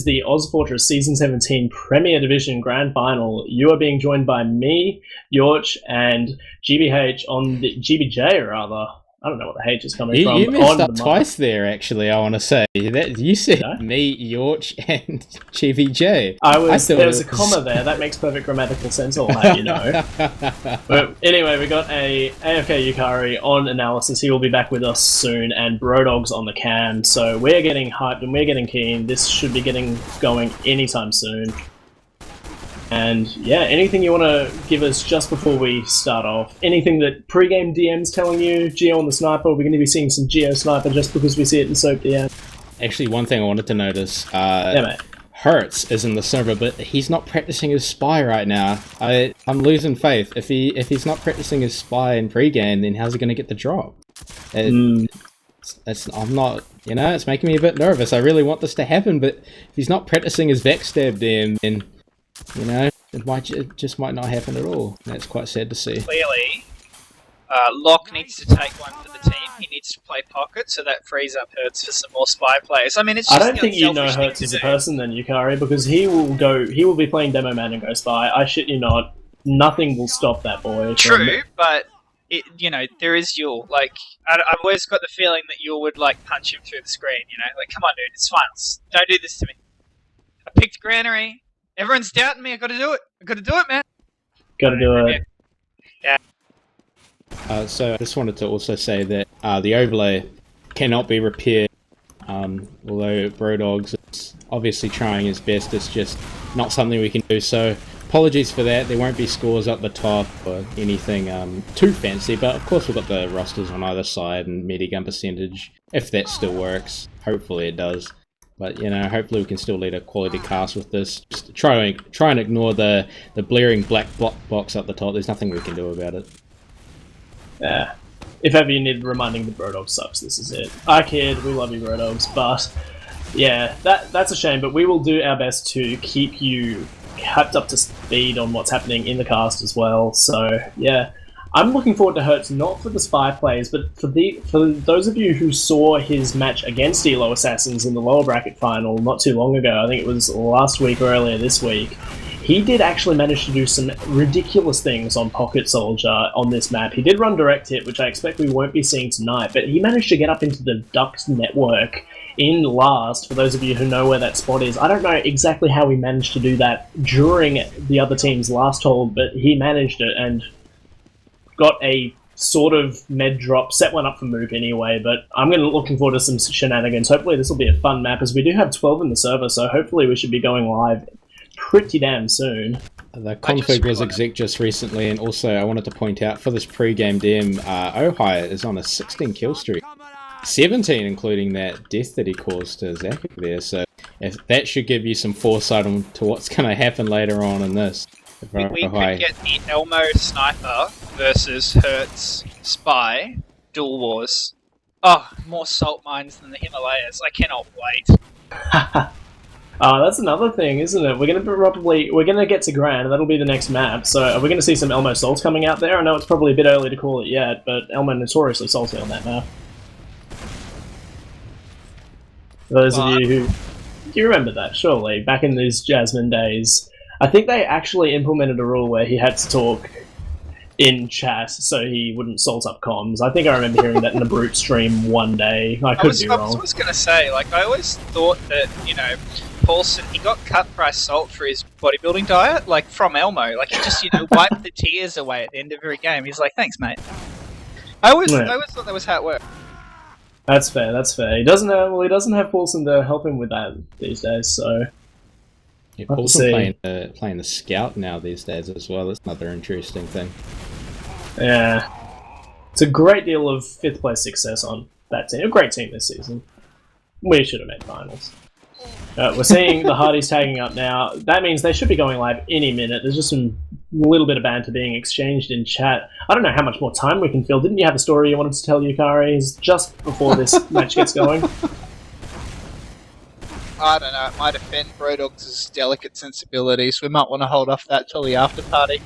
the ozfortress Season 17 Premier Division Grand Final. You are being joined by me, Yauch, and GBH on the GBJ, rather. I don't know what the H is coming from. You messed up twice there, actually, I want to say. You said Yeah? me, Yauch, and GBJ. There was a comma there. That makes perfect grammatical sense, I'll have you know. But anyway, we got a AFK Yukari on analysis. He will be back with us soon, and Brodogs on the cam. So we're getting hyped and we're getting keen. This should be getting going anytime soon. And yeah, anything you want to give us just before we start off? Anything that pre-game DM's telling you? Geo on the sniper, we're going to be seeing some Geo sniper just because we see it in SOAP DM. Actually, one thing I wanted to notice, Yeah, mate. Hertz is in the server, but he's not practicing his spy right now. I'm losing faith. If he's not practicing his spy in pre-game, then how's he going to get the drop? I'm not, it's making me a bit nervous. I really want this to happen, but if he's not practicing his backstab DM, then it just might not happen at all. That's quite sad to see. Clearly, Locke needs to take one for the team. He needs to play pocket, so that frees up Hertz for some more spy players. I mean, it's just I don't think you know Hertz as a person then, Yukari, because he will be playing Demo Man and go spy. I shit you not. Nothing will stop that boy. True, but there is Yule. Like, I've always got the feeling that Yule would punch him through the screen. Like, come on, dude, it's finals. Don't do this to me. I picked Granary. Everyone's doubting me. I got to do it, man. Got to do it. Yeah. So I just wanted to also say that the overlay cannot be repaired. Although Brodogs is obviously trying his best, it's just not something we can do. So apologies for that. There won't be scores up the top or anything too fancy. But of course we've got the rosters on either side and medigun percentage. If that still works, hopefully it does. But hopefully we can still lead a quality cast with this. Just try and ignore the blaring black box up the top. There's nothing we can do about it. Yeah. If ever you need reminding, the Brodogs sucks, this is it. I kid, we love you Brodogs, but yeah, that's a shame, but we will do our best to keep you kept up to speed on what's happening in the cast as well. So yeah, I'm looking forward to Hertz, not for the spy plays, but for those of you who saw his match against Elo Assassins in the lower bracket final not too long ago. I think it was last week or earlier this week. He did actually manage to do some ridiculous things on Pocket Soldier on this map. He did run direct hit, which I expect we won't be seeing tonight, but he managed to get up into the Ducks network in last, for those of you who know where that spot is. I don't know exactly how he managed to do that during the other team's last hold, but he managed it and got a sort of med drop, set one up for Moop anyway, but I'm looking forward to some shenanigans. Hopefully this will be a fun map, as we do have 12 in the server, so hopefully we should be going live pretty damn soon. The config was exec just recently, and also I wanted to point out for this pre-game DM, Ohio is on a 16 kill streak. 17 including that death that he caused to Zach there, so if that should give you some foresight on to what's going to happen later on in this. We could get the Elmo Sniper versus Hertz Spy Dual Wars. Oh, more salt mines than the Himalayas. I cannot wait. That's another thing, isn't it? We're gonna get to Gran, and that'll be the next map. So are we gonna see some Elmo salts coming out there? I know it's probably a bit early to call it yet, but Elmo notoriously salty on that map. For those of you who you remember that, surely, back in those Jasmine days. I think they actually implemented a rule where he had to talk in chat so he wouldn't salt up comms. I think I remember hearing that in a Brute stream one day. I could be wrong. I was going to say, I always thought that, Paulson, he got cut price salt for his bodybuilding diet, from Elmo. He just, wiped the tears away at the end of every game. He's like, thanks, mate. I always thought that was how it worked. That's fair, that's fair. He doesn't have Paulson to help him with that these days, so... Yeah, Paulson playing the scout now these days as well. That's another interesting thing. Yeah. It's a great deal of 5th place success on that team. A great team this season. We should have made finals. We're seeing the Hardies tagging up now. That means they should be going live any minute. There's just some little bit of banter being exchanged in chat. I don't know how much more time we can fill. Didn't you have a story you wanted to tell, Yukari, just before this match gets going? I don't know, it might offend Brodogs' delicate sensibilities. We might want to hold off that till the after party.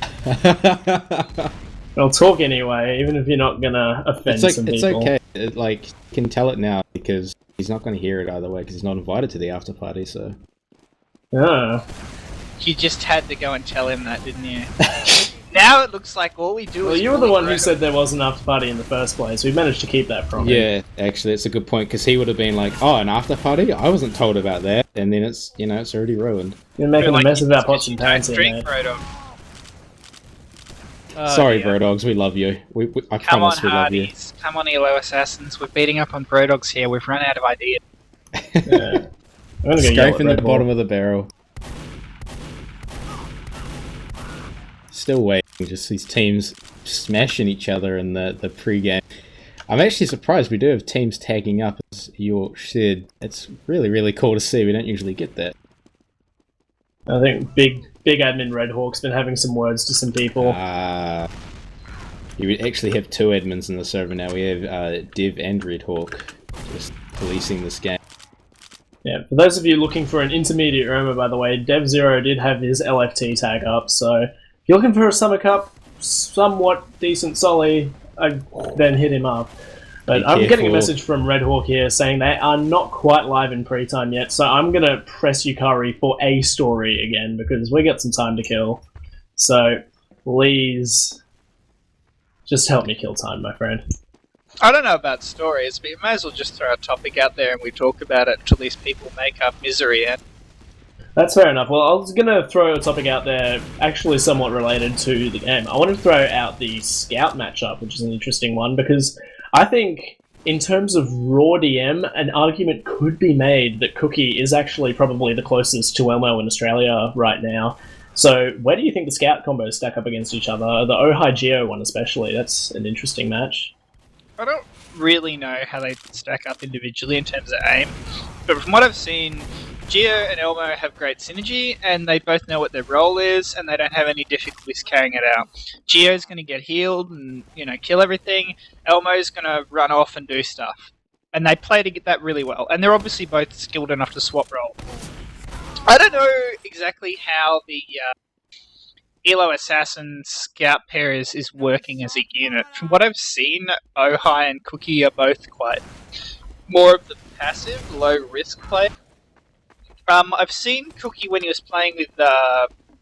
Well, talk anyway, even if you're not going to offend some people. It's okay. You can tell it now, because he's not going to hear it either way, because he's not invited to the after party, so... Ah. You just had to go and tell him that, didn't you? Now it looks like all we do Well, is... you were the one who said there wasn't after party in the first place. We managed to keep that from him. Yeah, actually, it's a good point, because he would have been like, oh, an after party? I wasn't told about that. And then it's, it's already ruined. You're making a mess of our pots and pans here, mate. Sorry, Brodogs, we love you. I promise we love you. Come on, Elo Assassins. We're beating up on Brodogs here. We've run out of ideas. Yeah. I'm gonna go Scraping the bottom of the barrel. Still waiting, just these teams smashing each other in the pre-game. I'm actually surprised we do have teams tagging up, as Yauch said. It's really, really cool to see. We don't usually get that. I think big admin Red Hawk's been having some words to some people. You actually have two admins in the server now. We have Div and Red Hawk just policing this game. Yeah, for those of you looking for an intermediate roamer, by the way, Dev0 did have his LFT tag up, so if you're looking for a Summer Cup, somewhat decent solly, then hit him up. But I'm getting a message from Red Hawk here saying they are not quite live in pre-time yet, so I'm going to press Yukari for a story again, because we got some time to kill. So, please, just help me kill time, my friend. I don't know about stories, but you may as well just throw a topic out there and we talk about it till these people make up misery. That's fair enough. Well, I was going to throw a topic out there, actually somewhat related to the game. I wanted to throw out the Scout matchup, which is an interesting one, because I think in terms of raw DM, an argument could be made that Cookie is actually probably the closest to Elmo in Australia right now. So where do you think the Scout combos stack up against each other? The Ojai Geo one especially, that's an interesting match. I don't really know how they stack up individually in terms of aim, but from what I've seen, Geo and Elmo have great synergy, and they both know what their role is, and they don't have any difficulties carrying it out. Geo's going to get healed and, kill everything. Elmo's going to run off and do stuff. And they play to get that really well. And they're obviously both skilled enough to swap role. I don't know exactly how the Elo Assassin Scout pair is working as a unit. From what I've seen, Ojai and Cookie are both quite more of the passive, low-risk play. I've seen Cookie when he was playing with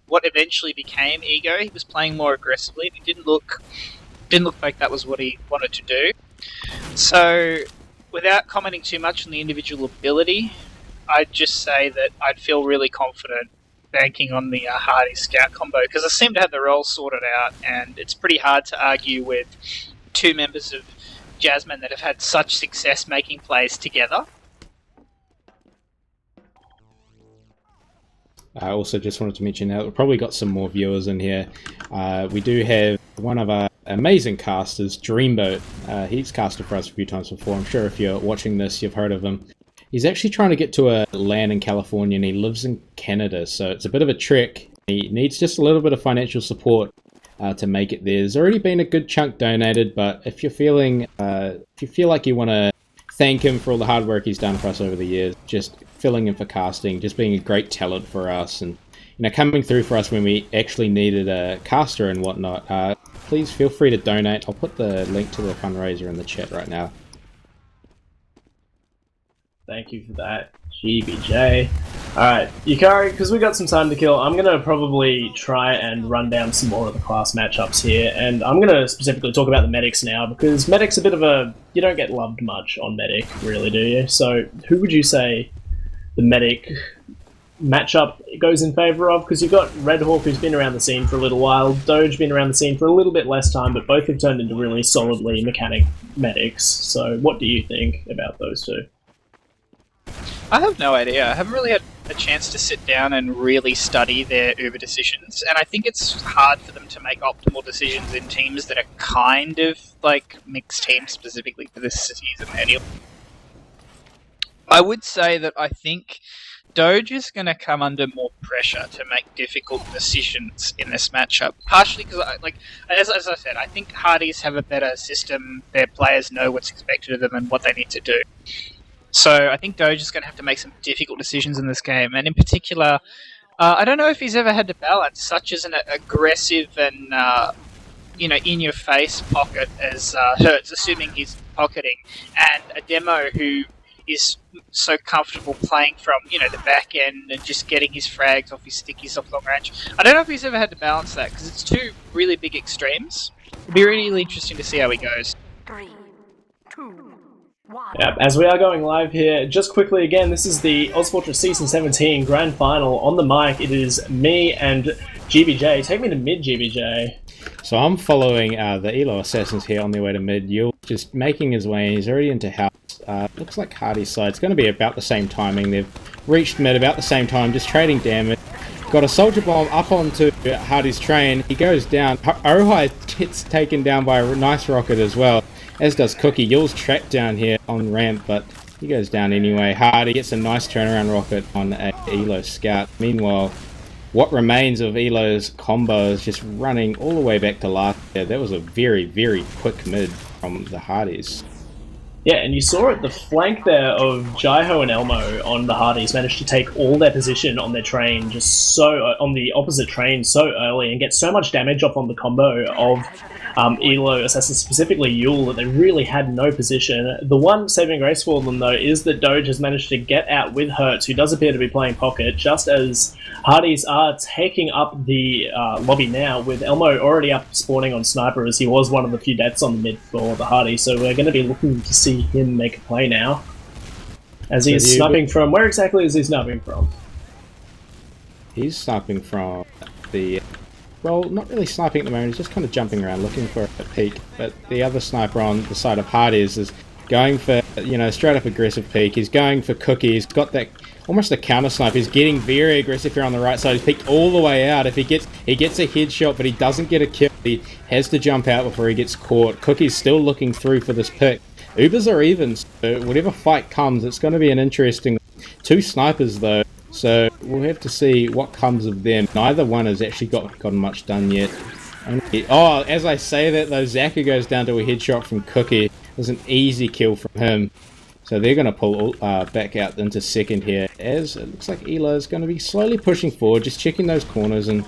what eventually became Ego. He was playing more aggressively, and it didn't look like that was what he wanted to do. So, without commenting too much on the individual ability, I'd just say that I'd feel really confident banking on the Hardies Scout combo, because I seem to have the roles sorted out, and it's pretty hard to argue with two members of Jasmine that have had such success making plays together. I also just wanted to mention that we've probably got some more viewers in here. We do have one of our amazing casters, Dreamboat. He's casted for us a few times before. I'm sure if you're watching this, you've heard of him. He's actually trying to get to a LAN in California, and he lives in Canada, so it's a bit of a trek. He needs just a little bit of financial support to make it there. There's already been a good chunk donated, but if you feel like you want to thank him for all the hard work he's done for us over the years, just filling in for casting, just being a great talent for us, and coming through for us when we actually needed a caster and whatnot, please feel free to donate. I'll put the link to the fundraiser in the chat right now. Thank you for that, GBJ. Alright, Yukari, because we got some time to kill, I'm going to probably try and run down some more of the class matchups here, and I'm going to specifically talk about the medics now, because medic's a bit of a... you don't get loved much on medic, really, do you? So, who would you say the medic matchup goes in favour of? Because you've got Red Hawk, who's been around the scene for a little while, Doge been around the scene for a little bit less time, but both have turned into really solidly mechanic medics, so what do you think about those two? I have no idea. I haven't really had a chance to sit down and really study their Uber decisions, and I think it's hard for them to make optimal decisions in teams that are kind of like mixed teams specifically for this season anyway. I would say that I think Doge is going to come under more pressure to make difficult decisions in this matchup, partially because, as I said, I think Hardies have a better system. Their players know what's expected of them and what they need to do. So I think Doge is going to have to make some difficult decisions in this game, and in particular, I don't know if he's ever had to balance such as an aggressive and in-your-face pocket as Hurts, assuming he's pocketing, and a demo who is so comfortable playing from, the back end and just getting his frags off his stickies off long range. I don't know if he's ever had to balance that, because it's two really big extremes. It'd be really interesting to see how he goes. 3, 2, 1. Yep, as we are going live here, just quickly again, this is the ozfortress Season 17 Grand Final. On the mic, it is me and GBJ. Take me to mid, GBJ. So I'm following the Elo Assassins here on their way to mid. Yauch just making his way in. He's already into house. Looks like Hardies' side. It's going to be about the same timing. They've reached mid about the same time, just trading damage. Got a soldier bomb up onto Hardies' train. He goes down. Ohai gets taken down by a nice rocket as well, as does Cookie. Yul's trapped down here on ramp, but he goes down anyway. Hardy gets a nice turnaround rocket on a Elo scout. Meanwhile, what remains of Elo's combo is just running all the way back to last year. That was a very, very quick mid from the Hardies. Yeah, and you saw at the flank there of Jaiho and Elmo on the Hardies managed to take all their position on their train, just so on the opposite train so early, and get so much damage off on the combo of Elo Assassin, specifically Yule, that they really had no position. The one saving grace for them, though, is that Doge has managed to get out with Hertz, who does appear to be playing pocket, just as Hardies are taking up the lobby now, with Elmo already up spawning on Sniper, as he was one of the few deaths on the mid for the Hardies, so we're going to be looking to see him make a play now. As he is sniping from... Where exactly is he sniping from? He's sniping from the... Well, not really sniping at the moment, he's just kind of jumping around looking for a peek. But the other sniper on the side of Hardies is going for, straight up aggressive peek. He's going for Cookie. He's got that almost a counter snipe. He's getting very aggressive here on the right side. He's peeked all the way out. If he gets a headshot, but he doesn't get a kill. He has to jump out before he gets caught. Cookie's still looking through for this pick. Ubers are even, so whatever fight comes, it's going to be an interesting... Two snipers, though. So we'll have to see what comes of them. Neither one has actually gotten much done yet. Oh, as I say that though, Zaka goes down to a headshot from Cookie. It was an easy kill from him. So they're going to pull back out into second here, as it looks like Elo is going to be slowly pushing forward, just checking those corners, and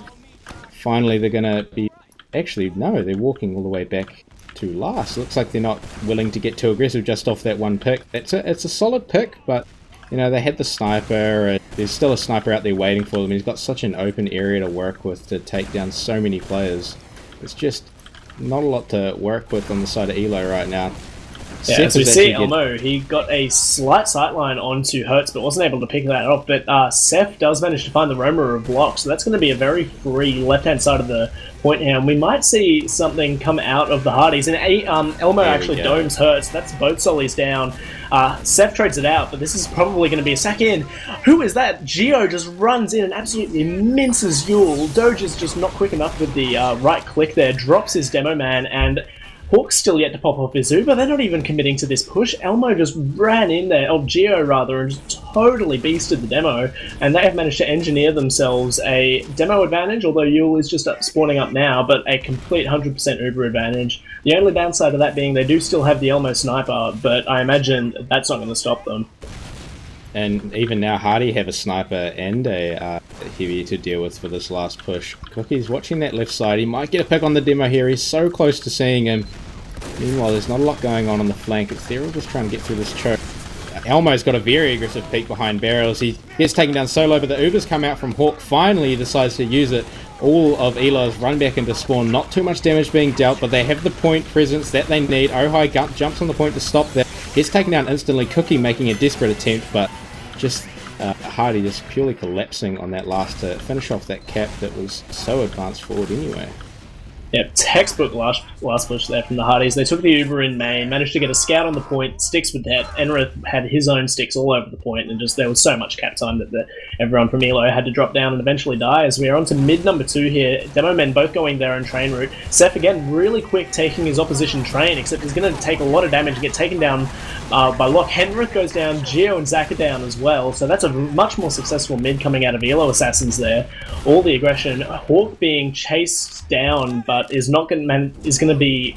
finally they're going to be... Actually, no, they're walking all the way back to last. It looks like they're not willing to get too aggressive just off that one pick. It's a solid pick, but... they had the sniper, there's still a sniper out there waiting for them. He's got such an open area to work with to take down so many players. It's just not a lot to work with on the side of Elo right now. Yeah, as we see Elmo, he got a slight sightline onto Hertz, but wasn't able to pick that up. But Seth does manage to find the roamer of Block, so that's going to be a very free left-hand side of the point here. And we might see something come out of the Hardies. And Elmo actually domes Hertz. That's both Solis down. Seth trades it out, but this is probably going to be a sack in. Who is that? Geo just runs in and absolutely minces Yule. Doge is just not quick enough with the right click there, drops his demo man, and Hawk's still yet to pop off his Uber. They're not even committing to this push. Elmo just ran in there, Geo rather, and just totally beasted the demo, and they have managed to engineer themselves a demo advantage, although Yule is just spawning up now, but a complete 100% Uber advantage. The only downside of that being they do still have the Elmo sniper, but I imagine that's not going to stop them. And even now, Hardy have a sniper and a heavy to deal with for this last push. Cookie's watching that left side. He might get a pick on the demo here. He's so close to seeing him. Meanwhile, there's not a lot going on the flank. They're all just trying to get through this choke. Elmo's got a very aggressive peek behind barrels. He gets taken down solo, but the Ubers come out from Hawk. Finally, he decides to use it. All of Elo's run back into spawn. Not too much damage being dealt, but they have the point presence that they need. Ohai jumps on the point to stop that. Gets taken down instantly. Cookie making a desperate attempt, but just Hardy just purely collapsing on that last to finish off that cap that was so advanced forward anyway. Yep, textbook last push there from the Hardies. They took the Uber in main, managed to get a scout on the point, sticks with that. Enrith had his own sticks all over the point, and just there was so much cap time that everyone from Elo had to drop down and eventually die. As we are on to mid number 2 here, Demo Men both going their own train route. Seth again really quick taking his opposition train, except he's going to take a lot of damage and get taken down by Locke. Henrith goes down, Geo and Zach are down as well, so that's a much more successful mid coming out of Elo Assassins there. All the aggression, Hawk being chased down, but is going to be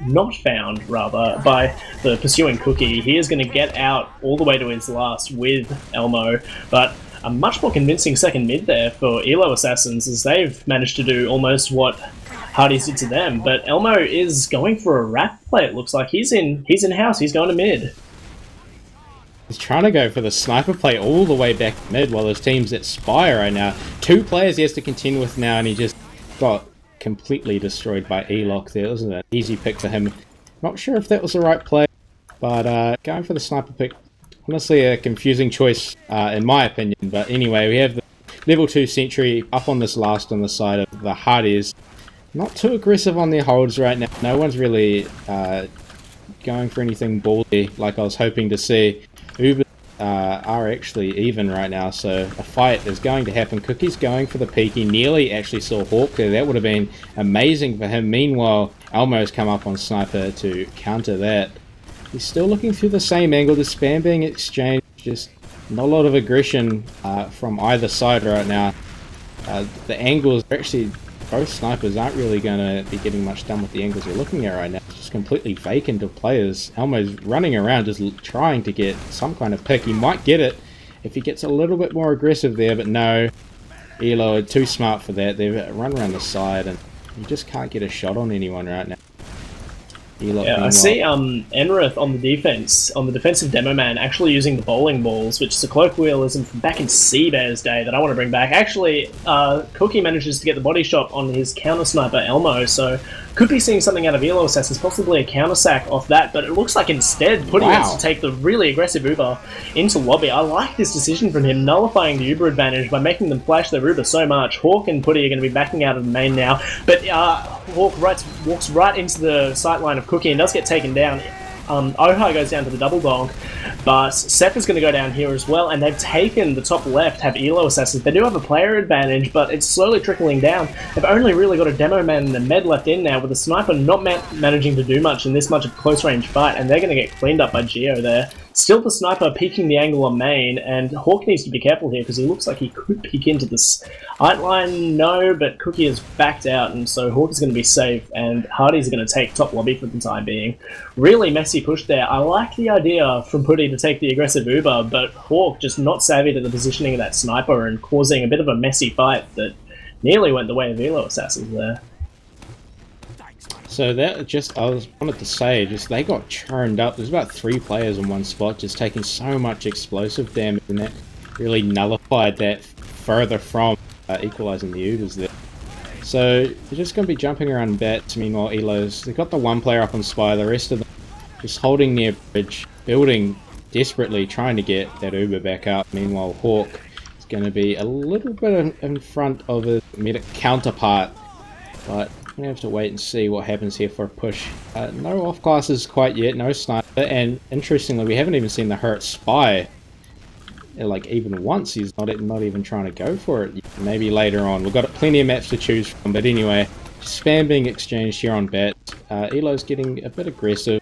not found rather by the pursuing Cookie. He is going to get out all the way to his last with Elmo, but a much more convincing second mid there for Elo Assassins, as they've managed to do almost what Hardies did to them. But Elmo is going for a wrap play. It looks like he's in house. He's going to mid. He's trying to go for the sniper play all the way back mid while his team's at Spire right now. 2 players he has to contend with now, and he just got completely destroyed by Yauch there. It was an easy pick for him. Not sure if that was the right play, but going for the sniper pick, honestly a confusing choice in my opinion. But anyway, we have the level 2 sentry up on this last on the side of the Hardies. Not too aggressive on their holds right now. No one's really going for anything ballsy like I was hoping to see. Uber are actually even right now, so a fight is going to happen. Cookie's going for the peek. He nearly actually saw Hawk there. That would have been amazing for him. Meanwhile, Elmo's come up on Sniper to counter that. He's still looking through the same angle. The spam being exchanged. Just not a lot of aggression from either side right now. The angles are actually... Both snipers aren't really going to be getting much done with the angles we're looking at right now. It's just completely vacant of players. Elmo's running around just trying to get some kind of pick. He might get it if he gets a little bit more aggressive there, but no. Elo are too smart for that. They run around the side and you just can't get a shot on anyone right now. Yeah, I see Enrith on the defensive demo man, actually using the bowling balls, which is a colloquialism from back in Seabear's day that I want to bring back. Actually, Cookie manages to get the body shot on his counter sniper Elmo, so could be seeing something out of Elo Assassins, possibly a counter sack off that, but it looks like instead Putty wants to take the really aggressive Uber into lobby. I like this decision from him, nullifying the Uber advantage by making them flash their Uber so much. Hawk and Putty are going to be backing out of the main now, but Hawk walks right into the sight line of Cookie and does get taken down. Oha goes down to the double donk, but Seth is going to go down here as well, and they've taken the top left, have Elo Assassins. They do have a player advantage, but it's slowly trickling down. They've only really got a demo man and a med left in now, with the sniper not managing to do much in this much of a close range fight, and they're going to get cleaned up by Geo there. Still the sniper peeking the angle on main, and Hawk needs to be careful here because he looks like he could peek into this outline. No, but Cookie has backed out, and so Hawk is going to be safe, and Hardies are going to take top lobby for the time being. Really messy push there. I like the idea from Putty to take the aggressive Uber, but Hawk just not savvy to the positioning of that sniper and causing a bit of a messy fight that nearly went the way of Elo Assassins there. So that just, wanted to say, just they got churned up. There's about 3 players in one spot just taking so much explosive damage, and that really nullified that further from equalizing the Ubers there. So they're just going to be jumping around bats. Meanwhile, Elo's, they've got the 1 player up on Spire, the rest of them just holding near bridge, building desperately, trying to get that Uber back up. Meanwhile, Hawk is going to be a little bit in front of his medic counterpart, but we have to wait and see what happens here for a push. No off classes quite yet, no sniper, and interestingly, we haven't even seen the hurt Spy. Like even once, he's not even trying to go for it. Maybe later on. We've got plenty of maps to choose from, but anyway, spam being exchanged here on bats. Elo's getting a bit aggressive.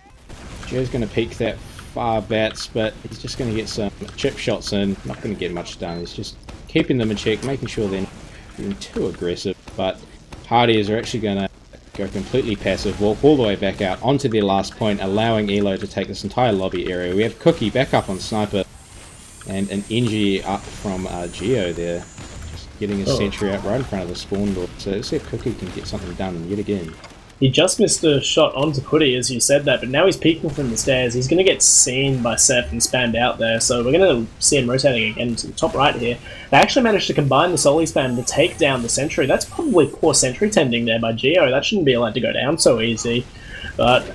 Joe's going to peek that far bats, but he's just going to get some chip shots in. Not going to get much done. He's just keeping them in check, making sure they're not being too aggressive, but Hardies are actually going to go completely passive, walk all the way back out onto their last point, allowing Elo to take this entire lobby area. We have Cookie back up on Sniper, and an NG up from Geo there, just getting his sentry out right in front of the spawn door. So let's see if Cookie can get something done yet again. He just missed a shot onto Putty as you said that, but now he's peeking from the stairs. He's going to get seen by Seth and spammed out there, so we're going to see him rotating again to the top right here. They actually managed to combine the Soli spam to take down the sentry. That's probably poor sentry tending there by Geo. That shouldn't be allowed to go down so easy. But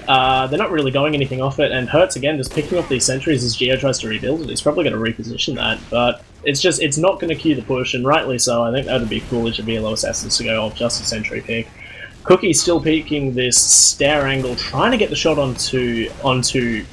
they're not really going anything off it, and Hertz again just picking off these sentries as Geo tries to rebuild it. He's probably going to reposition that, but it's not going to cue the push, and rightly so. I think that would be foolish of Elo Assassins to go off just a sentry pick. Cookie's still peeking this stair angle, trying to get the shot onto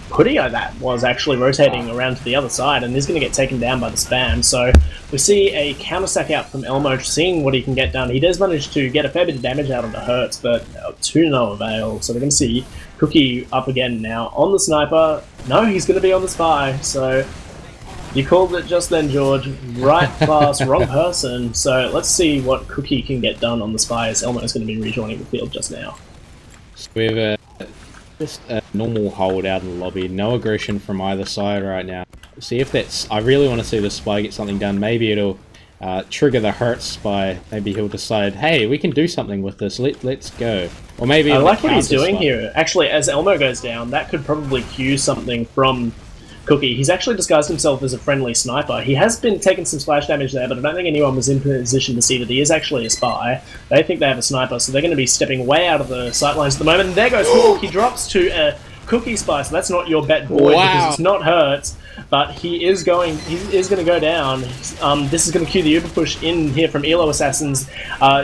Putty. That was actually rotating around to the other side, and he's going to get taken down by the spam. So we see a counter sack out from Elmo, seeing what he can get done. He does manage to get a fair bit of damage out onto Hertz, but to no avail. So we're going to see Cookie up again now on the sniper. No, he's going to be on the spy. So you called it just then, George. Right class, wrong person. So let's see what Cookie can get done on the spy, as Elmo is going to be rejoining the field just now. So we have just a normal hold out in the lobby. No aggression from either side right now. See if that's... I really want to see the spy get something done. Maybe it'll trigger the Hertz spy. Maybe he'll decide, hey, we can do something with this. Let's go. Or maybe... I like what he's doing here. Actually, as Elmo goes down, that could probably cue something from Cookie. He's actually disguised himself as a friendly sniper. He has been taking some splash damage there, but I don't think anyone was in position to see that he is actually a spy. They think they have a sniper, so they're going to be stepping way out of the sightlines at the moment. And there goes Hawk. He drops to a Cookie spy, so that's not your bet, boy, because it's not Hurts. But he is going to go down. This is going to cue the Uber push in here from Elo Assassins.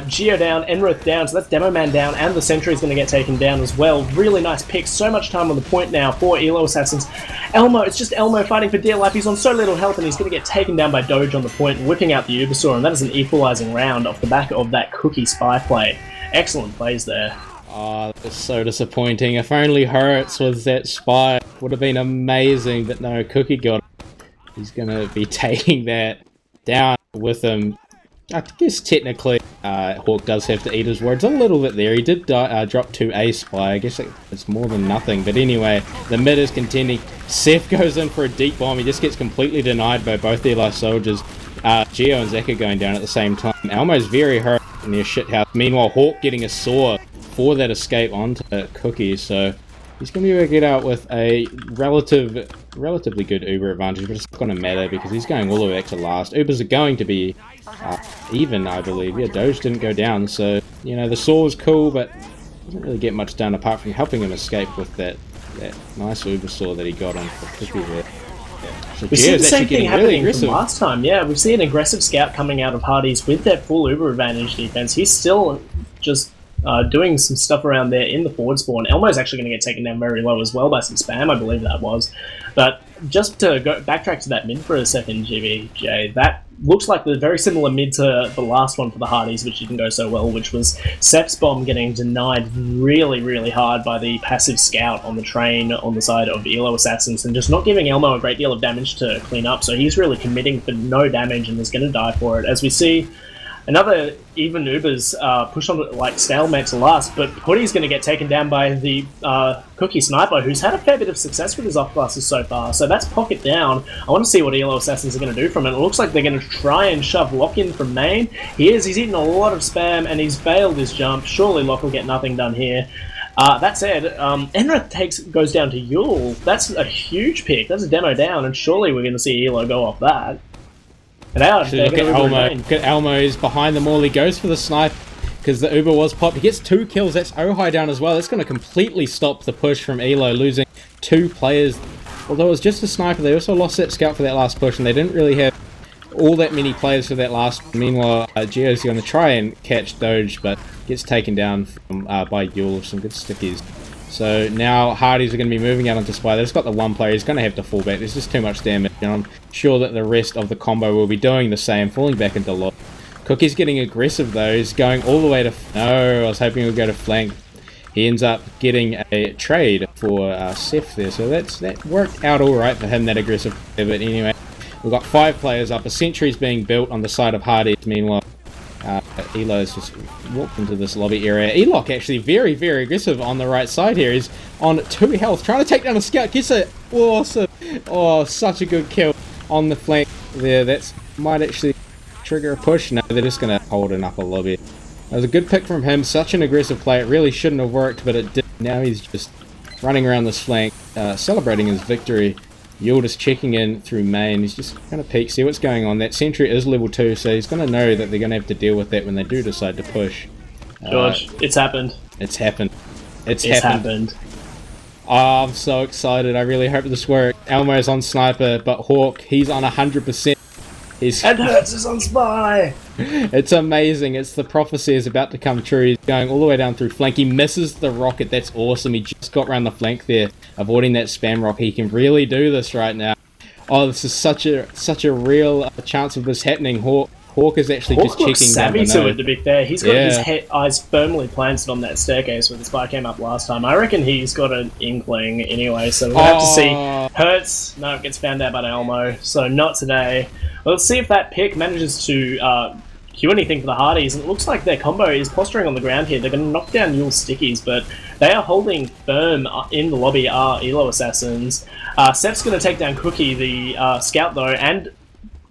Geo down, Enroth down, so that's Demo Man down, and the Sentry is going to get taken down as well. Really nice pick. So much time on the point now for Elo Assassins. Elmo, it's just Elmo fighting for dear life. He's on so little health, and he's going to get taken down by Doge on the point, whipping out the Ubersaur, and that is an equalizing round off the back of that Cookie spy play. Excellent plays there. Oh, that was so disappointing. If only Hurts was that spy, would have been amazing, but no, Cookie got it. He's going to be taking that down with him. I guess technically Hawk does have to eat his words a little bit there. He did drop to a spy. I guess it's more than nothing. But anyway, the mid is contending. Seth goes in for a deep bomb. He just gets completely denied by both their last soldiers. Geo and Zeka going down at the same time. Elmo's very hurt near shithouse. Meanwhile, Hawk getting a saw for that escape onto Cookie, so he's going to be able to get out with a relatively good Uber advantage, but it's not going to matter because he's going all the way back to last. Ubers are going to be even, I believe. Yeah, Doge didn't go down, so, you know, the saw was cool, but doesn't really get much done apart from helping him escape with that nice Uber saw that he got on for Cookie there. So we see the same thing happening really from last time. Yeah, we see an aggressive scout coming out of Hardies with that full Uber advantage defense. He's still just doing some stuff around there in the forward spawn. Elmo's actually going to get taken down very low as well by some spam, I believe that was. But just to go backtrack to that mid for a second, GBJ, that looks like the very similar mid to the last one for the Hardies, which didn't go so well, which was Sep's bomb getting denied really, really hard by the passive scout on the train on the side of Elo Assassins, and just not giving Elmo a great deal of damage to clean up. So he's really committing for no damage and is going to die for it. As we see another even Ubers push on like stalemate to last, but Hoodie's going to get taken down by the Cookie Sniper, who's had a fair bit of success with his off-classes so far. So that's pocket down. I want to see what Elo Assassins are going to do from it. It looks like they're going to try and shove Lock in from main. He's eaten a lot of spam and he's failed his jump. Surely Lock will get nothing done here. That said, Enra goes down to Yule. That's a huge pick. That's a demo down, and surely we're going to see Elo go off that. Look at Elmo. Look at Elmo. He's behind them all. He goes for the snipe because the Uber was popped. He gets 2 kills. That's Ohai down as well. That's going to completely stop the push from Elo, losing 2 players. Although it was just a sniper, they also lost that scout for that last push, and they didn't really have all that many players for that last one. Meanwhile, Geo's going to try and catch Doge, but gets taken down from, by Yule with some good stickies. So now Hardies are going to be moving out onto Spy. They've just got the one player. He's going to have to fall back. There's just too much damage, and I'm sure that the rest of the combo will be doing the same, falling back into lock. Cookie's getting aggressive though. He's going all the way to... No, I was hoping he would go to flank. He ends up getting a trade for Seth there, so that worked out alright for him, that aggressive play. But anyway, we've got 5 players up. A sentry's being built on the side of Hardies. Meanwhile, Elo's just walked into this lobby area. Eloch actually very, very aggressive on the right side here. He's on 2 health, trying to take down a scout. Gets it. Awesome. Oh, such a good kill on the flank there. That might actually trigger a push. No, they're just going to hold an upper lobby. That was a good pick from him. Such an aggressive play. It really shouldn't have worked, but it did. Now he's just running around this flank, celebrating his victory. Yule just checking in through main. He's just going to peek, see what's going on. That sentry is level 2, so he's going to know that they're going to have to deal with that when they do decide to push. George, it's happened. It's happened. It's happened. Oh, I'm so excited. I really hope this works. Elmo's on sniper, but Hawk, he's on 100%. And Hurts is on spy! It's amazing. It's the prophecy is about to come true. He's going all the way down through flank. He misses the rocket. That's awesome. He just got around the flank there, avoiding that spam rocket. He can really do this right now. Oh, this is such a real chance of this happening. Hawk is actually just checking savvy to it, to be fair. He's got his eyes firmly planted on that staircase where the spy came up last time. I reckon he's got an inkling anyway, so we'll have to see. Hurts, no, gets found out by Elmo, so not today. Well, let's see if that pick manages to cue anything for the Hardies, and it looks like their combo is posturing on the ground here. They're going to knock down Yule's stickies, but they are holding firm in the lobby, are Elo Assassins. Seth's going to take down Cookie, the scout, though, and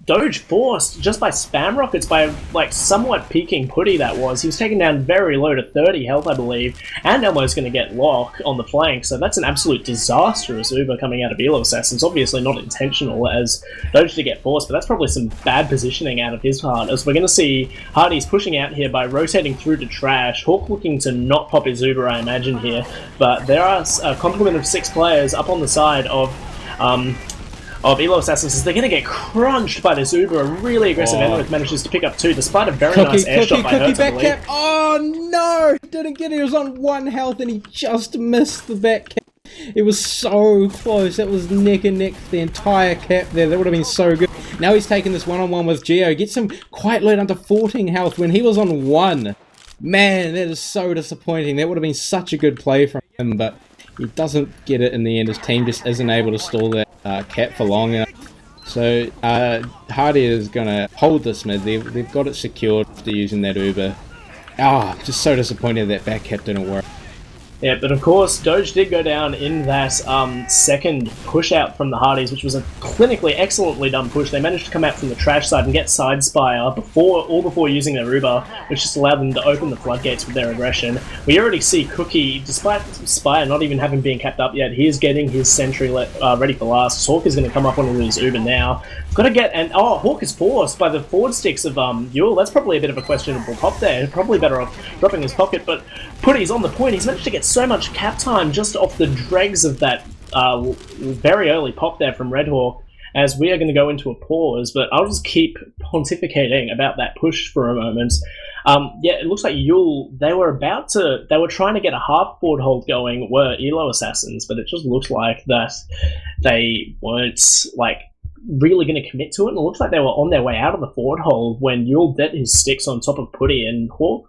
Doge forced just by spam rockets, by like somewhat peaking Putty that was. He was taken down very low to 30 health, I believe, and Elmo's going to get Lock on the flank, so that's an absolute disastrous Uber coming out of Elo Assassins. Obviously not intentional, as Doge did get forced, but that's probably some bad positioning out of his part, as we're going to see Hardies pushing out here by rotating through to Trash. Hawk looking to not pop his Uber, I imagine, here, but there are a complement of 6 players up on the side of Elo Assassins, as they're going to get crunched by this Uber. A really aggressive Enrith manages to pick up 2, despite a very nice air shot by Hertz, I believe. Oh no! Didn't get it. He was on 1 health and he just missed the back cap. It was so close. That was neck and neck the entire cap there. That would have been so good. Now he's taking this one-on-one with Geo. Gets him quite low down to 14 health when he was on 1. Man, that is so disappointing. That would have been such a good play from him, but he doesn't get it in the end. His team just isn't able to stall that cap for long enough. So Hardy is going to hold this mid. They've got it secured after using that Uber. Just so disappointed that back cap didn't work. Yeah, but of course, Doge did go down in that second push out from the Hardies, which was a clinically excellently done push. They managed to come out from the Trash side and get Side Spire before using their Uber, which just allowed them to open the floodgates with their aggression. We already see Cookie, despite Spire not even having been capped up yet, he is getting his sentry ready for last. Hawk is going to come up onto his Uber now. Got to get, and Hawk is forced by the forward sticks of Yule. That's probably a bit of a questionable pop there. Probably better off dropping his pocket, but Putty's on the point. He's managed to get so much cap time just off the dregs of that very early pop there from Red Hawk, as we are going to go into a pause, but I'll just keep pontificating about that push for a moment. Yeah, it looks like Yule, they were trying to get a half forward hold going, were Elo Assassins, but it just looked like that they weren't like really going to commit to it, and it looks like they were on their way out of the forward hold when Yule did his sticks on top of Putty, and Hawk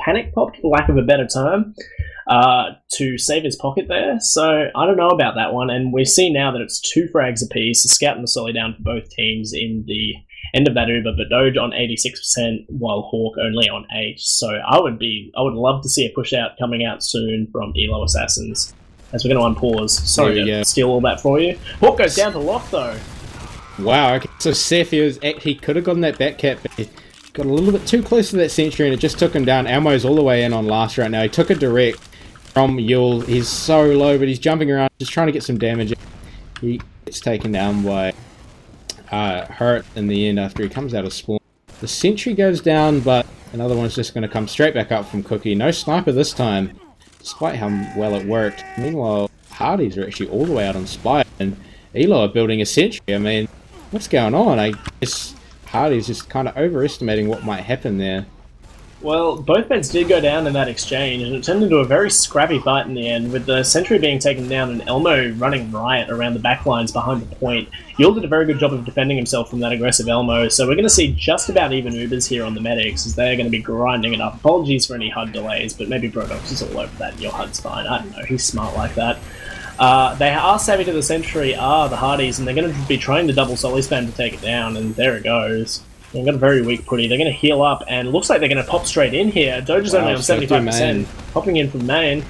panic popped, for lack of a better term, to save his pocket there. So I don't know about that one, and we see now that it's 2 frags apiece, a Scout and a Solly down for both teams in the end of that Uber, but Doge on 86% while Hawk only on 8. So I would love to see a push out coming out soon from Elo Assassins. As we're going to unpause. Sorry to steal all that for you. Hawk goes down to Lock though. Wow, okay. So Seth, he could have gotten that back cap, but he got a little bit too close to that sentry and it just took him down. Elmo's all the way in on last right now. He took a direct from Yule. He's so low, but he's jumping around, just trying to get some damage. He gets taken down by Hurt in the end after he comes out of spawn. The sentry goes down, but another one's just going to come straight back up from Cookie. No sniper this time, despite how well it worked. Meanwhile, Hardies are actually all the way out on Spire, and Elo are building a sentry. I mean, what's going on? I guess Hardies just kind of overestimating what might happen there. Well, both beds did go down in that exchange, and it turned into a very scrappy fight in the end, with the sentry being taken down and Elmo running riot around the backlines behind the point. Yule did a very good job of defending himself from that aggressive Elmo, so we're going to see just about even Ubers here on the medics, as they're going to be grinding it up. Apologies for any HUD delays, but maybe Brodogs is all over that and your HUD's fine. I don't know, he's smart like that. They are savvy to the sentry, the Hardies, and they're going to be trying to double Solly spam to take it down, and there it goes. They've got a very weak Putty. They're going to heal up, and it looks like they're going to pop straight in here. Doge is only on 75%, popping in from main.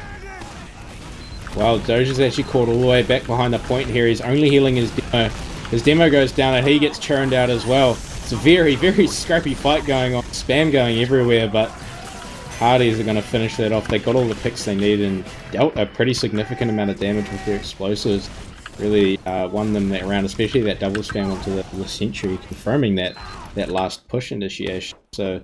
Well, Doge is actually caught all the way back behind the point here. He's only healing his demo. His demo goes down, and he gets churned out as well. It's a very, very scrappy fight going on. Spam going everywhere, but Hardies are going to finish that off. They got all the picks they need and dealt a pretty significant amount of damage with their explosives. Really won them that round, especially that double spam onto the sentry, confirming that last push initiation. So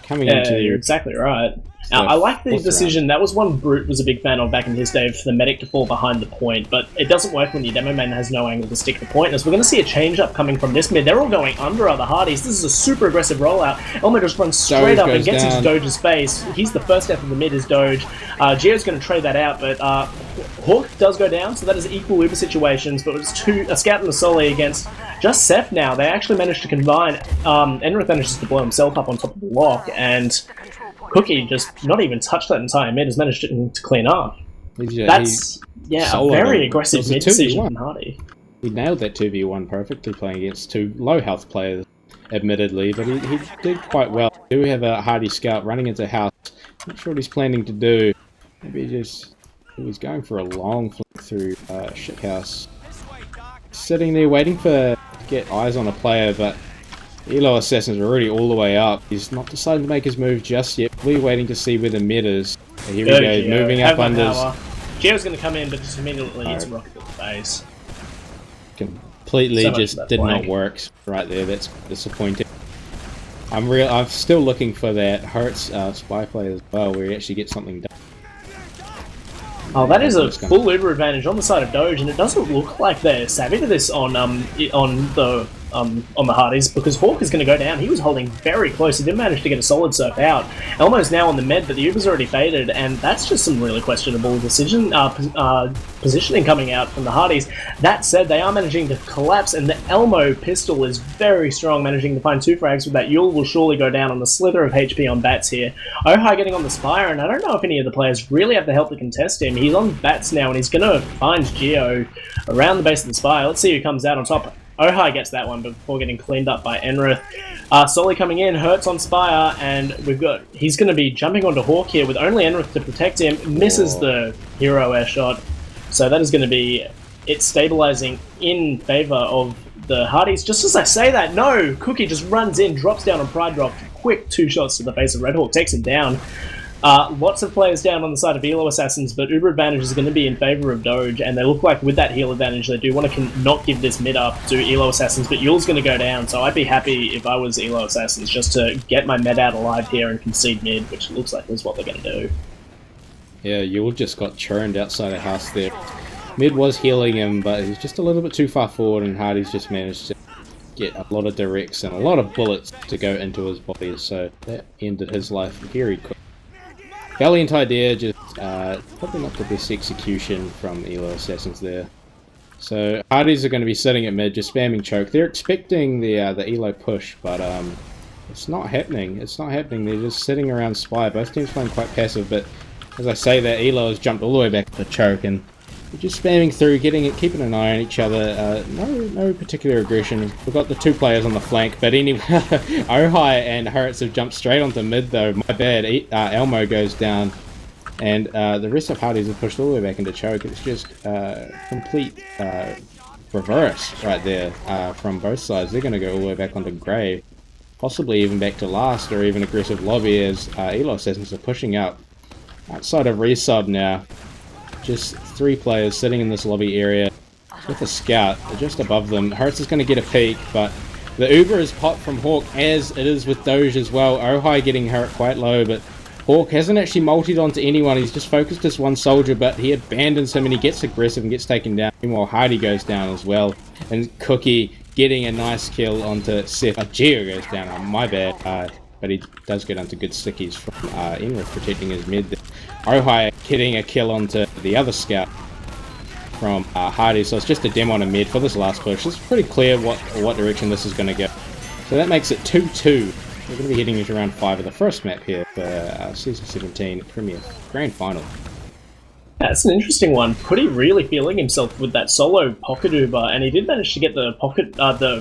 coming into you're exactly right. I like the decision. That was one Brute was a big fan of back in his day, for the medic to fall behind the point, but it doesn't work when your demo man has no angle to stick the point. As we're going to see a change up coming from this mid. They're all going under other Hardies. This is a super aggressive rollout. Elmo just runs straight up and gets into Doge's face. He's the first death of the mid is Doge. Geo's going to trade that out, but Hawk does go down, so that is equal Uber situations, but it's a Scout and a Solly against just Seth now. They actually managed to combine. Enrith manages to blow himself up on top of the Lock, and Cookie just not even touched that entire mid, has managed to clean up. That's a very aggressive mid decision from Hardy. He nailed that 2v1 perfectly, playing against 2 low health players, admittedly, but he did quite well. We do have a Hardy Scout running into house. Not sure what he's planning to do. Maybe he was going for a long flick through ship house. Sitting there waiting to get eyes on a player, but Elo Assassin's already all the way up. He's not deciding to make his move just yet. We're waiting to see where the mid is. Here we go, moving up under. Geo's going to come in, but just immediately hits a rocket to the face. Completely just did not work right there. That's disappointing. I'm still looking for that Hurts spy play as well, where he actually gets something done. Oh, that is a full Uber advantage on the side of Doge, and it doesn't look like they're savvy to this on the Hardies, because Hawk is going to go down. He was holding very close. He didn't manage to get a solid surf out. Elmo's now on the med, but the Uber's already faded, and that's just some really questionable positioning coming out from the Hardies. That said, they are managing to collapse, and the Elmo pistol is very strong, managing to find 2 frags with that. Yule will surely go down on the slither of HP on Bats here. Ohai getting on the Spire, and I don't know if any of the players really have the help to contest him. He's on Bats now, and he's going to find Geo around the base of the Spire. Let's see who comes out on top. Ohai gets that one before getting cleaned up by Enrith. Solly coming in, Hurts on Spire, and he's going to be jumping onto Hawk here with only Enrith to protect him. Misses the hero air shot, so that is going to be it stabilizing in favor of the Hardies. Just as I say that, no! Cookie just runs in, drops down on Pride Drop, quick 2 shots to the face of Red Hawk, takes him down. Lots of players down on the side of Elo Assassins, but Uber advantage is going to be in favor of Doge, and they look like with that heal advantage they do want to not give this mid up to Elo Assassins, but Yule's going to go down, so I'd be happy if I was Elo Assassins just to get my med out alive here and concede mid, which looks like is what they're going to do. Yeah, Yule just got churned outside the house there. Mid was healing him, but he's just a little bit too far forward, and Hardy's just managed to get a lot of directs and a lot of bullets to go into his body, so that ended his life very quick. Valiant idea, just probably not the best execution from Elo Assassins there. So Hardies are going to be sitting at mid, just spamming choke. They're expecting the Elo push, but it's not happening. It's not happening. They're just sitting around Spire. Both teams playing quite passive, but as I say that, Elo has jumped all the way back to choke, and they're just spamming through, keeping an eye on each other. No particular aggression. We've got the 2 players on the flank, but anyway, Ohai and Hurts have jumped straight onto mid though. My bad. Elmo goes down, and the rest of Hardies have pushed all the way back into choke. It's just complete reverse right there from both sides. They're going to go all the way back onto Grey, possibly even back to last, or even aggressive lobby as Elo Assassins are pushing up outside of resub now. Just 3 players sitting in this lobby area with a scout just above them. Hurts is going to get a peek, but the Uber is popped from Hawk, as it is with Doge as well. Ohai getting hurt quite low, but Hawk hasn't actually multied onto anyone. He's just focused as one soldier, but he abandons him and he gets aggressive and gets taken down. Meanwhile, Hardy goes down as well, and Cookie getting a nice kill onto Seth. Geo goes down, my bad, but he does get onto good stickies from Enrith protecting his mid there. Ohai getting a kill onto the other scout from Hardy, so it's just a demo on a mid for this last push. It's pretty clear what direction this is going to go. So that makes it 2-2. We're going to be heading into round 5 of the first map here for Season 17 Premier Grand Final. That's an interesting one. Putty really feeling himself with that solo pocket Uber, and he did manage to get the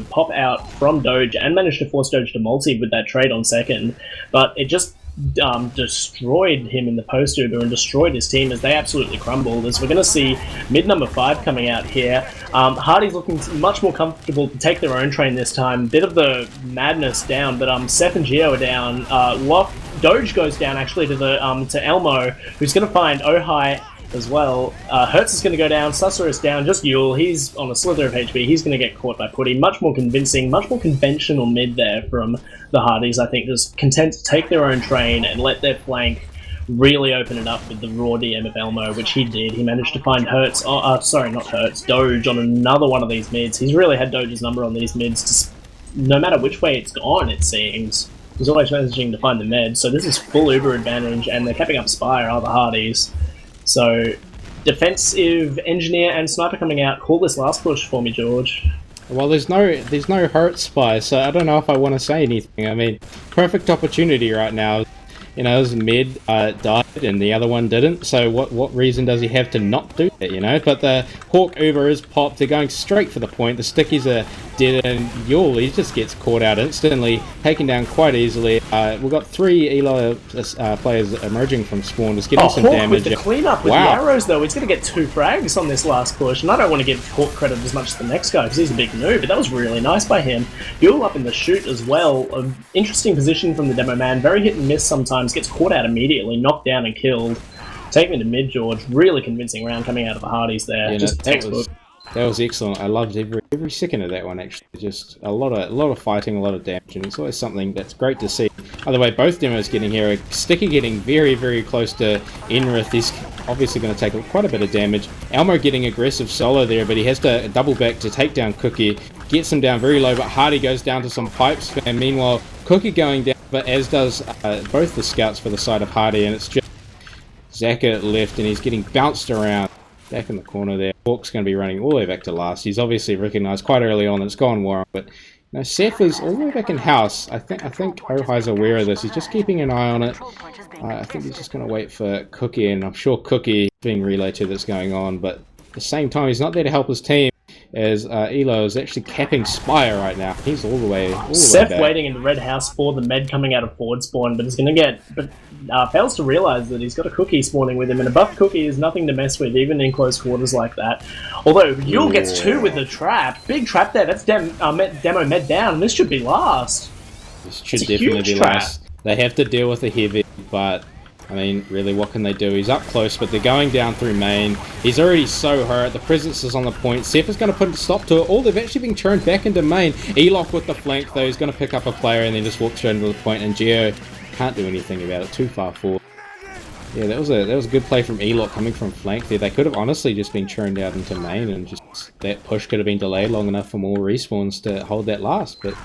pop out from Doge and managed to force Doge to multi with that trade on second, but it just destroyed him in the post Uber and destroyed his team as they absolutely crumbled. As we're going to see mid number 5 coming out here. Hardy's looking much more comfortable to take their own train this time. Bit of the madness down, but Seth and Geo are down. Doge goes down actually to Elmo, who's going to find Ohai as well. Hertz is going to go down, Susser is down, just Yule, he's on a slither of HP, he's going to get caught by Putty. Much more convincing, much more conventional mid there from the Hardies, I think, just content to take their own train and let their flank really open it up with the raw DM of Elmo, which he did. He managed to find Doge on another one of these mids. He's really had Doge's number on these mids, just no matter which way it's gone, it seems. He's always managing to find the med, so this is full Uber advantage, and they're capping up Spire, are the Hardies. So, defensive engineer and sniper coming out. Call this last push for me, George. Well, there's no hurt spy, so I don't know if I want to say anything. I mean, perfect opportunity right now. you know, his med died and the other one didn't. So what reason does he have to not do that, you know? But the Hawk Uber is popped. They're going straight for the point. The stickies are dead, and Yauch, he just gets caught out instantly, taken down quite easily. We've got 3 Elo players emerging from spawn, just getting some Hawk damage. with the cleanup with the arrows, though. He's going to get 2 frags on this last push, and I don't want to give Hawk credit as much as the next guy, because he's a big noob, but that was really nice by him. Yauch up in the shoot as well. Interesting position from the demo man. Very hit and miss sometimes. Gets caught out immediately, knocked down and killed. Take me to mid, George. Really convincing round coming out of the Hardies there. Yeah, just textbook. That was excellent. I loved every second of that one, actually. Just a lot of fighting, a lot of damage, and it's always something that's great to see. By the way, both demos getting here. Sticky getting very, very close to Enrith. He's obviously going to take quite a bit of damage. Elmo getting aggressive solo there, but he has to double back to take down Cookie. Gets him down very low, but Hardy goes down to some pipes, and meanwhile, Cookie going down, but as does both the scouts for the side of Hardy, and it's just Zaka left, and he's getting bounced around. Back in the corner there. Hawk's going to be running all the way back to last. He's obviously recognised quite early on that it's gone wrong, but you know, Seth is all the way back in house. I think Ohai's aware of this. He's just keeping an eye on it. I think he's just going to wait for Cookie, and I'm sure Cookie being relayed to that's going on, but at the same time, he's not there to help his team, as Elo is actually capping Spire right now. He's all the way Seth back. waiting in the red house for the med coming out of forward spawn, but he's going to get... fails to realise that he's got a Cookie spawning with him, and a buff Cookie is nothing to mess with, even in close quarters like that. Although, Yule gets 2 with the trap. Big trap there. That's demo med down, and this should be last. This should definitely be last. They have to deal with the heavy, but... I mean, really, what can they do? He's up close, but they're going down through main. He's already so hurt. The presence is on the point. Seth is going to put a stop to it. Oh, they've actually been turned back into main. Eloch with the flank, though. He's going to pick up a player and then just walk straight into the point. And Geo can't do anything about it. Too far forward. Yeah, that was a good play from Eloch coming from flank there. They could have honestly just been churned out into main, and just that push could have been delayed long enough for more respawns to hold that last. But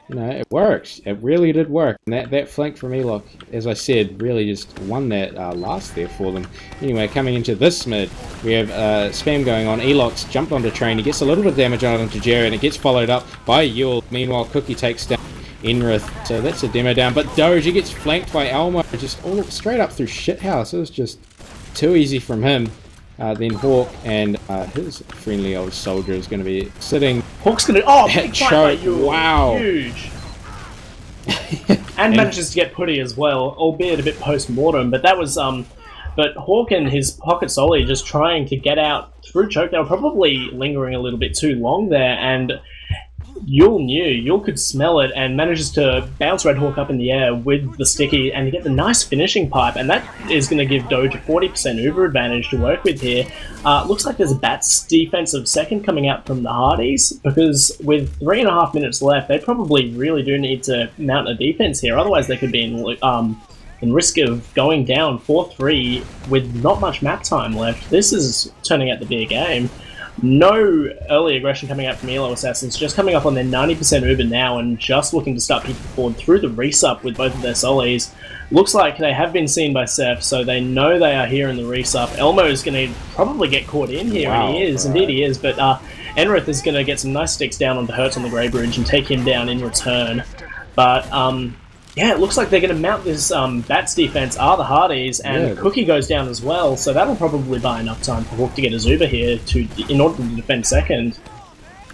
you know, it worked. It really did work. And that flank from Eloch, as I said, really just won that last there for them. Anyway, coming into this mid, we have spam going on. Eloch's jumped onto train. He gets a little bit of damage on onto Jerry, and it gets followed up by Yule. Meanwhile, Cookie takes down Enrith. So that's a demo down. But Doge, he gets flanked by Elmo, just all straight up through shithouse. It was just too easy from him. Then Hawk and his friendly old soldier is going to be sitting. Hawk's going to... Oh, big fight by choke. Yule. Wow. Huge. and manages to get Putty as well, albeit a bit post-mortem. But that was... But Hawk and his pocket Soli just trying to get out through choke. They were probably lingering a little bit too long there, and Yule could smell it and manages to bounce Red Hawk up in the air with the sticky and get the nice finishing pipe, and that is going to give Doge a 40% Uber advantage to work with here. Looks like there's a Bats defensive second coming out from the Hardies, because with 3.5 minutes left, they probably really do need to mount a defense here, otherwise they could be in risk of going down 4-3 with not much map time left. This is turning out to be a game. No early aggression coming out from Elo Assassins, just coming up on their 90% Uber now and just looking to start peeking forward through the resup with both of their solis. Looks like they have been seen by Seth, so they know they are here in the resup. Elmo is going to probably get caught in here, and he is, indeed he is, but Enrith is going to get some nice sticks down onto Hertz on the Grey Bridge and take him down in return. But yeah, it looks like they're going to mount this Bats defense, are the Hardies, and Cookie goes down as well, so that'll probably buy enough time for Hawk to get his Uber here in order to defend second.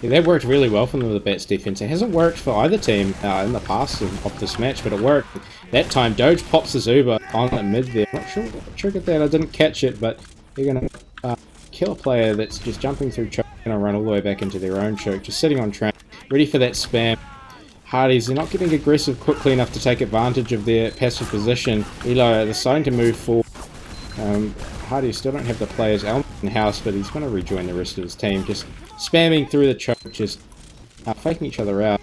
Yeah, that worked really well from the Bats defense. It hasn't worked for either team in the past of this match, but it worked. That time, Doge pops his Uber on the mid there. Not sure what triggered that, I didn't catch it, but they're going to kill a player that's just jumping through choke, going to run all the way back into their own choke, just sitting on track, ready for that spam. Hardies, they're not getting aggressive quickly enough to take advantage of their passive position. Elo, they're starting to move forward. Hardies still don't have the players out in house, but he's going to rejoin the rest of his team, just spamming through the choke, just faking each other out.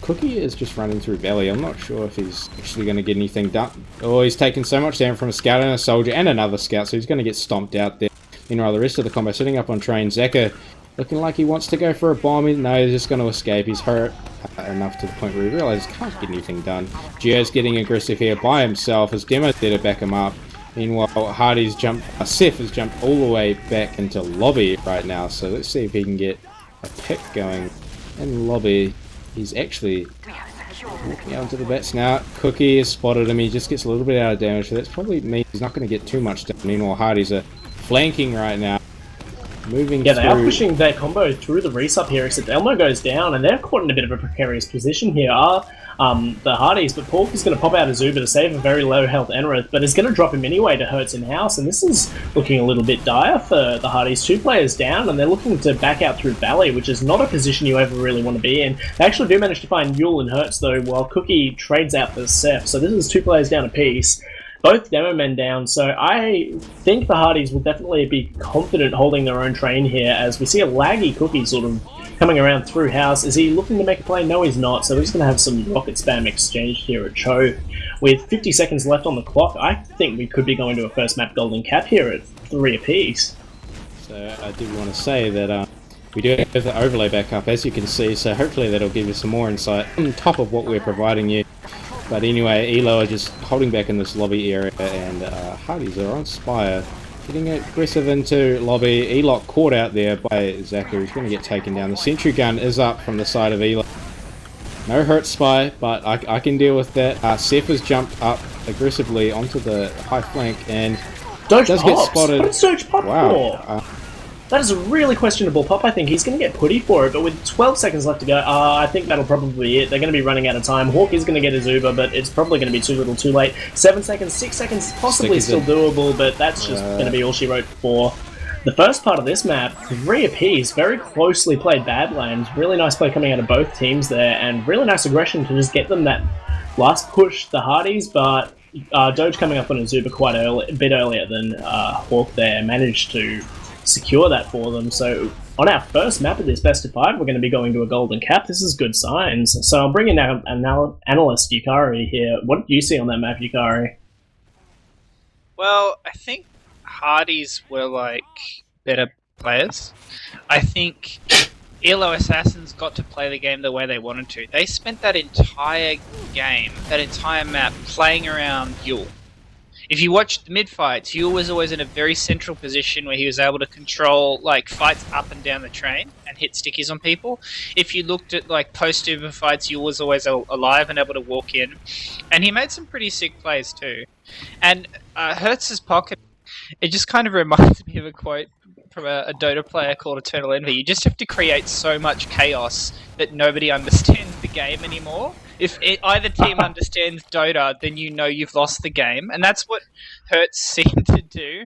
Cookie is just running through Valley. I'm not sure if he's actually going to get anything done. Oh, he's taken so much damage from a scout and a soldier and another scout, so he's going to get stomped out there. Meanwhile, the rest of the combo sitting up on train. Zaka looking like he wants to go for a bomb. No, he's just going to escape. He's hurt enough to the point where he realizes he can't get anything done. Geo's getting aggressive here by himself. His demo's there to back him up. Meanwhile, Hardy's jumped. Seth has jumped all the way back into lobby right now. So let's see if he can get a pick going in lobby. He's actually Walking out into the bats now. Cookie has spotted him. He just gets a little bit out of damage. So that's probably means he's not going to get too much damage anymore. Hardies are flanking right now. Moving Yeah, they are through. pushing their combo through the resup here, except Elmo goes down, and they're caught in a bit of a precarious position here. The Hardies, but Pork is going to pop out a Zuba to save a very low health Enrith, but is going to drop him anyway to Hertz in-house, and this is looking a little bit dire for the Hardies. 2 players down, and they're looking to back out through Valley, which is not a position you ever really want to be in. They actually do manage to find Yule and Hertz, though, while Cookie trades out the Seth, so this is 2 players down apiece. Both demo men down, so I think the Hardies will definitely be confident holding their own train here, as we see a laggy Cookie sort of coming around through house. Is he looking to make a play? No, he's not, so we're just going to have some rocket spam exchanged here at Cho. With 50 seconds left on the clock, I think we could be going to a first map golden cap here at 3 apiece. So I did want to say that we do have the overlay back up, as you can see, so hopefully that'll give you some more insight on top of what we're providing you. But anyway, Elo are just holding back in this lobby area, and Hardies are on Spire, getting aggressive into lobby. Yauch caught out there by Zaka, who's going to get taken down. The sentry gun is up from the side of Elo. No hurt Spy, but I can deal with that. Seth has jumped up aggressively onto the high flank, and Doge does pops. get spotted. What is Doge pop Wow. for? That is a really questionable pop. I think he's going to get putty for it, but with 12 seconds left to go, I think that'll probably be it. They're going to be running out of time. Hawk is going to get his Uber, but it's probably going to be too little too late. 7 seconds, 6 seconds, possibly still doable, but that's just going to be all she wrote for the first part of this map. 3 apiece, very closely played Badlands. Really nice play coming out of both teams there, and really nice aggression to just get them that last push, the Hardies, but Doge coming up on his Uber quite a bit earlier than Hawk there managed to secure that for them. So on our first map of this best of 5, we're going to be going to a golden cap. This is good signs. So I'll bring in our analyst Yukari here. What do you see on that map, Yukari? Well, I think Hardies were like better players. I think Elo Assassins got to play the game the way they wanted to. They spent that entire game, that entire map, playing around Yule. If you watched the mid-fights, Yule was always in a very central position where he was able to control like fights up and down the train and hit stickies on people. If you looked at like post-Uber fights, Yule was always alive and able to walk in. And he made some pretty sick plays too. And Hertz's pocket, it just kind of reminds me of a quote from a Dota player called Eternal Envy. You just have to create so much chaos that nobody understands the game anymore. If either team understands Dota, then you know you've lost the game. And that's what Hertz seemed to do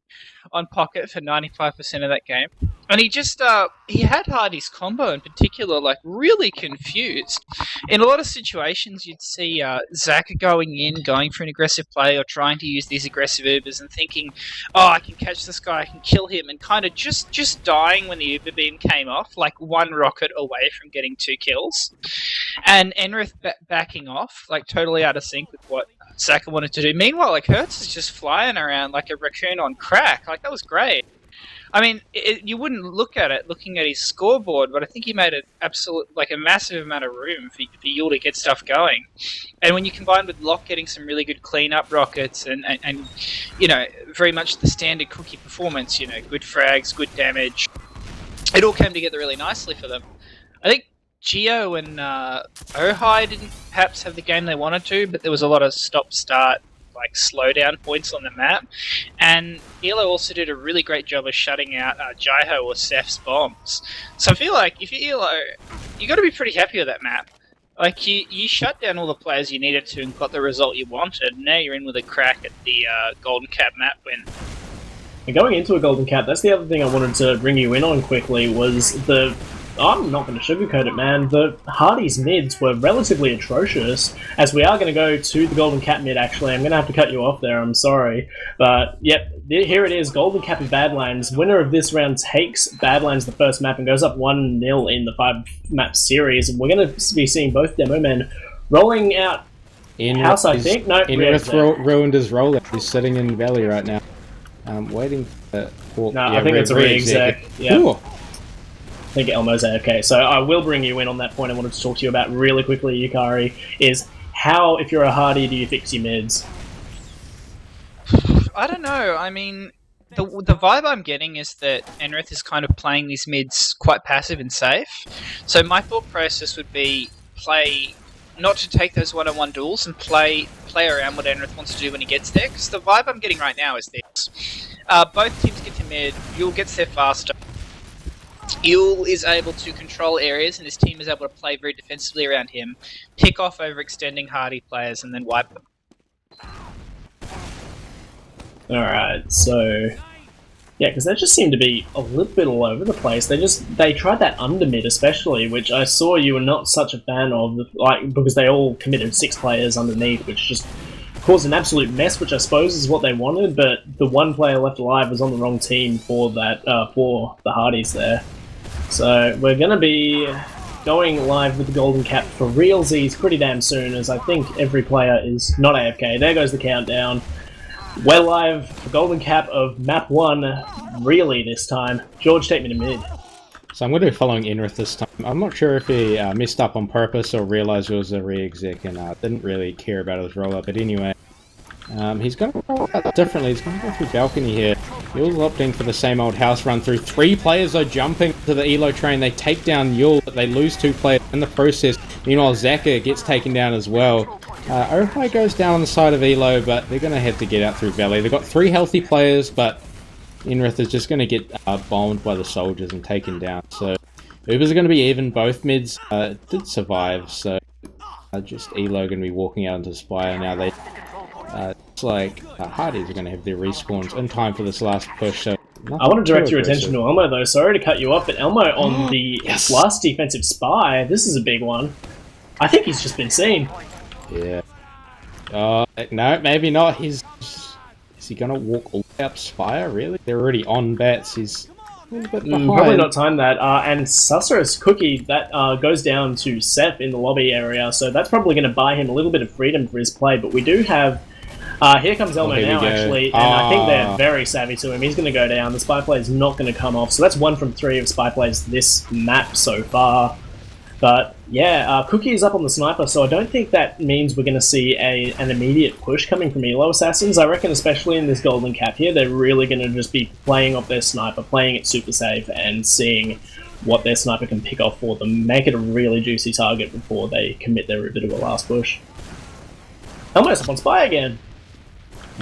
on Pocket for 95% of that game. And he just, he had Hardy's combo in particular, like, really confused. In a lot of situations, you'd see Zaka going in, going for an aggressive play, or trying to use these aggressive Ubers and thinking, oh, I can catch this guy, I can kill him, and kind of just dying when the Uber beam came off, like one rocket away from getting 2 kills. And Enrith backing off, like, totally out of sync with what Zaka wanted to do. Meanwhile, like, Hertz is just flying around like a raccoon on crack. Like, that was great. I mean, you wouldn't look at it looking at his scoreboard, but I think he made an a massive amount of room for Yule to get stuff going. And when you combine with Locke getting some really good clean-up rockets and you know, very much the standard Cookie performance, you know, good frags, good damage, it all came together really nicely for them. I think Geo and Ohai didn't perhaps have the game they wanted to, but there was a lot of stop-start, like slowdown points on the map, and Elo also did a really great job of shutting out Jaiho or Seth's bombs. So I feel like if you're Elo, you got to be pretty happy with that map. Like you shut down all the players you needed to and got the result you wanted. And now you're in with a crack at the Golden Cap map win. And going into a golden cap, that's the other thing I wanted to bring you in on quickly was I'm not going to sugarcoat it, man. The Hardies mids were relatively atrocious, as we are going to go to the Golden Cap mid, actually. I'm going to have to cut you off there, I'm sorry. But, yep, here it is, Golden Cap of Badlands. Winner of this round takes Badlands the first map and goes up 1-0 in the 5-map series. We're going to be seeing both demo men rolling out house, I think. No, Enrith ruined his rollout. He's sitting in Valley right now. Waiting for... I think it's a re-exec. Yeah. I think Elmo's AFK. So I will bring you in on that point I wanted to talk to you about really quickly, Yukari, is how, if you're a Hardy, do you fix your mids? I don't know. I mean, the vibe I'm getting is that Enrith is kind of playing these mids quite passive and safe. So my thought process would be play not to take those one-on-one duels and play around what Enrith wants to do when he gets there. Because the vibe I'm getting right now is this: both teams get to mid. Yule gets there faster. Yule is able to control areas, and his team is able to play very defensively around him, pick off overextending Hardy players, and then wipe them. Alright, so... Yeah, because they just seem to be a little bit all over the place. They tried that under mid especially, which I saw you were not such a fan of, like, because they all committed 6 players underneath, which just caused an absolute mess, which I suppose is what they wanted, but the one player left alive was on the wrong team for that, for the Hardies there. So we're going to be going live with the Golden Cap for realsies pretty damn soon, as I think every player is not AFK. There goes the countdown. We're live for Golden Cap of Map 1, really this time. George, take me to mid. So I'm going to be following Enrith this time. I'm not sure if he messed up on purpose or realised it was a re-exec and didn't really care about his roll-up, but anyway. He's going to roll out differently. He's going to go through balcony here. Yule's opting for the same old house run through. 3 players are jumping to the elo train. They take down Yule, but they lose 2 players in the process. Meanwhile, Zaka gets taken down as well. Ohai goes down on the side of elo, but they're going to have to get out through Valley. They've got 3 healthy players, but Enrith is just going to get bombed by the soldiers and taken down. So Ubers are going to be even. Both mids did survive, so just elo going to be walking out into Spire now. It's like Hardies are going to have their respawns in time for this last push. So I want to direct your attention to Elmo though. Sorry to cut you off, but Elmo on the last defensive spy. This is a big one. I think he's just been seen. Yeah. No, maybe not. Is he going to walk all the way up Spire? Really? They're already on bats. He's a little bit behind. Probably not time that. And Sussurus Cookie, that goes down to Seth in the lobby area, so that's probably going to buy him a little bit of freedom for his play. But we do have... here comes Elmo now, actually, and I think they're very savvy to him. He's going to go down. The spy play is not going to come off, so that's 1 from 3 of spy plays this map so far. But yeah, Cookie is up on the sniper, so I don't think that means we're going to see an immediate push coming from Elo Assassins. I reckon especially in this Golden Cap here, they're really going to just be playing off their sniper, playing it super safe, and seeing what their sniper can pick off for them. Make it a really juicy target before they commit their Uber to a last push. Elmo's up on Spy again.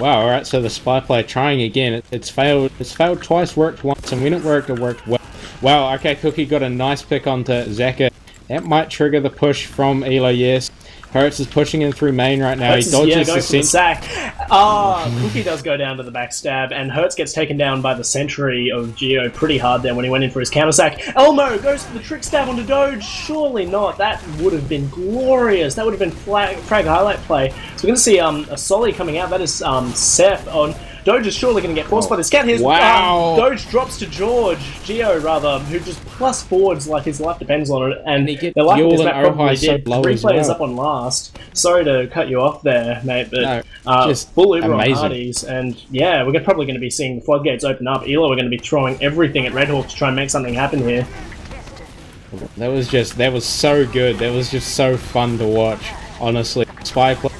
Wow, alright, so the spy play trying again. It's failed. It's failed twice, worked once, and when it worked well. Wow, okay, Cookie got a nice pick onto Zaka. That might trigger the push from Elo, yes. Hertz is pushing in through main right now. He dodges the sack. Cookie does go down to the backstab, and Hertz gets taken down by the sentry of Geo pretty hard there when he went in for his counter sack. Elmo goes for the trick stab onto Doge. Surely not. That would have been glorious. That would have been frag highlight play. So we're going to see a Solly coming out. That is Seth on... Doge is surely going to get forced by the scout. Here's Doge drops to Geo rather, who just plus forwards like his life depends on it, and they're like this map probably did. 3 players up on last. Sorry to cut you off there, mate, but just full Uber on Hardies, and yeah, we're probably going to be seeing the floodgates open up. Elo are going to be throwing everything at Redhawk to try and make something happen here. That was so good. That was just so fun to watch, honestly. Spy play.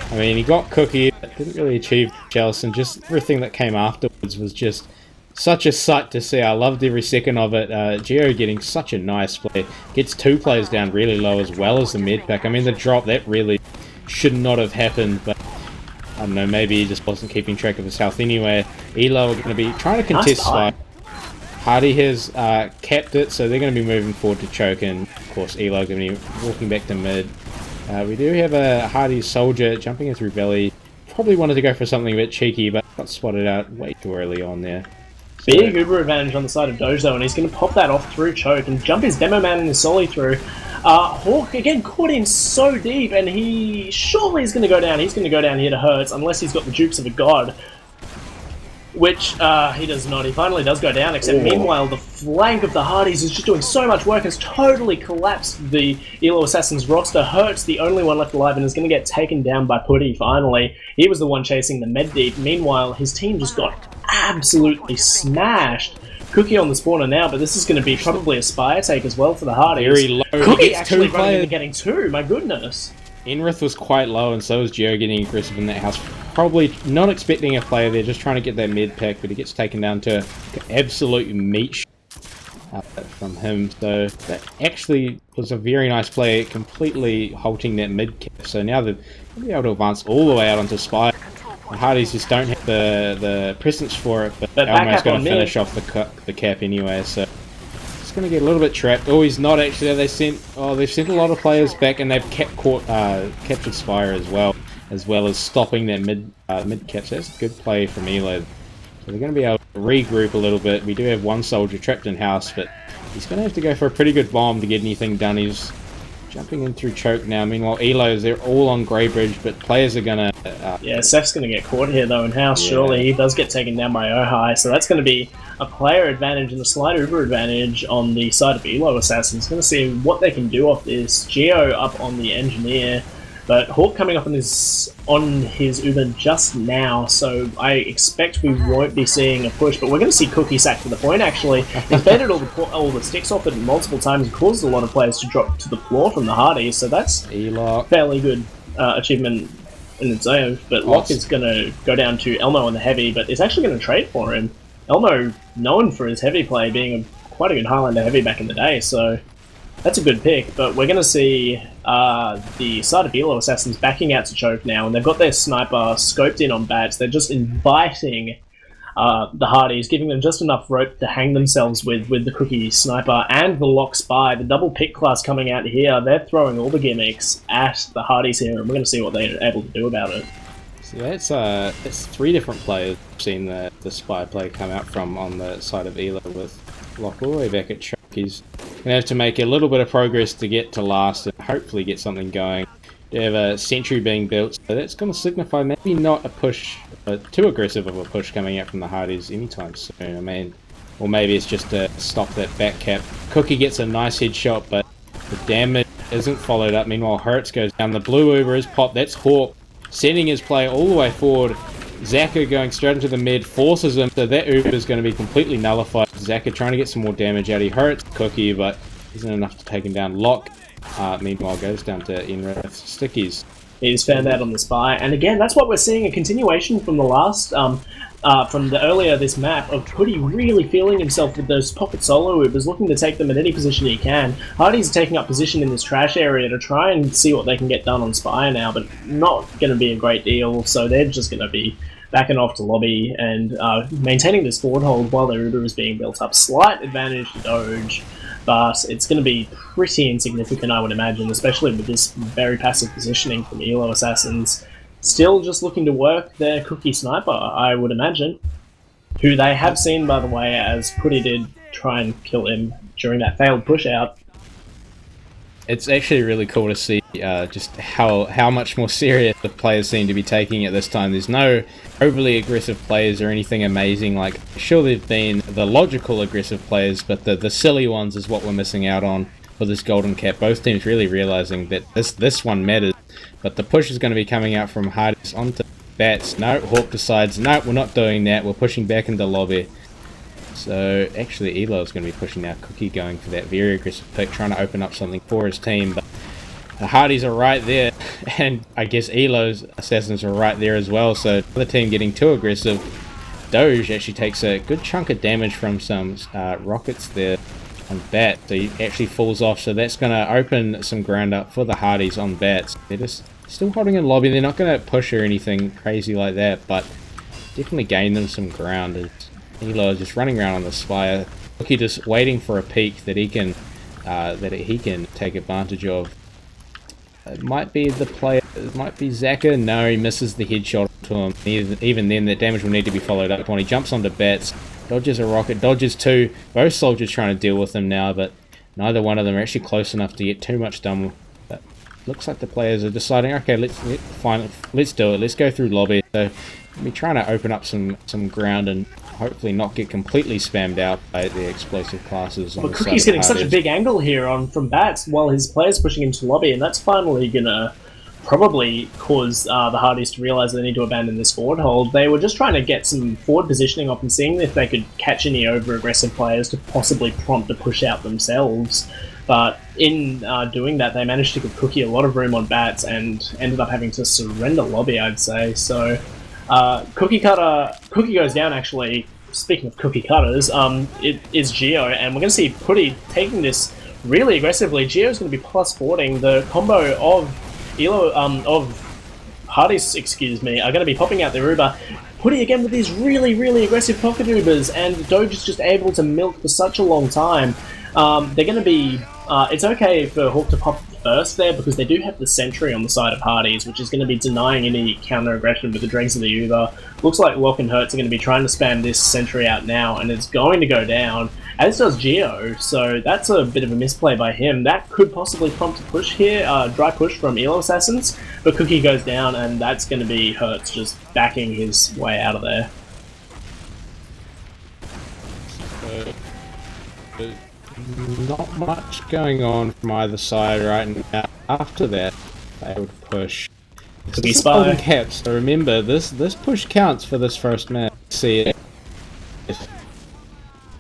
I mean, he got Cookie, but didn't really achieve else, and just everything that came afterwards was just such a sight to see. I loved every second of it. Geo getting such a nice play. Gets 2 players down really low as well as the mid pack. I mean, the drop, that really should not have happened, but I don't know, maybe he just wasn't keeping track of his health anyway. Elo are going to be trying to contest Spy. Hardy has capped it, so they're going to be moving forward to choke, and of course Elo going to be walking back to mid. We do have a Hardy soldier jumping in through Valley. Probably wanted to go for something a bit cheeky, but got spotted out way too early on there. So, big Uber advantage on the side of Doge though, and he's going to pop that off through choke and jump his demo man and his Solly through. Hawk again caught him so deep, and he surely is going to go down. He's going to go down here to Hertz, unless he's got the dupes of a god. Which, he does not. He finally does go down, except meanwhile the flank of the Hardies is just doing so much work, has totally collapsed the Elo Assassin's roster. Hertz, the only one left alive, and is going to get taken down by Putty, finally. He was the one chasing the med deep. Meanwhile, his team just got absolutely smashed. Cookie on the spawner now, but this is going to be probably a Spire take as well for the Hardies. Very low. Cookie actually running into getting 2, my goodness. Enrith was quite low, and so was Geo getting aggressive in that house. Probably not expecting a player there, just trying to get that mid pack, but he gets taken down to absolute meat. from him. So that actually was a very nice play, completely halting that mid cap. So now they'll be able to advance all the way out onto Spire. The Hardies just don't have the presence for it, but Elmo's going to finish off the cap anyway. So it's going to get a little bit trapped. Oh, he's not actually. They've sent a lot of players back, and they've captured Spire as well as stopping that mid cap. So that's a good play from Elo. So they're going to be able to regroup a little bit. We do have one soldier trapped in house, but he's going to have to go for a pretty good bomb to get anything done. He's jumping in through choke now. Meanwhile, Elo's, they're all on Grey Bridge, but players are going to... yeah, Seth's going to get caught here, though, in house, surely. He does get taken down by Ohai, so that's going to be a player advantage and a slight Uber advantage on the side of Elo Assassins. Going to see what they can do off this. Geo up on the Engineer, but Hawk coming up on his Uber just now, so I expect we won't be seeing a push, but we're going to see Cookie sack to the point, actually. He's baited all the sticks off it multiple times and caused a lot of players to drop to the floor from the Hardies, so that's fairly good achievement in its own. But Locke is going to go down to Elmo on the heavy, but is actually going to trade for him. Elmo, known for his heavy play, being quite a good Highlander heavy back in the day, so that's a good pick. But we're going to see the side of Elo Assassins backing out to choke now, and they've got their sniper scoped in on bats. They're just inviting the Hardies, giving them just enough rope to hang themselves with the Cookie sniper and the Lock Spy. The double pick class coming out here, they're throwing all the gimmicks at the Hardies here, and we're going to see what they're able to do about it. So that's three different players. I've seen the Spy play come out from on the side of Elo with Lock all the way back at choke. He's going to have to make a little bit of progress to get to last and hopefully get something going. They have a sentry being built, so that's going to signify maybe not a push, too aggressive of a push coming out from the Hardies anytime soon. I mean, or maybe it's just to stop that back cap. Cookie gets a nice headshot, but the damage isn't followed up. Meanwhile, Hertz goes down. The blue Uber is popped. That's Hawk sending his play all the way forward. Zaka going straight into the mid, forces him, so that Uber is going to be completely nullified. Zaka trying to get some more damage out. He hurts Cookie, but isn't enough to take him down. Locke, meanwhile, goes down to Enrath Stickies. He's found out on the Spy, and again, that's what we're seeing, a continuation from the last, from the earlier this map, of Putty really feeling himself with those pocket solo Ubers, looking to take them in any position he can. Hardy's taking up position in this trash area to try and see what they can get done on Spy now, but not going to be a great deal, so they're just going to be backing off to lobby and maintaining this forward hold while their Uber is being built up. Slight advantage to Doge, but it's going to be pretty insignificant, I would imagine, especially with this very passive positioning from Elo Assassins. Still just looking to work their Cookie Sniper, I would imagine, who they have seen, by the way, as Putty did try and kill him during that failed push-out. It's actually really cool to see just how much more serious the players seem to be taking it this time. There's no overly aggressive players or anything amazing. Like, sure, there've been the logical aggressive players, but the silly ones is what we're missing out on for this golden cap. Both teams really realizing that this one matters, but the push is going to be coming out from Hardies onto bats. No, Hawk decides, no, we're not doing that. We're pushing back into lobby. So actually Elo is going to be pushing out Cookie, going for that very aggressive pick, trying to open up something for his team, but the Hardies are right there, and I guess Elo's Assassins are right there as well, so the team getting too aggressive. Doge actually takes a good chunk of damage from some rockets there on Bat, so he actually falls off, so that's going to open some ground up for the Hardies on Bats. They're just still holding in lobby. They're not going to push or anything crazy like that, but definitely gain them some ground. As Elo is just running around on the Spire. Cookie just waiting for a peek that he can take advantage of. It might be the player, it might be Zaka. No, he misses the headshot to him. Even then, that damage will need to be followed up when he jumps onto Bats. Dodges a rocket, dodges two. Both soldiers trying to deal with him now, but neither one of them are actually close enough to get too much done. But looks like the players are deciding, okay, let's do it. Let's go through lobby. So we're trying to open up some ground and hopefully not get completely spammed out by the explosive classes. Well, Cookie's getting such a big angle here from Bats while his player's pushing into lobby, and that's finally gonna probably cause the Hardies to realise they need to abandon this forward hold. They were just trying to get some forward positioning off and seeing if they could catch any over-aggressive players to possibly prompt a push out themselves. But in doing that, they managed to give Cookie a lot of room on Bats and ended up having to surrender lobby, I'd say. So Cookie goes down, actually. speaking of cookie cutters, it is Geo, and we're going to see Putty taking this really aggressively. Geo's going to be plus 40. The combo of Hardies, excuse me, are going to be popping out their Uber. Putty again with these really, really aggressive pocket Ubers, and Doge is just able to milk for such a long time. They're going to be... it's okay for Hawk to pop first there, because they do have the sentry on the side of Hardies, which is going to be denying any counter-aggression with the dregs of the Uber. Looks like Lock and Hertz are going to be trying to spam this sentry out now, and it's going to go down, as does Geo, so that's a bit of a misplay by him. That could possibly prompt a push here, dry push from Elo Assassins, but Cookie goes down, and that's going to be Hertz just backing his way out of there. Not much going on from either side right now. After that, they would push. Cookie Spy. Caps. So remember, this push counts for this first match. See it.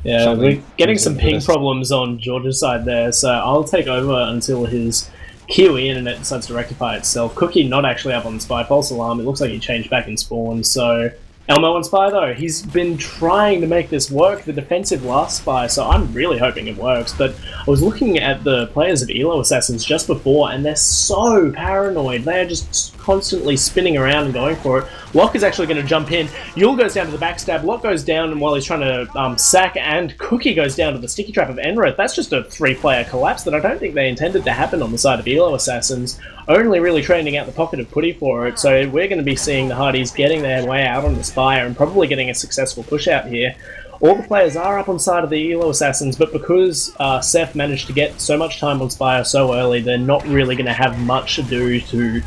Yeah, we're getting some ping problems on George's side there, so I'll take over until his Kiwi internet decides to rectify itself. Cookie not actually up on the Spy Pulse Alarm. It looks like he changed back in spawn, so... Elmo on Spy though, he's been trying to make this work, the defensive last Spy, so I'm really hoping it works, but I was looking at the players of Elo Assassins just before, and they're so paranoid. They are just constantly spinning around and going for it. Locke is actually going to jump in. Yule goes down to the backstab, Locke goes down while he's trying to sack, and Cookie goes down to the sticky trap of Enroth. That's just a 3-player collapse that I don't think they intended to happen on the side of Elo Assassins. Only really training out the pocket of Putty for it, so we're going to be seeing the Hardies getting their way out on the Spire and probably getting a successful push out here. All the players are up on side of the Elo Assassins, but because Seth managed to get so much time on Spire so early, they're not really going to have much to do to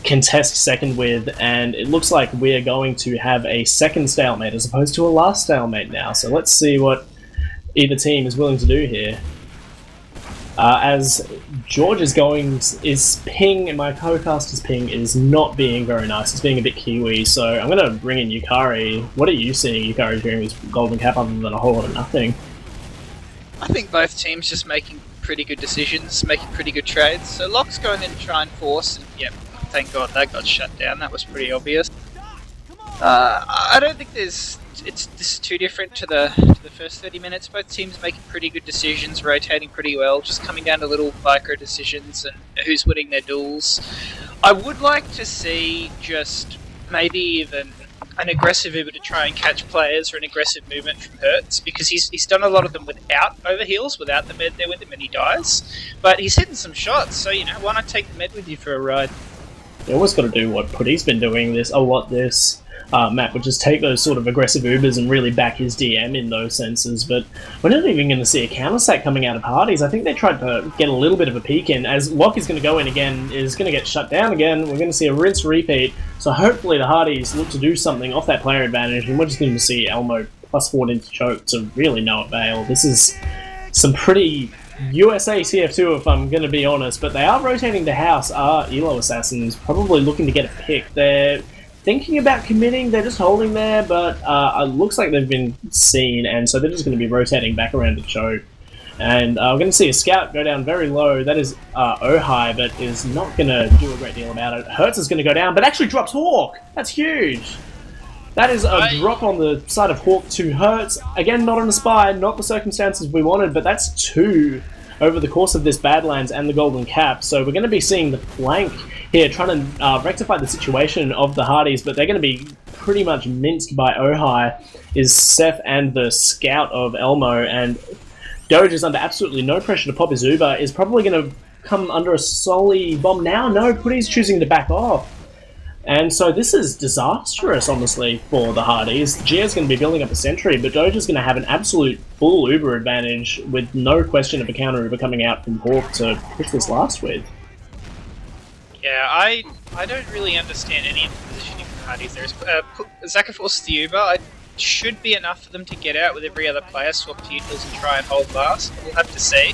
contest second with, and it looks like we're going to have a second stalemate as opposed to a last stalemate now, so let's see what either team is willing to do here. As George is ping, and my co-caster's ping is not being very nice. It's being a bit Kiwi, so I'm going to bring in Yukari. What are you seeing Yukari doing with Golden Cap other than a whole lot of nothing? I think both teams just making pretty good decisions, making pretty good trades. So Locke's going in to try and force, and yep, thank God that got shut down. That was pretty obvious. I don't think this is too different to the first 30 minutes. Both teams making pretty good decisions, rotating pretty well, just coming down to little micro decisions and who's winning their duels. I would like to see just maybe even an aggressive Uber to try and catch players, or an aggressive movement from Hertz, because he's done a lot of them without overheals, without the med there with him, and he dies. But he's hitting some shots, so why not take the med with you for a ride? You almost got to do what Putty's been doing this map, which is take those sort of aggressive Ubers and really back his DM in those senses, but we're not even going to see a counter-sack coming out of Hardies. I think they tried to get a little bit of a peek in, as Locke is going to go in again, is going to get shut down again. We're going to see a rinse repeat, so hopefully the Hardies look to do something off that player advantage, and we're just going to see Elmo plus 14 to choke to really no avail. This is some pretty USA CF2 if I'm going to be honest, but they are rotating the house, are Elo Assassins, probably looking to get a pick. They're thinking about committing, they're just holding there, but it looks like they've been seen, and so they're just going to be rotating back around to choke. And we're going to see a scout go down very low. That is Ohai, but is not going to do a great deal about it. Hertz is going to go down, but actually drops Hawk. That's huge. That is a drop on the side of Hawk to Hertz. Again, not on the Spy, not the circumstances we wanted, but that's 2 over the course of this Badlands and the Golden Cap. So we're going to be seeing the flank here, trying to rectify the situation of the Hardies, but they're going to be pretty much minced by Ohai, is Seth and the scout of Elmo, and Doge is under absolutely no pressure to pop his Uber, is probably going to come under a Soli bomb now. No, Putty's choosing to back off. And so this is disastrous, honestly, for the Hardies. Gia's going to be building up a sentry, but Doge is going to have an absolute full Uber advantage with no question of a counter Uber coming out from Hawk to push this last with. Yeah, I don't really understand any of the positioning for Hardies. There's Zaka forces the Uber. It should be enough for them to get out with every other player, swap to utils and try and hold last. We'll have to see.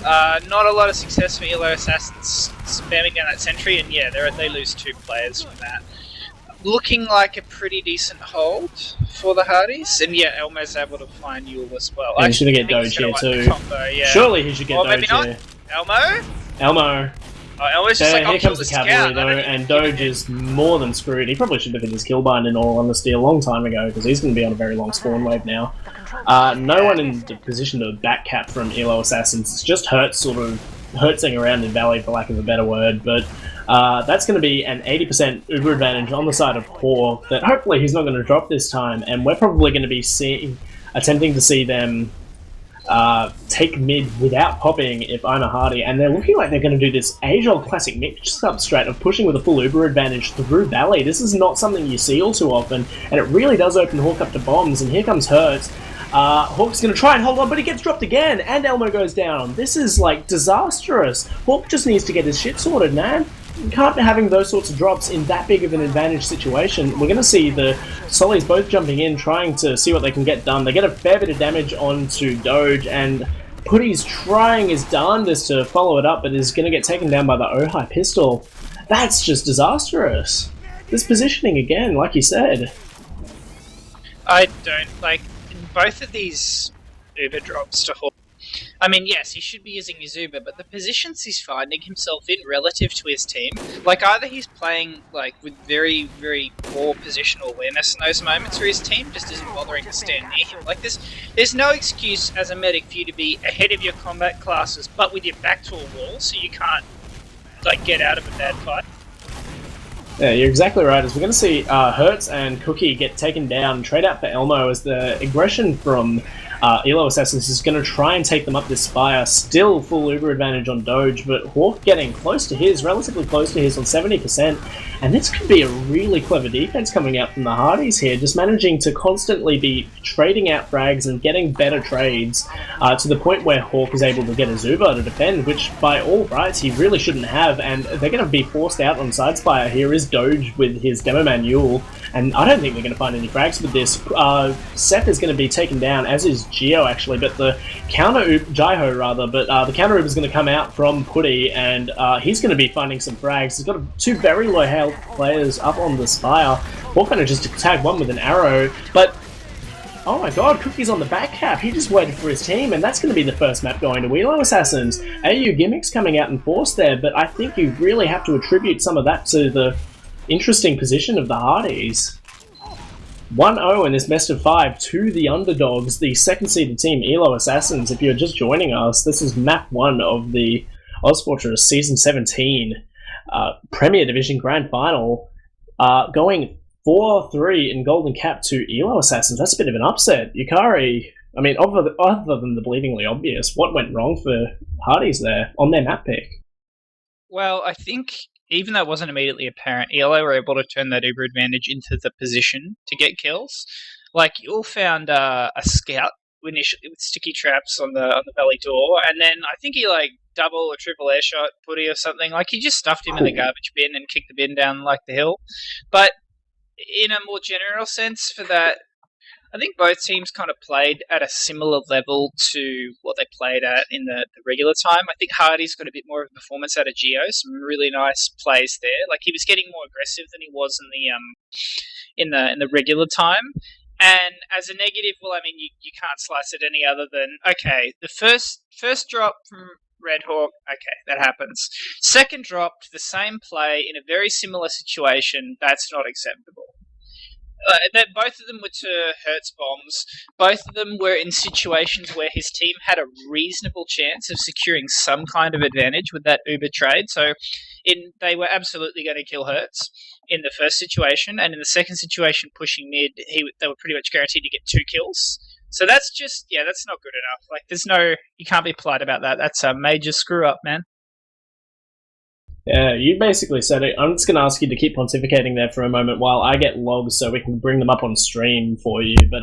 Not a lot of success for Elo Assassins spamming down that sentry, and yeah, they lose 2 players from that. Looking like a pretty decent hold for the Hardies, and yeah, Elmo's able to find Yule as well. Yeah, he's going to get Doge here too. Combo, yeah. Surely he should get Doge maybe not. here. Elmo? Elmo. Elmo's just like, I'll Here kill comes the scout. cavalry, I though, don't even and give a Doge is more than screwed. He probably should have hit his killbind, in all honesty, a long time ago, because he's going to be on a very long spawn wave now. No one in the position to backcap from Elo Assassins. It's just Hertz sort of hertzing around in Valley, for lack of a better word, but that's going to be an 80% Uber advantage on the side of Hawk that hopefully he's not going to drop this time, and we're probably going to be attempting to see them take mid without popping if I'm a Hardy, and they're looking like they're going to do this age-old classic mix-up strat of pushing with a full Uber advantage through Valley. This is not something you see all too often, and it really does open Hawk up to bombs, and here comes Hertz. Hawk's going to try and hold on, but he gets dropped again, and Elmo goes down. This is, like, disastrous. Hawk just needs to get his shit sorted, man. You can't be having those sorts of drops in that big of an advantage situation. We're going to see the Sollies both jumping in, trying to see what they can get done. They get a fair bit of damage onto Doge, and Putty's trying his darndest to follow it up, but is going to get taken down by the Ojai pistol. That's just disastrous. This positioning again, like you said. I don't, like, in both of these Uber drops to Hawk, I mean, yes, he should be using his Uber, but the positions he's finding himself in relative to his team, like, either he's playing, like, with very, very poor positional awareness in those moments, or his team just isn't bothering to stand near him. Like, there's no excuse as a medic for you to be ahead of your combat classes, but with your back to a wall, so you can't, like, get out of a bad fight. Yeah, you're exactly right. As we're going to see Hertz and Cookie get taken down, trade out for Elmo, as the aggression from Elo Assassins is going to try and take them up this spire. Still full Uber advantage on Doge, but Hawk getting close to his, relatively close to his on 70%. And this could be a really clever defense coming out from the Hardies here, just managing to constantly be trading out frags and getting better trades to the point where Hawk is able to get his Uber to defend, which by all rights he really shouldn't have, and they're going to be forced out on Sidespire. Here is Doge with his Demo Man Yule, and I don't think they're going to find any frags with this. Seth is going to be taken down, as is Geo actually, but the counter Jaiho rather, but the counter Uber is going to come out from Putty, and he's going to be finding some frags. He's got two very low health players up on the spire. Hawk manages to tag one with an arrow, but oh my god, Cookie's on the back cap. He just waited for his team, and that's going to be the first map going to Elo Assassins. AU Gimmicks coming out in force there, but I think you really have to attribute some of that to the interesting position of the Hardies. 1-0 in this best of 5 to the underdogs, the second seeded team, Elo Assassins. If you're just joining us, this is map 1 of the ozfortress Season 17 Premier Division Grand Final, going 4-3 in Golden Cap to Elo Assassins. That's a bit of an upset. Yukari, I mean, other than the bleedingly obvious, what went wrong for Hardies there on their map pick? Well, I think even though it wasn't immediately apparent, ELO were able to turn that Uber advantage into the position to get kills. Like, you all found a scout initially with sticky traps on the valley door, and then I think he like double or triple air shot Putty or something. Like, he just stuffed him in the garbage bin and kicked the bin down like the hill. But in a more general sense for that, I think both teams kind of played at a similar level to what they played at in the regular time. I think Hardy's got a bit more of a performance out of Geo, some really nice plays there. Like, he was getting more aggressive than he was in the regular time. And as a negative, well, I mean, you can't slice it any other than, okay, the first drop from Red Hawk, okay, that happens. Second drop to the same play in a very similar situation, that's not acceptable. Both of them were to Hertz bombs. Both of them were in situations where his team had a reasonable chance of securing some kind of advantage with that Uber trade. So they were absolutely going to kill Hertz in the first situation, and in the second situation, pushing mid, they were pretty much guaranteed to get 2 kills. So that's just, that's not good enough. Like, you can't be polite about that. That's a major screw up, man. Yeah, you basically said it. I'm just going to ask you to keep pontificating there for a moment while I get logs so we can bring them up on stream for you. But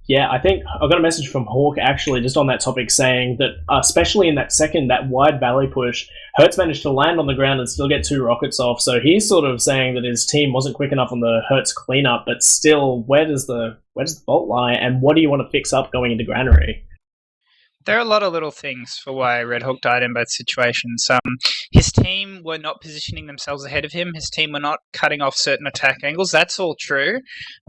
yeah, I think I got a message from Hawk actually just on that topic saying that, especially in that wide valley push, Hertz managed to land on the ground and still get 2 rockets off. So he's sort of saying that his team wasn't quick enough on the Hertz cleanup, but still, where does the fault lie, and what do you want to fix up going into Granary? There are a lot of little things for why Red Hawk died in both situations. His team were not positioning themselves ahead of him. His team were not cutting off certain attack angles. That's all true.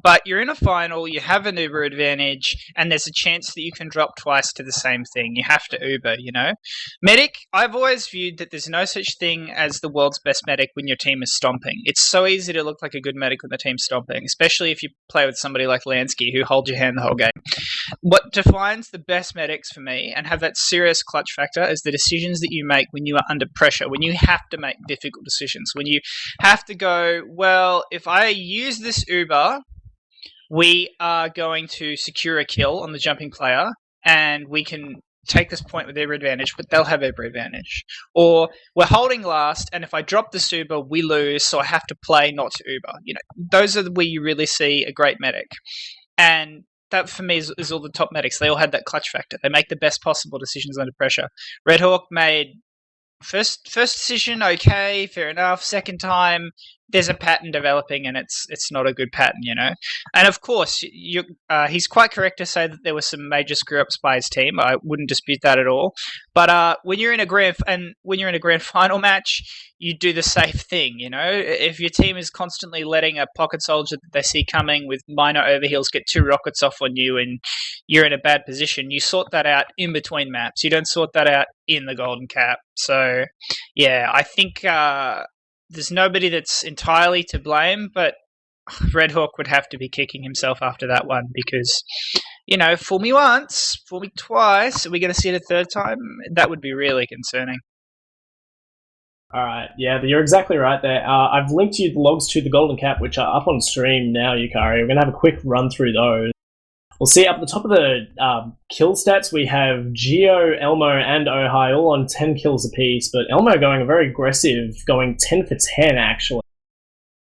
But you're in a final, you have an Uber advantage, and there's a chance that you can drop twice to the same thing. You have to Uber, you know? Medic, I've always viewed that there's no such thing as the world's best medic when your team is stomping. It's so easy to look like a good medic when the team's stomping, especially if you play with somebody like Lansky who holds your hand the whole game. What defines the best medics for me and have that serious clutch factor is the decisions that you make when you are under pressure, when you have to make difficult decisions, when you have to go, well, if I use this Uber, we are going to secure a kill on the jumping player and we can take this point with every advantage, but they'll have every advantage. Or we're holding last, and if I drop this Uber, we lose, so I have to play not to Uber. You know, those are where you really see a great medic. And that, for me, is all the top medics. They all had that clutch factor. They make the best possible decisions under pressure. Red Hawk made first decision, okay, fair enough. Second time, there's a pattern developing, and it's not a good pattern, you know. And of course, he's quite correct to say that there were some major screw ups by his team. I wouldn't dispute that at all. But when you're in a grand final match, you do the safe thing, you know. If your team is constantly letting a pocket soldier that they see coming with minor overheals get 2 rockets off on you, and you're in a bad position, you sort that out in between maps. You don't sort that out in the Golden Cap. So, yeah, I think there's nobody that's entirely to blame, but Red Hawk would have to be kicking himself after that one because, you know, fool me once, fool me twice, are we going to see it a third time? That would be really concerning. All right, yeah, you're exactly right there. I've linked you the logs to the Golden Cap, which are up on stream now, Yukari. We're going to have a quick run through those. We'll see up the top of the kill stats, we have Geo, Elmo, and Ohai all on 10 kills apiece, but Elmo going very aggressive, going 10 for 10 actually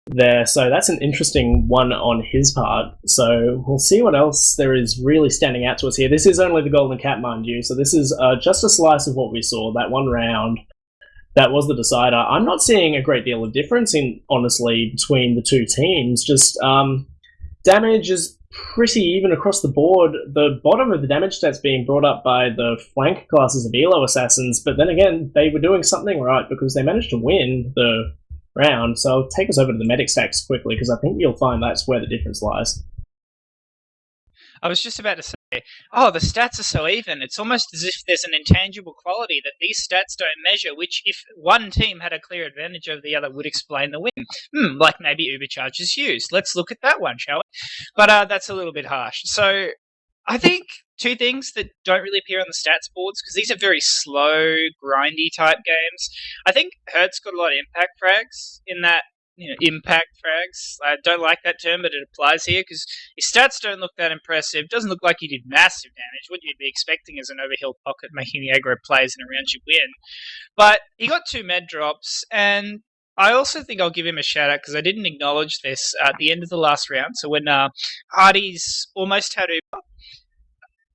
there, so that's an interesting one on his part. So we'll see what else there is really standing out to us here. This is only the Golden Cap, mind you, so this is just a slice of what we saw, that one round. That was the decider. I'm not seeing a great deal of difference, honestly, between the two teams. Just damage is pretty even across the board. The bottom of the damage stats being brought up by the flank classes of Elo Assassins, but then again, they were doing something right because they managed to win the round. So I'll take us over to the medic stacks quickly because I think you'll find that's where the difference lies. I was just about to say, oh, the stats are so even. It's almost as if there's an intangible quality that these stats don't measure, which if one team had a clear advantage over the other would explain the win. Like maybe Uber charges used. Let's look at that one, shall we? But that's a little bit harsh. So I think two things that don't really appear on the stats boards, because these are very slow, grindy type games. I think Hertz got a lot of impact frags in that. You know, impact frags. I don't like that term, but it applies here because his stats don't look that impressive. Doesn't look like he did massive damage. What you'd be expecting is an overheal pocket making the aggro plays in a round you win. But he got 2 med drops, and I also think I'll give him a shout out because I didn't acknowledge this at the end of the last round. So when Hardies almost had Uber,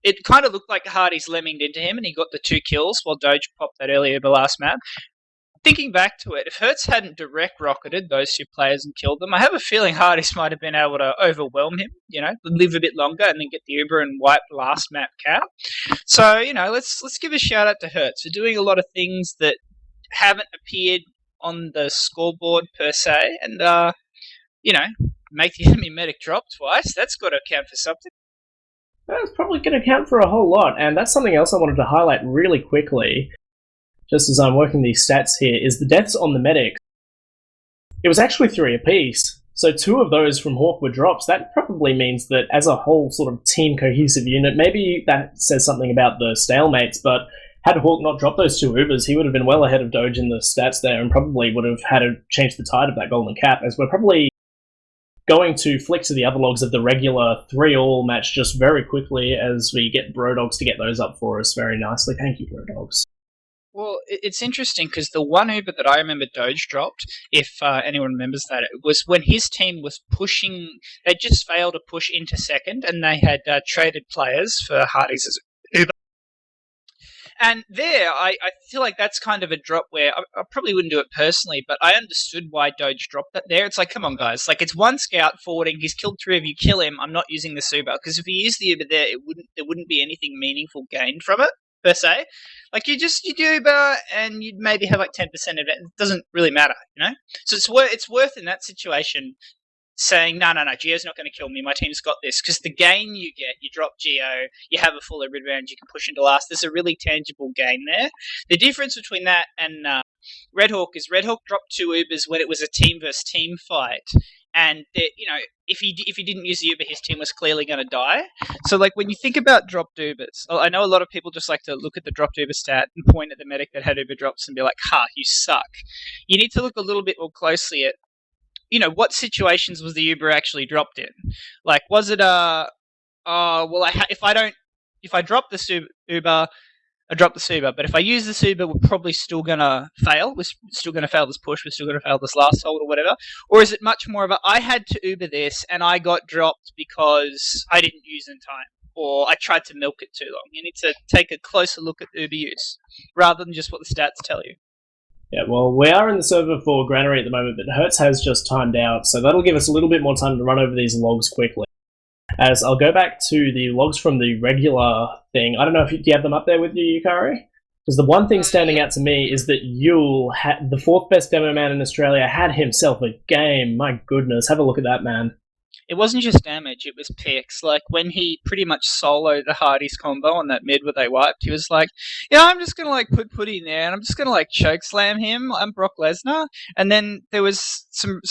it kind of looked like Hardies lemminged into him, and he got the 2 kills while Doge popped that earlier the last map. Thinking back to it, if Hertz hadn't direct rocketed those 2 players and killed them, I have a feeling Hardies might have been able to overwhelm him, you know, live a bit longer and then get the Uber and wipe last map cap. So, you know, let's give a shout out to Hertz for doing a lot of things that haven't appeared on the scoreboard per se, and, you know, make the enemy medic drop twice. That's got to count for something. That's probably going to count for a whole lot, and that's something else I wanted to highlight really quickly. Just as I'm working these stats here, is the deaths on the medic. It was actually 3 apiece, so 2 of those from Hawk were drops. That probably means that as a whole sort of team cohesive unit, maybe that says something about the stalemates, but had Hawk not dropped those 2 Ubers, he would have been well ahead of Doge in the stats there and probably would have had to change the tide of that Golden Cap, as we're probably going to flick to the other logs of the regular 3-all match just very quickly as we get Brodogs to get those up for us very nicely. Thank you, Brodogs. Well, it's interesting because the one Uber that I remember Doge dropped, if anyone remembers that, it was when his team was pushing, they just failed to push into second and they had traded players for Hardies as Uber. And there, I feel like that's kind of a drop where I probably wouldn't do it personally, but I understood why Doge dropped that there. It's like, come on, guys. Like, it's one scout forwarding. He's killed 3 of you. Kill him. I'm not using this Uber. Because if he used the Uber there, there wouldn't be anything meaningful gained from it. per se. Like you do Uber and you'd maybe have like 10% of it. It doesn't really matter, you know. So it's worth in that situation saying no, Geo's not going to kill me. My team's got this, because the gain you get, you drop Geo, you have a full hybrid round, you can push into last. There's a really tangible gain there. The difference between that and Red Hawk is Red Hawk dropped 2 Ubers when it was a team versus team fight. And if he didn't use the Uber, his team was clearly going to die. So, like, when you think about dropped Ubers, I know a lot of people just like to look at the dropped Uber stat and point at the medic that had Uber drops and be like, "Ha, you suck." You need to look a little bit more closely at, what situations was the Uber actually dropped in? Like, was it if I drop the Uber, I drop the Uber, but if I use this Uber, we're probably still going to fail. We're still going to fail this push. We're still going to fail this last hold or whatever. Or is it much more of I had to Uber this and I got dropped because I didn't use in time, or I tried to milk it too long? You need to take a closer look at Uber use rather than just what the stats tell you. Yeah, well, we are in the server for Granary at the moment, but Hertz has just timed out, so that'll give us a little bit more time to run over these logs quickly. As I'll go back to the logs from the regular thing. I don't know if you have them up there with you, Yukari? Because the one thing standing out to me is that Yule, the 4th best demo man in Australia, had himself a game. My goodness, have a look at that man. It wasn't just damage, it was picks. Like, when he pretty much soloed the Hardies combo on that mid where they wiped, he was like, I'm just going to, like, put Putty in there, and I'm just going to, like, choke slam him. I'm Brock Lesnar. And then there was some,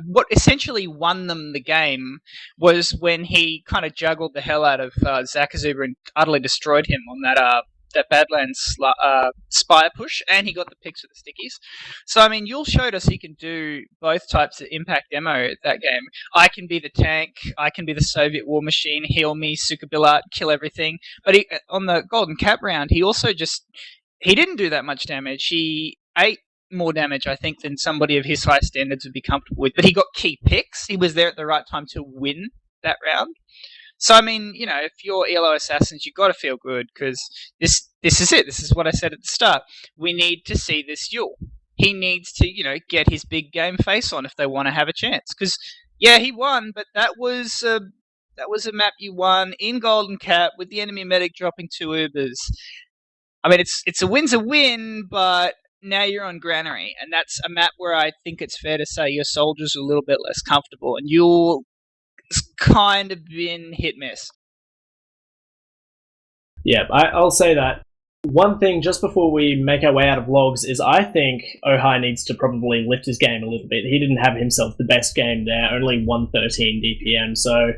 what essentially won them the game was when he kind of juggled the hell out of Zakazuba and utterly destroyed him on that Badlands Spire push, and he got the picks with the stickies. So, I mean, Yule showed us he can do both types of impact demo that game. I can be the tank, I can be the Soviet war machine, heal me, Sukabilat, kill everything. But on the Golden Cap round, he also he didn't do that much damage. He ate more damage, I think, than somebody of his high standards would be comfortable with. But he got key picks. He was there at the right time to win that round. So, I mean, if you're ELO Assassins, you've got to feel good, because this is it. This is what I said at the start. We need to see this Yule. He needs to, get his big game face on if they want to have a chance. Because, yeah, he won, but that was a map you won in Golden Cap with the enemy medic dropping 2 Ubers. I mean, it's a win's a win, but now you're on Granary, and that's a map where I think it's fair to say your soldiers are a little bit less comfortable, and you'll kind of been hit-miss. Yeah, I'll say that. One thing, just before we make our way out of logs, is I think Ohai needs to probably lift his game a little bit. He didn't have himself the best game there, only 113 DPM, so...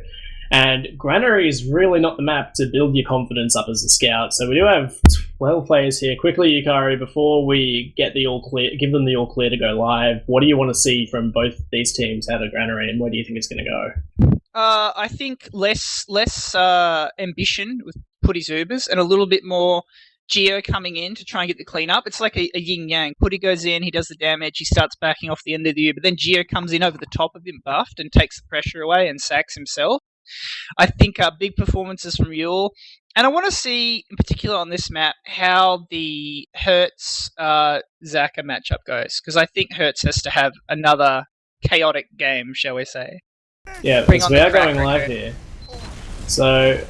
And Granary is really not the map to build your confidence up as a scout, so we do have 12 players here. Quickly, Yukari, before we give them the all clear to go live, what do you want to see from both these teams out of Granary, and where do you think it's going to go? I think less ambition with Putty's Ubers and a little bit more Geo coming in to try and get the clean up. It's like a yin-yang. Putty goes in, he does the damage, he starts backing off the end of the Uber, then Geo comes in over the top of him buffed and takes the pressure away and sacks himself. I think big performances from Yule. And I want to see, in particular on this map, how the Hertz-Zaka matchup goes. Because I think Hertz has to have another chaotic game, shall we say. Yeah, because we are going live here. So,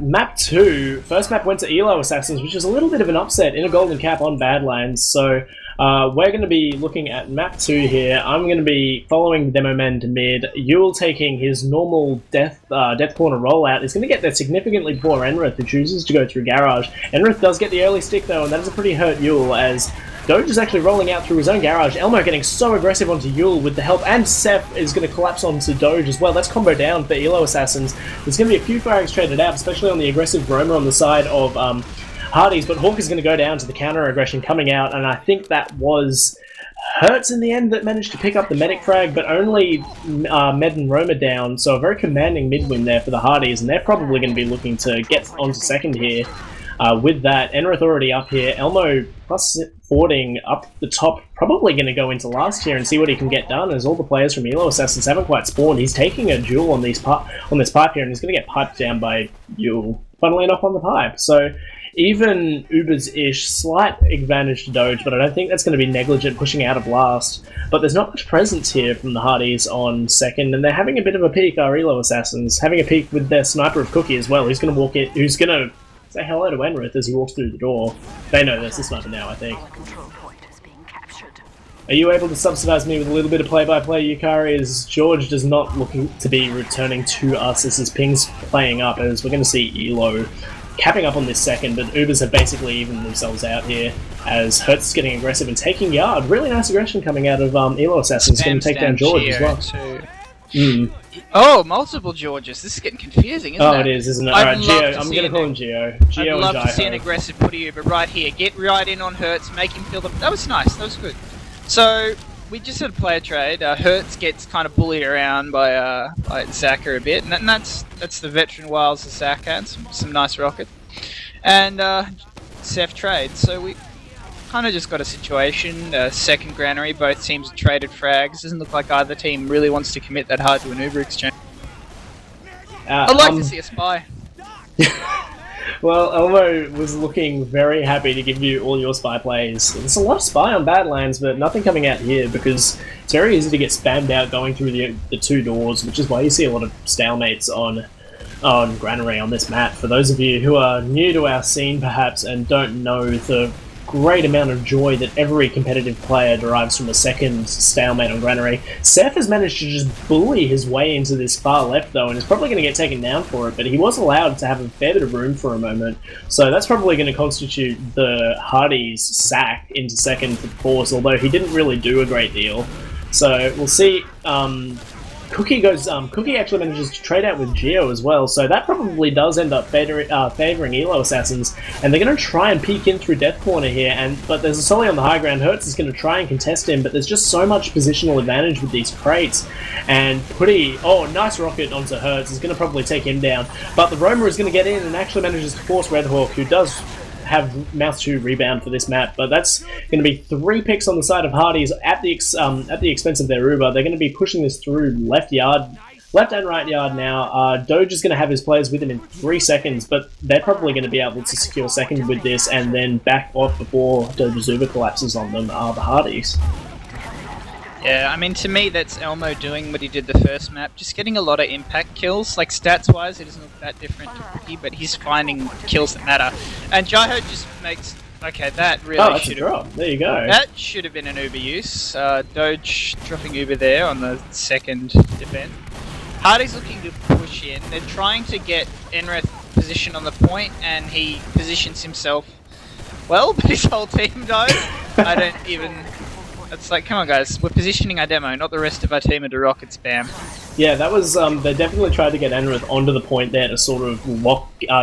map 2. First map went to ELO Assassins, which is a little bit of an upset in a Golden Cap on Badlands. So, we're going to be looking at map 2 here. I'm going to be following the demo man to mid. Yule taking his normal death corner rollout. Is going to get there significantly before Enrith, who chooses to go through Garage. Enrith does get the early stick, though, and that is a pretty hurt Yule, as Doge is actually rolling out through his own Garage. Elmo getting so aggressive onto Yule with the help, and Seth is going to collapse onto Doge as well. That's combo down for ELO Assassins. There's going to be a few frags traded out, especially on the aggressive roamer on the side of Hardies, but Hawk is going to go down to the counter aggression coming out, and I think that was Hertz in the end that managed to pick up the medic frag, but only Med and Roma down, so a very commanding mid win there for the Hardies, and they're probably going to be looking to get onto second here. With that, Enrith already up here, Elmo plus Fording up the top, probably going to go into last here and see what he can get done, as all the players from ELO Assassins haven't quite spawned. He's taking a duel on this pipe here, and he's going to get piped down by Yule, funnily enough on the pipe. So even Ubers-ish, slight advantage to Doge, but I don't think that's going to be negligent pushing out of last. But there's not much presence here from the Hardies on second, and they're having a bit of a peek, our ELO Assassins, having a peek with their sniper of Cookie as well. Who's going to walk in, who's going to say hello to Enrith as he walks through the door. They know this sniper now, I think. Control point is being captured. Are you able to subsidize me with a little bit of play-by-play, Yukari, as George does not look to be returning to us as his ping's playing up, as we're going to see Elo capping up on this second, but Ubers have basically evened themselves out here, as Hertz is getting aggressive and taking yard. Really nice aggression coming out of Elo Assassin's going to take down George as well. Oh, multiple Georges. This is getting confusing, isn't it? Oh, it is, isn't it? Alright, Geo. I'm going to call him Geo. I'd love to see an aggressive putty Uber right here. Get right in on Hertz, make him feel the... That was nice, that was good. So, we just had a player trade. Hertz gets kind of bullied around by Zaka a bit, and that's the veteran wiles of Zaka and some nice rockets. And Seth trade. So we kind of just got a situation. Second Granary, both teams have traded frags. Doesn't look like either team really wants to commit that hard to an Uber exchange. I'd like to see a spy. Well, Elmo was looking very happy to give you all your spy plays. There's a lot of spy on Badlands, but nothing coming out here because it's very easy to get spammed out going through the two doors, which is why you see a lot of stalemates on Granary on this map. For those of you who are new to our scene, perhaps, and don't know the great amount of joy that every competitive player derives from a second stalemate on Granary, Seth has managed to just bully his way into this far left though, and is probably going to get taken down for it, but he was allowed to have a fair bit of room for a moment, so that's probably going to constitute the Hardies sack into second for Force, although he didn't really do a great deal. So we'll see. Cookie actually manages to trade out with Geo as well, so that probably does end up favouring Elo Assassins, and they're going to try and peek in through Death Corner here, but there's a Solly on the high ground. Hertz is going to try and contest him, but there's just so much positional advantage with these crates, and nice rocket onto Hertz is going to probably take him down, but the Roamer is going to get in and actually manages to force Redhawk, who does have Mouth 2 rebound for this map, but that's going to be 3 picks on the side of Hardies at the expense of their Uber. They're going to be pushing this through left and right yard now. Doge is going to have his players with him in 3 seconds, but they're probably going to be able to secure second with this and then back off before Doge's Uber collapses on them, the Hardies. Yeah, I mean, to me, that's Elmo doing what he did the first map, just getting a lot of impact kills. Like, stats-wise, it doesn't look that different to Cookie, but he's finding kills that matter. And Jaiho just makes... Okay, that really should have... drop. There you go. That should have been an Uber use. Doge dropping Uber there on the second defense. Hardy's looking to push in. They're trying to get Enrith positioned on the point, and he positions himself well, but his whole team dies. I don't even... It's like, come on guys, we're positioning our demo, not the rest of our team into rocket spam. Yeah, that was, they definitely tried to get Enrith onto the point there to sort of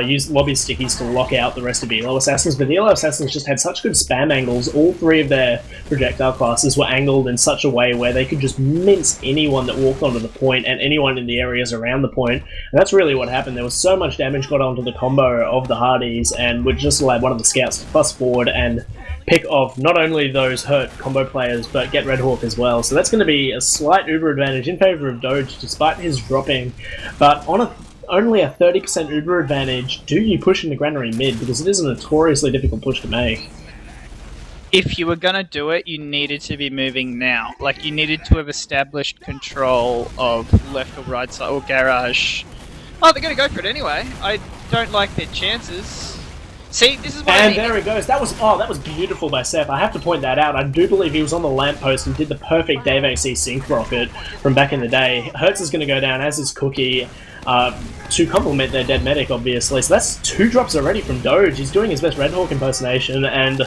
use lobby stickies to lock out the rest of the Elo Assassins, but the Elo Assassins just had such good spam angles. All 3 of their projectile classes were angled in such a way where they could just mince anyone that walked onto the point and anyone in the areas around the point, and that's really what happened. There was so much damage got onto the combo of the Hardies, and would just allowed one of the scouts to fuss forward and pick off not only those hurt combo players, but get Redhawk as well. So that's going to be a slight Uber advantage in favour of Doge, despite his dropping. But on only a 30% Uber advantage, do you push into Granary mid? Because it is a notoriously difficult push to make. If you were going to do it, you needed to be moving now. Like, you needed to have established control of left or right side or garage. Oh, they're going to go for it anyway. I don't like their chances. See, this is what and there he goes. That was beautiful by Seth. I have to point that out. I do believe he was on the lamppost and did the perfect Dave AC sync rocket from back in the day. Hertz is going to go down, as is Cookie, to complement their dead medic, obviously. So that's 2 drops already from Doge. He's doing his best Redhawk impersonation, and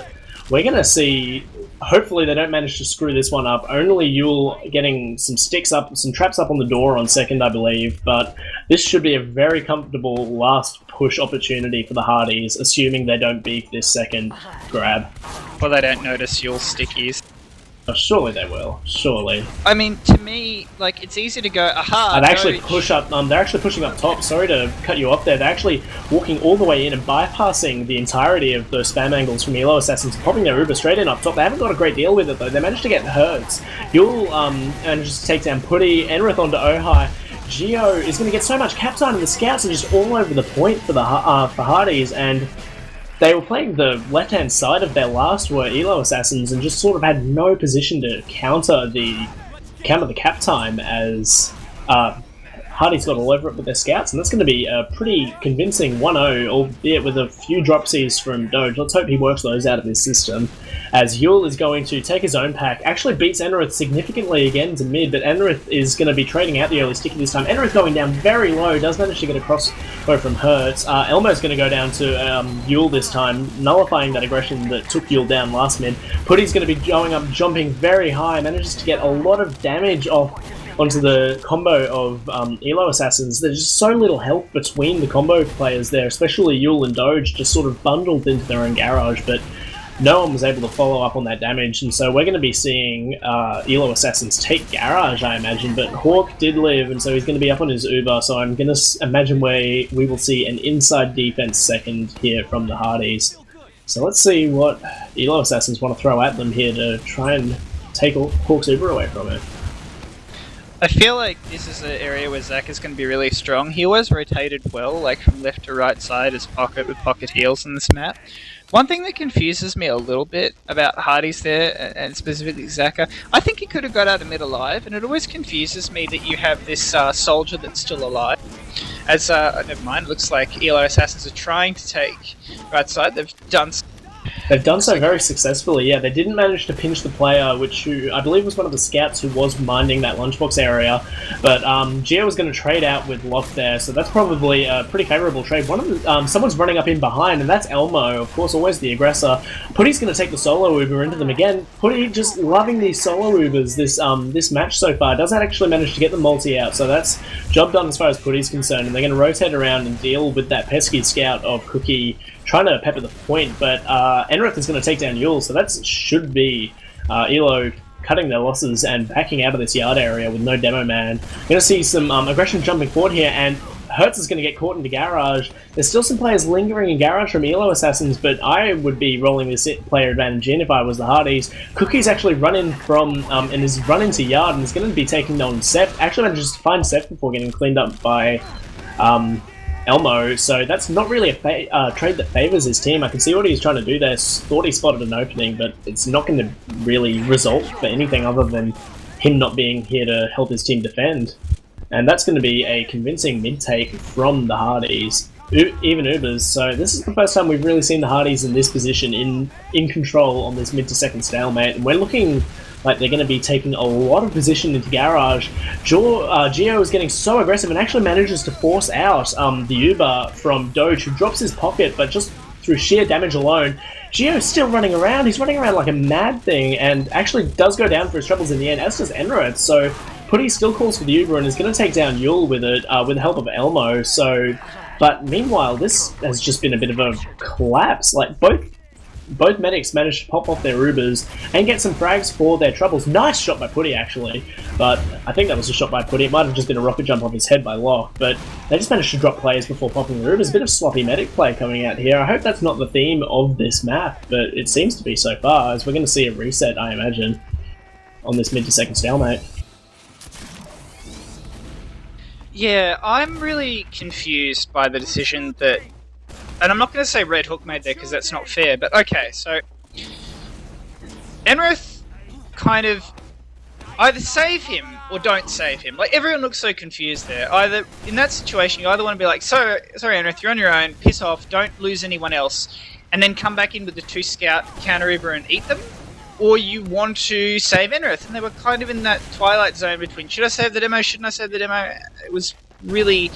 we're going to see... Hopefully they don't manage to screw this one up. Only Yule getting some sticks up, some traps up on the door on second, I believe. But this should be a very comfortable last push opportunity for the Hardies, assuming they don't beat this second grab. Well, they don't notice Yule's stickies. Oh, surely they will. Surely. I mean, to me, like, it's easy to go, aha, They actually push up, they're actually pushing up top. Sorry to cut you off there. They're actually walking all the way in and bypassing the entirety of those spam angles from Elo Assassins, popping their Uber straight in up top. They haven't got a great deal with it, though. They managed to get Hertz. Yule manages to take down Putty, Enrith onto Ohai. Geo is going to get so much cap time, and the scouts are just all over the point for the for Hardies, and they were playing the left-hand side of their last were Elo Assassins and just sort of had no position to counter the cap time as Hardies got all over it with their scouts, and that's going to be a pretty convincing 1-0, albeit with a few dropsies from Doge. Let's hope he works those out of his system, as Yule is going to take his own pack. Actually beats Enrith significantly again to mid, but Enrith is going to be trading out the early sticky this time. Enrith going down very low, does manage to get a crossbow from Hertz. Elmo's going to go down to Yule this time, nullifying that aggression that took Yule down last mid. Putty's going to be going up, jumping very high, manages to get a lot of damage off onto the combo of Elo Assassins. There's just so little help between the combo players there, especially Yule and Doge, just sort of bundled into their own garage, but no one was able to follow up on that damage, and so we're going to be seeing Elo Assassins take garage, I imagine, but Hawk did live, and so he's going to be up on his Uber, so I'm going to imagine we will see an inside defense second here from the Hardies. So let's see what Elo Assassins want to throw at them here to try and take Hawk's Uber away from it. I feel like this is an area where Zach is going to be really strong. He always rotated well, like from left to right side as pocket with pocket heals in this map. One thing that confuses me a little bit about Hardies there, and specifically Zaka, I think he could have got out of mid alive, and it always confuses me that you have this soldier that's still alive. As, never mind, looks like Elo Assassins are trying to take right side. They've done so very successfully, yeah. They didn't manage to pinch the player, who I believe was one of the scouts who was minding that lunchbox area, but Geo was going to trade out with Lock there, so that's probably a pretty favourable trade. Someone's running up in behind, and that's Elmo, of course, always the aggressor. Putty's going to take the solo Uber into them again. Putty just loving these solo Ubers this match so far. Doesn't actually manage to get the multi out, so that's job done as far as Putty's concerned, and they're going to rotate around and deal with that pesky scout of Cookie trying to pepper the point, but Enrith is going to take down Yule, so that should be Elo cutting their losses and backing out of this yard area with no demo man. Going to see some aggression jumping forward here, and Hertz is going to get caught into garage. There's still some players lingering in garage from Elo Assassins, but I would be rolling this player advantage in if I was the Hardies. Cookie's actually run in from, and is run into yard, and is going to be taking on Seth. Actually manages to find Seth before getting cleaned up by Elmo, so that's not really a trade that favours his team. I can see what he's trying to do there. Thought he spotted an opening, but it's not going to really result for anything other than him not being here to help his team defend. And that's going to be a convincing mid-take from the Hardies, even Ubers. So this is the first time we've really seen the Hardies in this position, in control on this mid to second stalemate, and we're looking like they're going to be taking a lot of position into garage. Geo is getting so aggressive and actually manages to force out the Uber from Doge, who drops his pocket, but just through sheer damage alone. Geo's still running around. He's running around like a mad thing, and actually does go down for his troubles in the end, as does Enrith. So Putty still calls for the Uber and is going to take down Yule with it, with the help of Elmo. So, but meanwhile, this has just been a bit of a collapse. Like both medics managed to pop off their Ubers and get some frags for their troubles. Nice shot by Putty, actually, but I think that was a shot by Putty. It might have just been a rocket jump off his head by Locke, but they just managed to drop players before popping their Ubers. A bit of sloppy medic play coming out here. I hope that's not the theme of this map, but it seems to be so far, as we're going to see a reset, I imagine, on this mid to second stalemate. Yeah, I'm really confused by the decision that... And I'm not going to say Red Hook made there because that's not fair, but okay, so... Enrith kind of... Either save him or don't save him. Like, everyone looks so confused there. Either, in that situation, you either want to be like, sorry Enrith, you're on your own, piss off, don't lose anyone else, and then come back in with the 2 scout counter Uber and eat them, or you want to save Enrith. And they were kind of in that twilight zone between, should I save the demo, shouldn't I save the demo? It was really...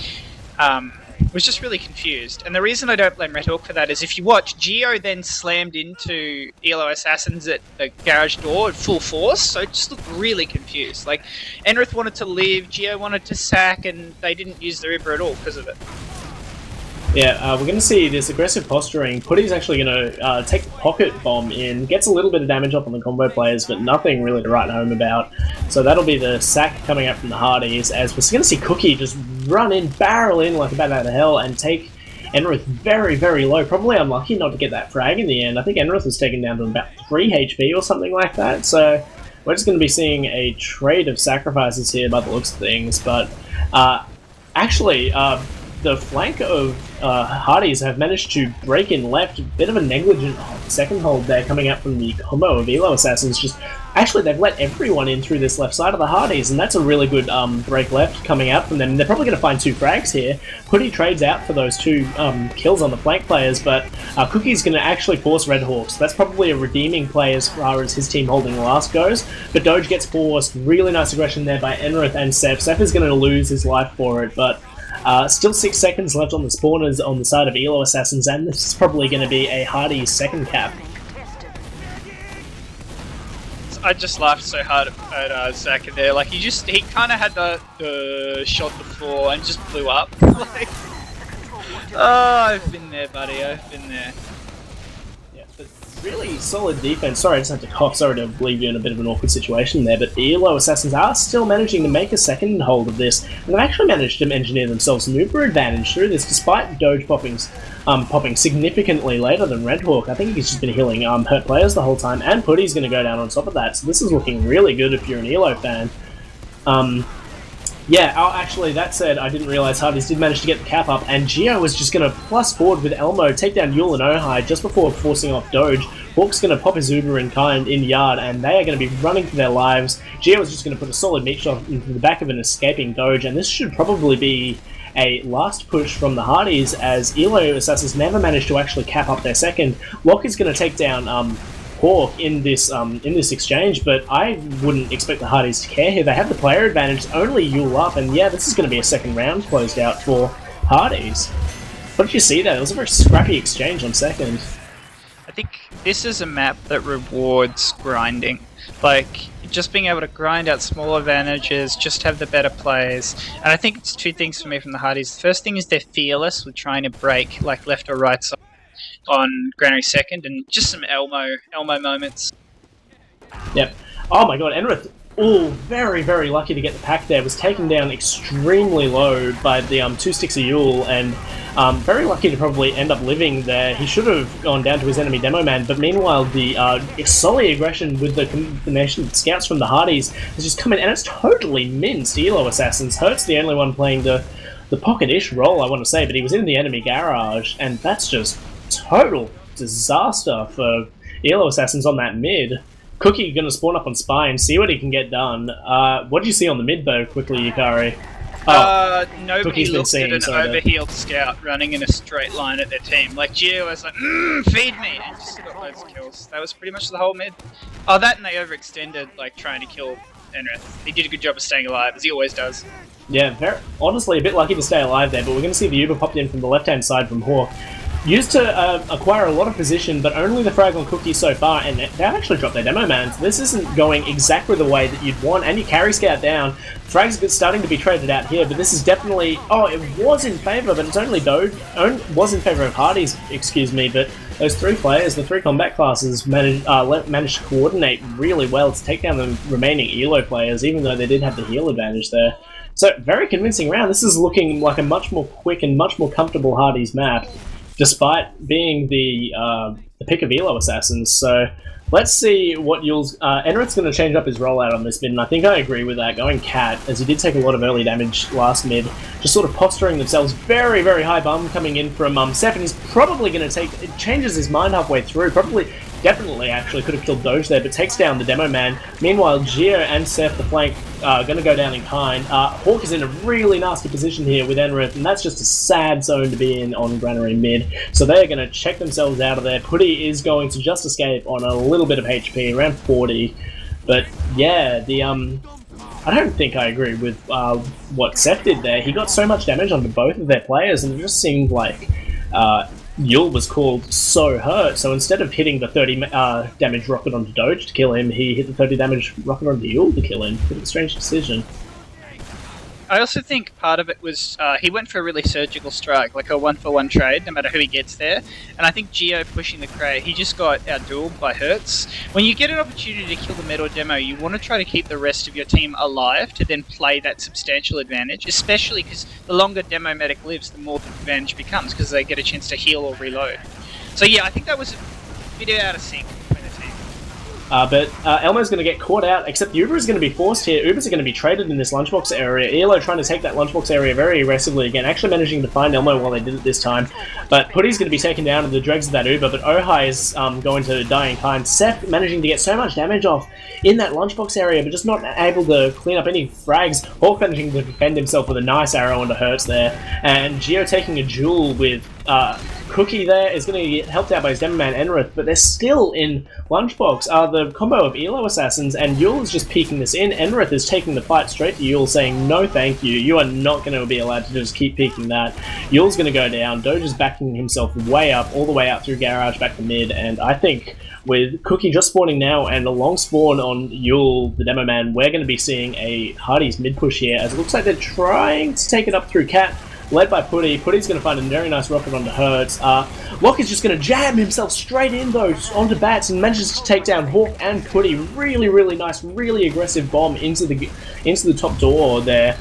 was just really confused. And the reason I don't blame Red Hawk for that is if you watch, Geo then slammed into Elo Assassins at the garage door at full force, so it just looked really confused. Like, Enrith wanted to leave, Geo wanted to sack, and they didn't use the Uber at all because of it. Yeah, we're going to see this aggressive posturing. Putty's actually going to take the pocket bomb in, gets a little bit of damage off on the combo players, but nothing really to write home about. So that'll be the sack coming out from the Hardies, as we're going to see Cookie just run in, barrel in like a bat out of hell, and take Enrith very, very low. Probably unlucky not to get that frag in the end. I think Enrith was taken down to about 3 HP or something like that, so we're just going to be seeing a trade of sacrifices here by the looks of things, but actually... the flank of Hardies have managed to break in left. A bit of a negligent second hold there coming out from the combo of Elo Assassins. Just actually, they've let everyone in through this left side of the Hardies, and that's a really good break left coming out from them. They're probably going to find 2 frags here. Putty trades out for those 2 kills on the flank players, but Cookie's going to actually force Red Hawks. That's probably a redeeming play as far as his team holding the last goes, but Doge gets forced. Really nice aggression there by Enrith and Seth. Seth is going to lose his life for it, but still 6 seconds left on the spawners on the side of Elo Assassins, and this is probably going to be a Hardy's second cap. I just laughed so hard at Zach in there. Like he kind of had the shot before and just blew up. Like, oh, I've been there, buddy. I've been there. Yeah, but really solid defense. Sorry, I just had to cough. Sorry to leave you in a bit of an awkward situation there, but the Elo Assassins are still managing to make a second hold of this, and they've actually managed to engineer themselves an uber advantage through this, despite Doge popping significantly later than Red Hawk. I think he's just been healing hurt players the whole time, and Putty's going to go down on top of that, so this is looking really good if you're an Elo fan. Yeah, actually, that said, I didn't realise Hardies did manage to get the cap up, and Gio was just going to plus forward with Elmo, take down Yule and Ohai just before forcing off Doge. Hawk's going to pop his Uber in kind in yard, and they are going to be running for their lives. Gio was just going to put a solid meat shot into the back of an escaping Doge, and this should probably be a last push from the Hardies, as Elo Assassins never managed to actually cap up their second. Locke is going to take down Hawk in this exchange, but I wouldn't expect the Hardies to care here. They have the player advantage, only Yule up, and yeah, this is going to be a second round closed out for Hardies. What did you see there? It was a very scrappy exchange on second. I think this is a map that rewards grinding. Like, just being able to grind out small advantages, just have the better plays. And I think it's 2 things for me from the Hardies. The first thing is they're fearless with trying to break, like, left or right side on Granary second, and just some Elmo moments. Yep. Oh my god, Enrith, very, very lucky to get the pack there. Was taken down extremely low by the 2 sticks of Yule, and very lucky to probably end up living there. He should have gone down to his enemy demo man, but meanwhile the solid aggression with the combination of scouts from the Hardies has just come in, and it's totally minced Elo Assassins. Hurt's the only one playing the pocket-ish role, I want to say, but he was in the enemy garage, and that's just total disaster for Elo Assassins on that mid. Cookie going to spawn up on Spy and see what he can get done. What did you see on the mid, though, quickly, Yukari? Nobody looked at an overhealed scout running in a straight line at their team. Like, Gio was like, feed me! And just got loads of kills. That was pretty much the whole mid. Oh, that and they overextended, like, trying to kill Enrith. He did a good job of staying alive, as he always does. Yeah, honestly, a bit lucky to stay alive there, but we're going to see the Uber popped in from the left-hand side from Hawk. Used to acquire a lot of position, but only the frag on Cookie so far, and they've actually dropped their demo man, so this isn't going exactly the way that you'd want, and you carry Scout down. Frag's starting to be traded out here, but this is definitely... Oh, it was in favour, but it's only Doge... was in favour of Hardies, excuse me, but those 3 players, the 3 combat classes, managed to coordinate really well to take down the remaining Elo players, even though they did have the heal advantage there. So, very convincing round. This is looking like a much more quick and much more comfortable Hardies map, despite being the pick of Elo Assassins. So let's see what Yule's... Enrith's going to change up his rollout on this mid, and I think I agree with that, going Cat, as he did take a lot of early damage last mid, just sort of posturing themselves. Very, very high bum coming in from Seth, and he's probably going to take... It changes his mind halfway through, definitely actually could have killed Doge there, but takes down the demo man. Meanwhile, Gio and Seth, the flank, are going to go down in kind. Hawk is in a really nasty position here with Enrith, and that's just a sad zone to be in on Granary mid. So they're going to check themselves out of there. Putty is going to just escape on a little bit of HP, around 40. But yeah, I don't think I agree with what Seth did there. He got so much damage onto both of their players, and it just seemed like Yule was called so hurt, so instead of hitting the 30 damage rocket onto Doge to kill him, he hit the 30 damage rocket onto Yule to kill him. Bit of a strange decision. I also think part of it was he went for a really surgical strike, like a 1-for-1 trade, no matter who he gets there. And I think Gio pushing the crate, he just got outdueled by Hertz. When you get an opportunity to kill the mid or demo, you want to try to keep the rest of your team alive to then play that substantial advantage, especially because the longer demo medic lives, the more the advantage becomes, because they get a chance to heal or reload. So yeah, I think that was a bit out of sync between the team. But Elmo's going to get caught out, except Uber is going to be forced here. Ubers are going to be traded in this lunchbox area. ELO trying to take that lunchbox area very aggressively again, actually managing to find Elmo while they did it this time. But Putty's going to be taken down to the dregs of that Uber, but Ohai is going to die in kind. Seth managing to get so much damage off in that lunchbox area, but just not able to clean up any frags. Hawk managing to defend himself with a nice arrow onto Hertz there, and Geo taking a duel with Cookie there is going to get helped out by his Demo Man Enrith, but they're still in Lunchbox. The combo of Elo Assassins, and Yule is just peeking this in. Enrith is taking the fight straight to Yule, saying, no thank you, you are not going to be allowed to just keep peeking that. Yule's going to go down, Doge is backing himself way up, all the way out through Garage, back to mid, and I think with Cookie just spawning now and a long spawn on Yule, the Demo Man, we're going to be seeing a Hardies mid push here, as it looks like they're trying to take it up through Cat, led by Putty. Putty's going to find a very nice rocket onto Hertz. Locke is just going to jam himself straight in, though, onto Bats, and manages to take down Hawk and Putty. Really, really nice, really aggressive bomb into the top door there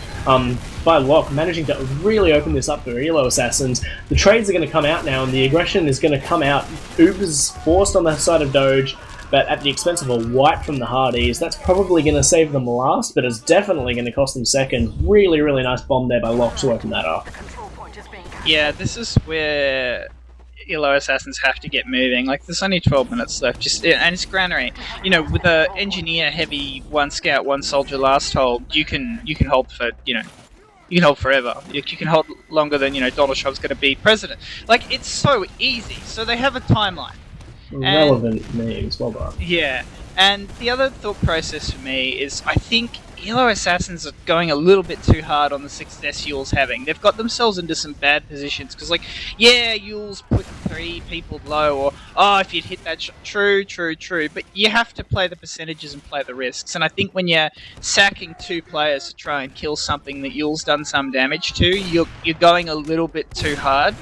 by Locke, managing to really open this up for Elo Assassins. The trades are going to come out now, and the aggression is going to come out. Uber's forced on the side of Doge, but at the expense of a wipe from the Hardies. That's probably going to save them last, but it's definitely going to cost them second. Really, really nice bomb there by Locke to open that up. Yeah, this is where Elo Assassins have to get moving. Like, there's only 12 minutes left, and it's Granary. You know, with a engineer heavy, one scout, one soldier last hold, you can hold for, you can hold forever. You can hold longer than, Donald Trump's going to be president. Like, it's so easy. So they have a timeline. Relevant names, well done. Yeah, and the other thought process for me is I think Elo Assassins are going a little bit too hard on the success Yule's having. They've got themselves into some bad positions, because, like, yeah, Yule's put 3 people low, or, oh, if you'd hit that shot, true, but you have to play the percentages and play the risks, and I think when you're sacking 2 players to try and kill something that Yule's done some damage to, you're going a little bit too hard.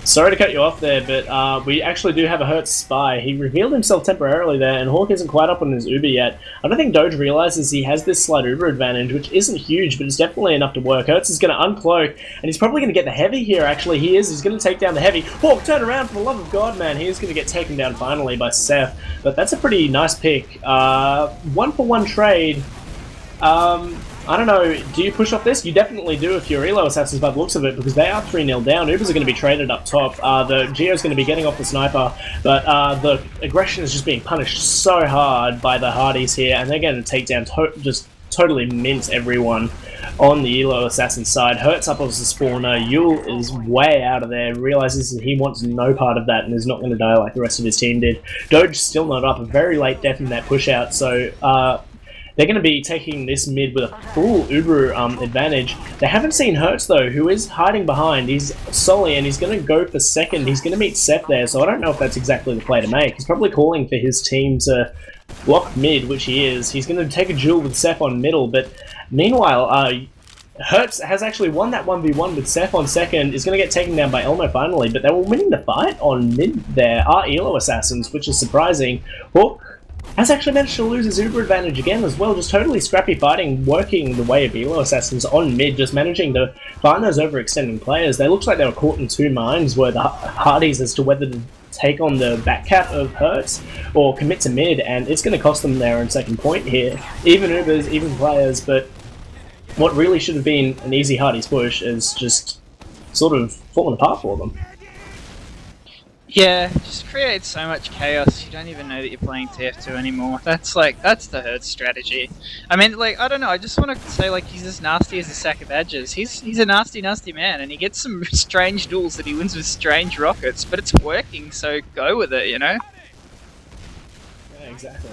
Sorry to cut you off there, but we actually do have a Hertz spy. He revealed himself temporarily there, and Hawk isn't quite up on his Uber yet. I don't think Doge realizes he has this slight Uber advantage, which isn't huge, but it's definitely enough to work. Hertz is going to uncloak, and he's probably going to get the Heavy here, actually. He's going to take down the Heavy. Hawk, turn around, for the love of God, man. He is going to get taken down finally by Seth, but that's a pretty nice pick. 1-for-1 trade. I don't know, do you push off this? You definitely do if you're Elo Assassins by the looks of it, because they are 3-0 down. Ubers are going to be traded up top. The Geo's going to be getting off the sniper, but the aggression is just being punished so hard by the Hardies here, and they're going to take down, just totally mince everyone on the Elo Assassin side. Hertz up as the spawner. Yule is way out of there, realizes that he wants no part of that and is not going to die like the rest of his team did. Doge still not up, a very late death in that push out, so they're going to be taking this mid with a full Uber advantage. They haven't seen Hertz, though, who is hiding behind. He's Sully, and he's going to go for second. He's going to meet Seth there, so I don't know if that's exactly the play to make. He's probably calling for his team to block mid, which he is. He's going to take a duel with Seth on middle, but meanwhile, Hertz has actually won that 1v1 with Seth on second, is going to get taken down by Elmo finally, but they were winning the fight on mid there, are Elo Assassins, which is surprising. Hawk has actually managed to lose his Uber advantage again as well, just totally scrappy fighting, working the way of Elo Assassins on mid, just managing to find those overextending players. They looked like they were caught in 2 minds, were the Hardies, as to whether to take on the back cap of Hertz or commit to mid, and it's going to cost them their own second point here. Even Ubers, even players, but what really should have been an easy Hardies push is just sort of fallen apart for them. Yeah, just creates so much chaos, you don't even know that you're playing TF2 anymore. That's the Hertz strategy. I mean, like, I don't know, I just want to say, like, he's as nasty as a sack of badgers. He's a nasty, nasty man, and he gets some strange duels that he wins with strange rockets, but it's working, so go with it, you know? Yeah, exactly.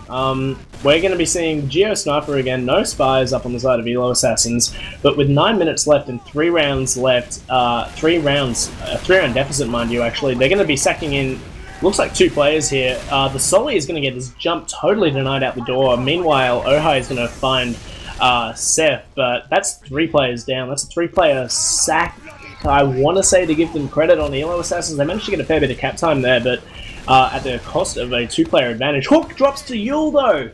We're going to be seeing Geo Sniper again, no spies up on the side of Elo Assassins, but with 9 minutes left and 3 rounds left, 3-round deficit, mind you, actually, they're going to be sacking in, looks like 2 players here. The Solly is going to get his jump totally denied out the door. Meanwhile, Ohai is going to find Seth, but that's 3 players down. That's a 3-player sack. I want to say to give them credit on the Elo Assassins. They managed to get a fair bit of cap time there, but at the cost of a 2-player advantage. Hawk drops to Yule, though!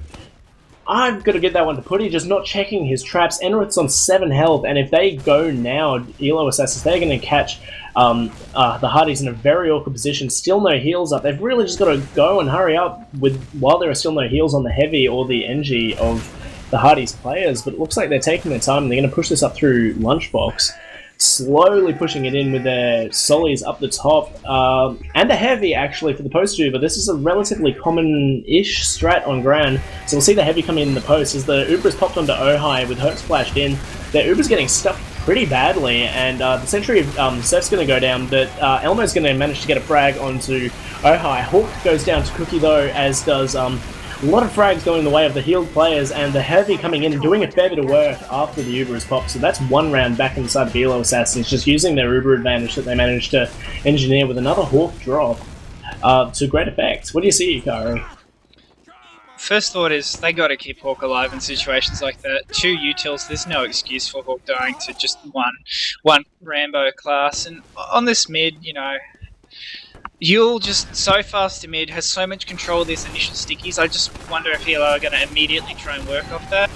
I've got to get that one to Putty, just not checking his traps. Enrith's on 7 health, and if they go now, Elo Assassins, they're going to catch the Hardies in a very awkward position. Still no heals up. They've really just got to go and hurry up while there are still no heals on the Heavy or the NG of the Hardies players, but it looks like they're taking their time, and they're going to push this up through Lunchbox. Slowly pushing it in with their Solis up the top, and a Heavy actually for the post Uber. This is a relatively common-ish strat on Gran, so we'll see the Heavy coming in the post. As the Uber is popped onto Ojai with Hurt splashed in, their Uber's getting stuffed pretty badly, and the Sentry of Seth's going to go down, but Elmo's going to manage to get a frag onto Ojai. Hawk goes down to Cookie though, as does a lot of frags going the way of the healed players, and the Heavy coming in and doing a fair bit of work after the Uber is popped. So that's one round back inside of Elo Assassins, just using their Uber advantage that they managed to engineer with another Hawk drop to great effect. What do you see, Yukari? First thought is they got to keep Hawk alive in situations like that. 2 utils, there's no excuse for Hawk dying to just one Rambo class. And on this mid, you know, Yule just so fast to mid, has so much control of these initial stickies. I just wonder if Elo are going to immediately try and work off that.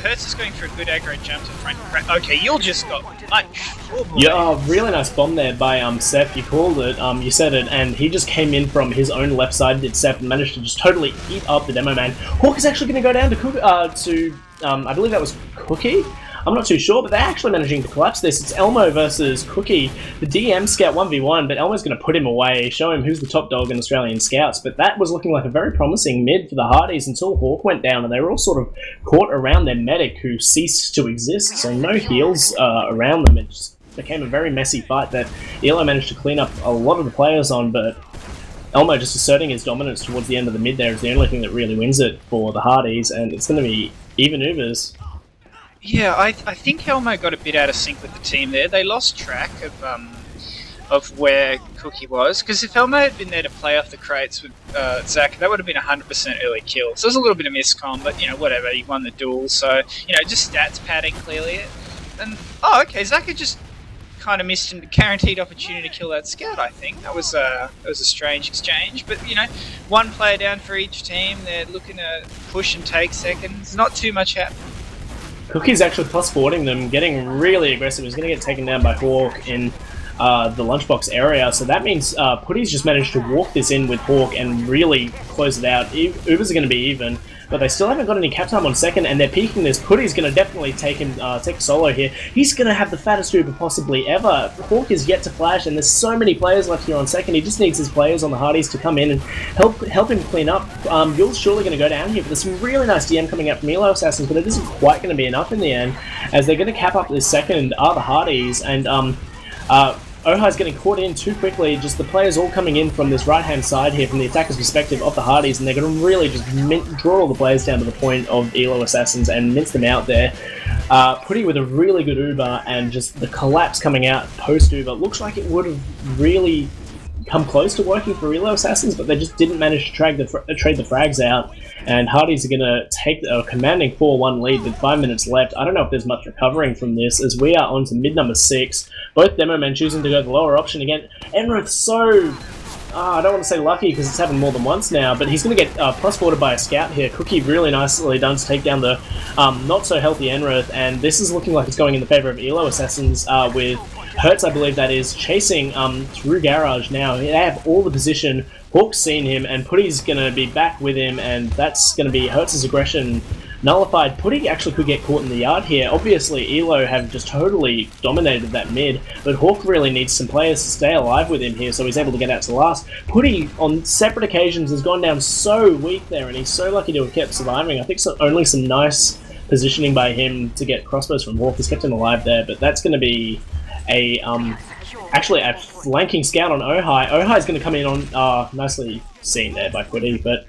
Hertz is going for a good aggro jump to front. Okay, Yule just got much. Oh, yeah, really nice bomb there by Seth. You called it, you said it, and he just came in from his own left side, did Seth, and managed to just totally eat up the demo man. Hawk is actually going to go down to I believe that was Cookie. I'm not too sure, but they're actually managing to collapse this. It's Elmo versus Cookie, the DM Scout 1v1, but Elmo's going to put him away, show him who's the top dog in Australian Scouts. But that was looking like a very promising mid for the Hardies until Hawk went down, and they were all sort of caught around their medic, who ceased to exist, so no heals around them. It just became a very messy fight that Elo managed to clean up a lot of the players on, but Elmo just asserting his dominance towards the end of the mid there is the only thing that really wins it for the Hardies, and it's going to be even Ubers. Yeah, I think Elmo got a bit out of sync with the team there. They lost track of where Cookie was, because if Elmo had been there to play off the crates with Zach, that would have been 100% early kill. So there's a little bit of miscom, but you know, whatever, he won the duel, so you know, just stats padding clearly. And okay, Zach had just kind of missed a guaranteed opportunity to kill that scout. I think that was a strange exchange, but you know, one player down for each team. They're looking to push and take seconds. Not too much happening. Cookie's actually plus forwarding them, getting really aggressive. He's going to get taken down by Hawk in the lunchbox area, so that means Putty's just managed to walk this in with Hawk and really close it out. Ubers are going to be even, but they still haven't got any cap time on second, and they're peeking this. Putty's going to definitely take a solo here. He's going to have the fattest Uber possibly ever. Hawk is yet to flash, and there's so many players left here on second. He just needs his players on the Hardies to come in and help him clean up. Yule's surely going to go down here, but there's some really nice DM coming out from Elo Assassins, but it isn't quite going to be enough in the end, as they're going to cap up this second are the Hardies, and Ojai's getting caught in too quickly. Just the players all coming in from this right-hand side here, from the attacker's perspective of the Hardies, and they're going to really just draw all the players down to the point of Elo Assassins and mince them out there. Putty with a really good Uber, and just the collapse coming out post-Uber. Looks like it would have really come close to working for Elo Assassins, but they just didn't manage to trade the frags out. And Hardies are going to take a commanding 4-1 lead with 5 minutes left. I don't know if there's much recovering from this, as we are on to mid number 6. Both demo men choosing to go the lower option again. Enrith's so... I don't want to say lucky, because it's happened more than once now, but he's going to get plus forwarded by a scout here. Cookie really nicely done to take down the not so healthy Enrith, and this is looking like it's going in the favour of Elo Assassins with Hertz, I believe that is, chasing through Garage now. They have all the position. Hawk's seen him, and Putty's going to be back with him, and that's going to be Hertz's aggression nullified. Putty actually could get caught in the yard here. Obviously, Elo have just totally dominated that mid, but Hawk really needs some players to stay alive with him here, so he's able to get out to last. Putty, on separate occasions, has gone down so weak there, and he's so lucky to have kept surviving. I think only some nice positioning by him to get crossbows from Hawk has kept him alive there, but that's going to be actually a flanking scout on Ojai. Ojai's going to come in on, nicely seen there by Putty, but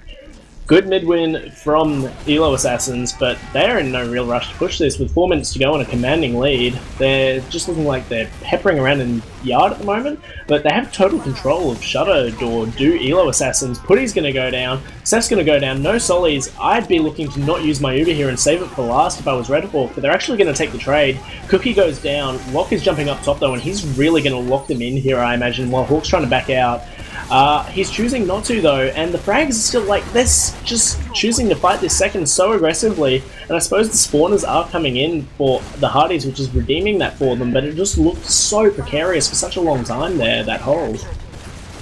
good mid-win from Elo Assassins, but they're in no real rush to push this with 4 minutes to go on a commanding lead. They're just looking like they're peppering around in yard at the moment, but they have total control of Shutter Door. Do Elo Assassins. Putty's going to go down. Seth's going to go down. No Solis. I'd be looking to not use my Uber here and save it for last if I was Red Hawk, but they're actually going to take the trade. Cookie goes down. Lock is jumping up top though, and he's really going to lock them in here, I imagine, while Hawk's trying to back out. He's choosing not to though, and the frags are still like this, just choosing to fight this second so aggressively. And I suppose the spawners are coming in for the Hardies, which is redeeming that for them, but it just looked so precarious for such a long time there, that hold.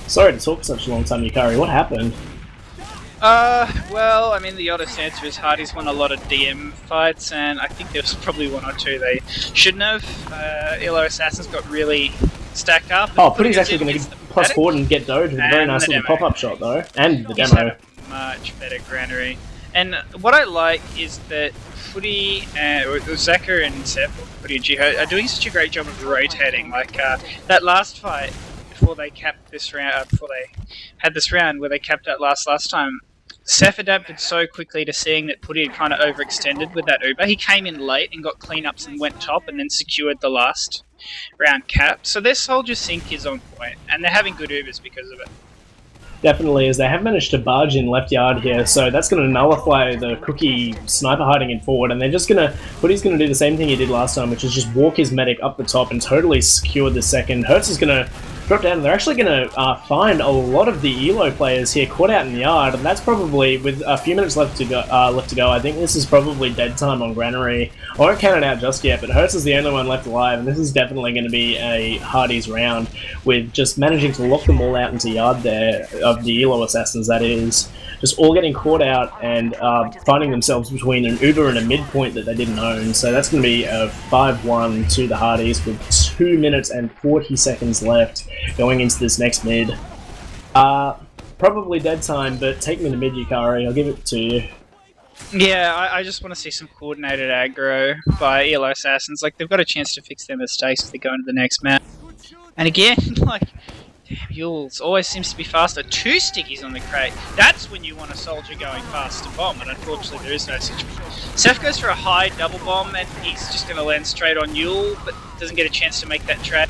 Sorry to talk for such a long time, Yukari. What happened? Well, I mean, the honest answer is Hardies won a lot of DM fights, and I think there was probably one or two they shouldn't have. Elo Assassins got really stacked up. Oh, Putty's actually going to plus forward and get Doge with a very nice little pop-up shot, though. And the demo. Much better Granary. And what I like is that Footy, Zaka and Sep, Footy and Jiho, are doing such a great job of rotating. Like, that last fight, before they capped this round, before they had this round where they capped out last time, Seth adapted so quickly to seeing that Putty had kind of overextended with that Uber. He came in late and got cleanups and went top and then secured the last round cap. So their soldier sync is on point, and they're having good Ubers because of it. Definitely, as they have managed to barge in left yard here, so that's going to nullify the Cookie sniper hiding in forward, and they're just going to... Putty's going to do the same thing he did last time, which is just walk his medic up the top and totally secure the second. Hertz is going to drop down, and they're actually going to find a lot of the Elo players here caught out in the yard, and that's probably, with a few minutes left to go, I think this is probably dead time on Granary. I won't count it out just yet, but Hertz is the only one left alive, and this is definitely going to be a Hardies round, with just managing to lock them all out into yard there, of the Elo Assassins that is, just all getting caught out and finding themselves between an Uber and a midpoint that they didn't own. So that's going to be a 5-1 to the Hardies with 2 minutes and 40 seconds left going into this next mid. Probably dead time, but take me to mid, Yukari. I'll give it to you. Yeah, I just want to see some coordinated aggro by Elo Assassins. Like, they've got a chance to fix their mistakes if they go into the next map. And again, like, Yules always seems to be faster. 2 stickies on the crate. That's when you want a soldier going fast to bomb, and unfortunately there is no situation. Seth goes for a high double bomb, and he's just going to land straight on Yule, but doesn't get a chance to make that trade.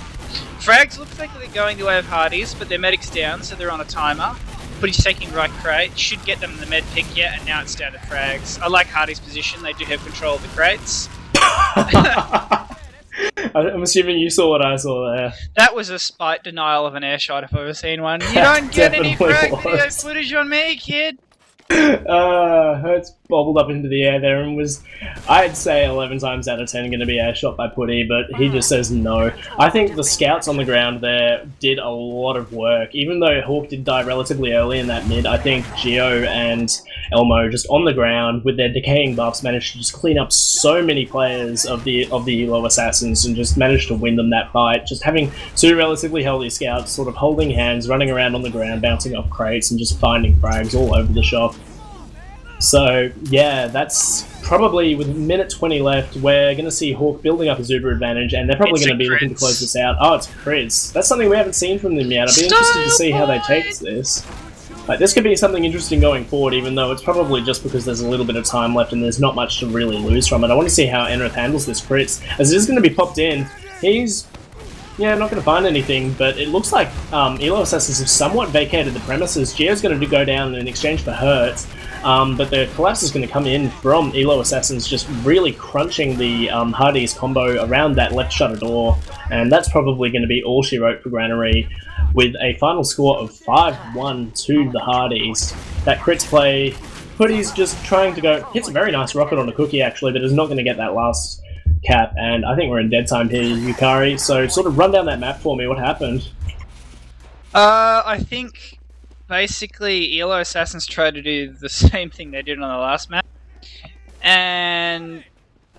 Frags looks like they're going the way of Hardies, but their medic's down, so they're on a timer. But he's taking right crate. Should get them the med pick yet, and now it's down to Frags. I like Hardies' position. They do have control of the crates. I'm assuming you saw what I saw there. That was a spite denial of an air shot if I've ever seen one. You don't get any frag video footage on me, kid! Hertz bobbled up into the air there and was, I'd say 11 times out of 10 going to be air shot by Putty, but he just says no. I think the scouts on the ground there did a lot of work. Even though Hawk did die relatively early in that mid, I think Geo and Elmo just on the ground with their decaying buffs managed to just clean up so many players of the Elo Assassins and just managed to win them that fight. Just having 2 relatively healthy scouts sort of holding hands, running around on the ground, bouncing off crates and just finding frags all over the shop. So, yeah, that's probably, with minute 20 left, we're going to see Hawk building up his Uber advantage, and they're probably going to be looking to close this out. Oh, it's crits. That's something we haven't seen from them yet. I'd be interested to see how they take this. Like, this could be something interesting going forward, even though it's probably just because there's a little bit of time left and there's not much to really lose from it. I want to see how Enrith handles this crits, as it is going to be popped in. He's... yeah, not going to find anything, but it looks like Elo Assassins have somewhat vacated the premises. Geo's going to go down in exchange for Hertz. But the collapse is going to come in from Elo Assassins, just really crunching the Hardies combo around that left shutter door, and that's probably going to be all she wrote for Granary, with a final score of 5-1 to the Hardies. That crits play, Putty's just trying to go, hits a very nice rocket on a Cookie actually, but is not going to get that last cap, and I think we're in dead time here, Yukari, so sort of run down that map for me, what happened? I think... basically, Elo Assassins tried to do the same thing they did on the last map, and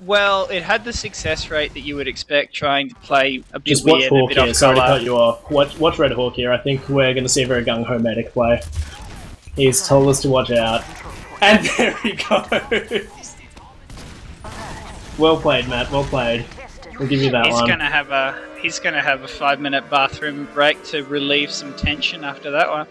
well, it had the success rate that you would expect trying to play a bit just watch weird, Hawk a bit here. off Sorry to colour. cut you off. Watch Red Hawk here. I think we're going to see a very gung-ho medic play. He's told us to watch out, and there he goes. Well played, Matt. Well played. We'll give you that He's one. gonna have a 5-minute bathroom break to relieve some tension after that one.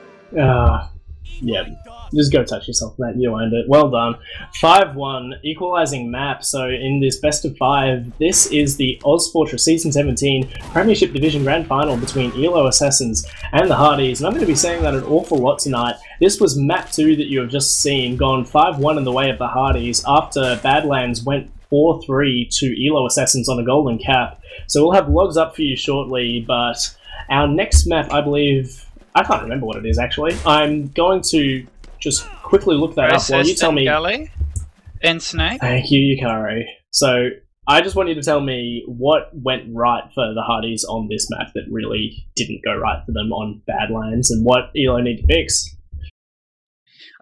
Yeah. Just go touch yourself, Matt. You earned it. Well done. 5-1, equalising map. So in this best of 5, this is the ozfortress Season 17 Premiership Division Grand Final between Elo Assassins and the Hardies. And I'm going to be saying that an awful lot tonight. This was map 2 that you have just seen, gone 5-1 in the way of the Hardies after Badlands went 4-3 to Elo Assassins on a golden cap. So we'll have logs up for you shortly, but our next map, I believe... I can't remember what it is, actually. I'm going to just quickly look that up while you tell me... Gully, then Snake. Thank you, Yukari. So, I just want you to tell me what went right for the Hardies on this map that really didn't go right for them on Badlands, and what Elo need to fix.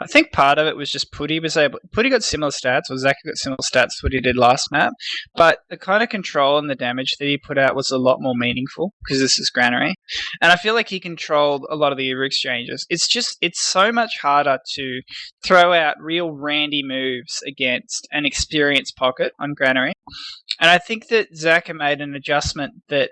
I think part of it was just Putty got similar stats, or Zach got similar stats to what he did last map, but the kind of control and the damage that he put out was a lot more meaningful, because this is Granary. And I feel like he controlled a lot of the Uber exchanges. It's so much harder to throw out real randy moves against an experienced pocket on Granary. And I think that Zach made an adjustment that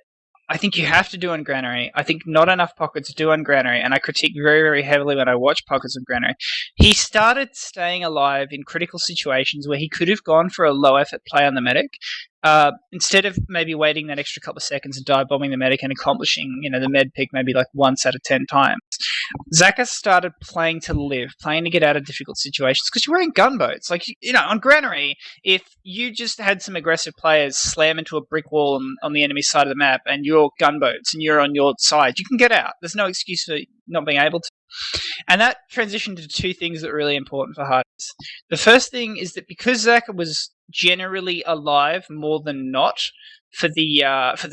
I think you have to do on Granary. I think not enough pockets do on Granary, and I critique very, very heavily when I watch pockets of Granary. He started staying alive in critical situations where he could have gone for a low-effort play on the medic, instead of maybe waiting that extra couple of seconds and dive bombing the medic and accomplishing, the med pick maybe like once out of 10 times. Zaka started playing to live, playing to get out of difficult situations, because you're wearing gunboats. Like, on Granary, if you just had some aggressive players slam into a brick wall on the enemy side of the map and you're gunboats and you're on your side, you can get out. There's no excuse for not being able to. And that transitioned to two things that are really important for Hardies. The first thing is that because Zaka was generally alive more than not for the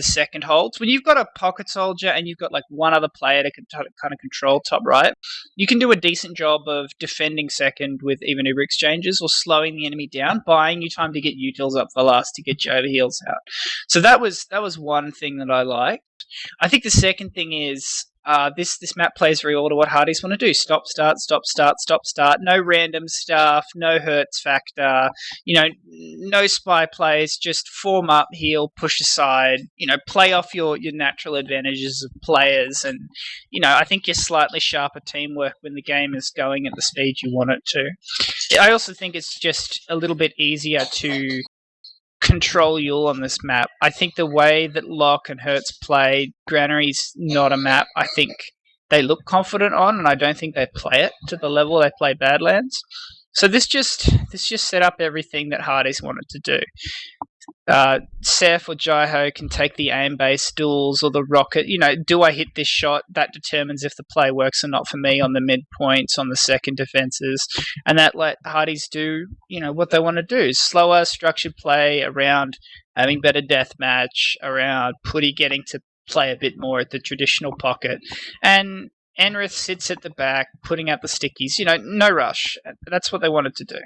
second holds, when you've got a pocket soldier and you've got like one other player to kind of control top right, you can do a decent job of defending second with even Uber exchanges or slowing the enemy down, buying you time to get utils up for last to get your overheals out. So that was one thing that I liked. I think the second thing is this map plays very all to what Hardies want to do. Stop, start, stop, start, stop, start. No random stuff, no hurts factor, no spy plays, just form up, heal, push aside, play off your natural advantages of players. And, I think your slightly sharper teamwork when the game is going at the speed you want it to. I also think it's just a little bit easier to control Yule on this map. I think the way that Locke and Hertz play, Granary's not a map I think they look confident on, and I don't think they play it to the level they play Badlands. So this just set up everything that Hardies wanted to do. Seth or Jaiho can take the aim-based duels or the rocket. Do I hit this shot? That determines if the play works or not for me on the midpoints, on the second defenses, and that let Hardies do, what they want to do. Slower, structured play around having better deathmatch, around Putty getting to play a bit more at the traditional pocket, and Enrith sits at the back, putting out the stickies. No rush. That's what they wanted to do.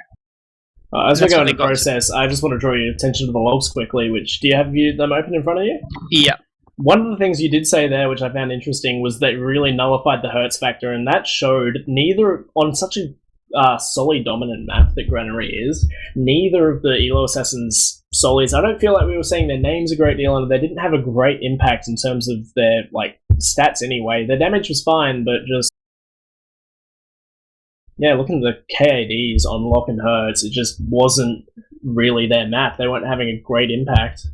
As we go into the process, I just want to draw your attention to the logs quickly, do you have them open in front of you? Yeah. One of the things you did say there, which I found interesting, was that it really nullified the Hertz factor, and that showed neither, on such a solely dominant map that Granary is, neither of the Elo Assassins solis, I don't feel like we were saying their names a great deal, and they didn't have a great impact in terms of their, stats anyway. Their damage was fine, but just... Yeah, looking at the KADs on Locke and Hertz, it just wasn't really their map. They weren't having a great impact.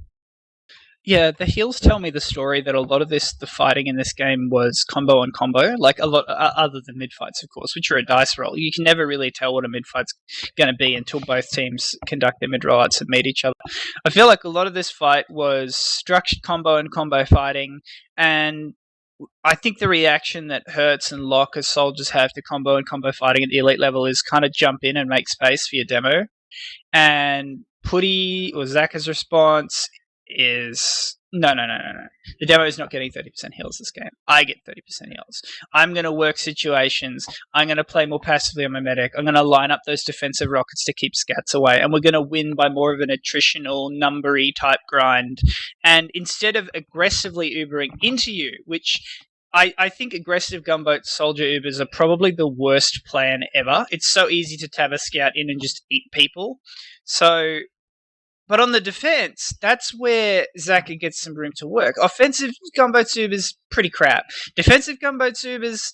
Yeah, the heals tell me the story that a lot of the fighting in this game was combo on combo, like a lot other than mid-fights, of course, which are a dice roll. You can never really tell what a mid-fight's going to be until both teams conduct their mid-rollouts and meet each other. I feel like a lot of this fight was structured combo and combo fighting, and I think the reaction that Hertz and Locke as soldiers have to combo and combo fighting at the elite level is kind of jump in and make space for your demo. And Putty or Zaka's response is no. The demo is not getting 30% heals this game. I get 30% heals. I'm going to work situations. I'm going to play more passively on my medic. I'm going to line up those defensive rockets to keep scats away. And we're going to win by more of an attritional, numbery type grind. And instead of aggressively Ubering into you, which I think aggressive gunboat soldier Ubers are probably the worst plan ever. It's so easy to tab a scout in and just eat people. But on the defense, that's where Zaka gets some room to work. Offensive gunboat Ubers, pretty crap. Defensive gunboat Ubers,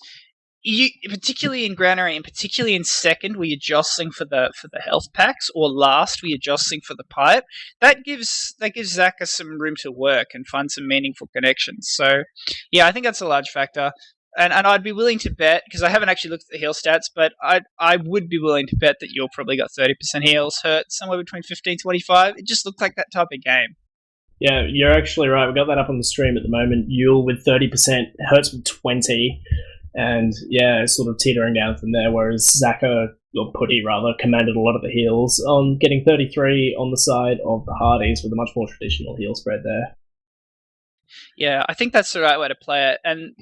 particularly in Granary and particularly in second, where you're jostling for the health packs, or last, where you're jostling for the pipe, that gives Zaka some room to work and find some meaningful connections. So, yeah, I think that's a large factor. And I'd be willing to bet, because I haven't actually looked at the heal stats, but I would be willing to bet that you'll probably got 30% heals, hurt somewhere between 15 to 25. It just looked like that type of game. Yeah, you're actually right. We got that up on the stream at the moment. Yule with 30%, Hertz with 20. And yeah, sort of teetering down from there, whereas Zaka, or Putty rather, commanded a lot of the heals on getting 33 on the side of the Hardies with a much more traditional heal spread there. Yeah, I think that's the right way to play it. And,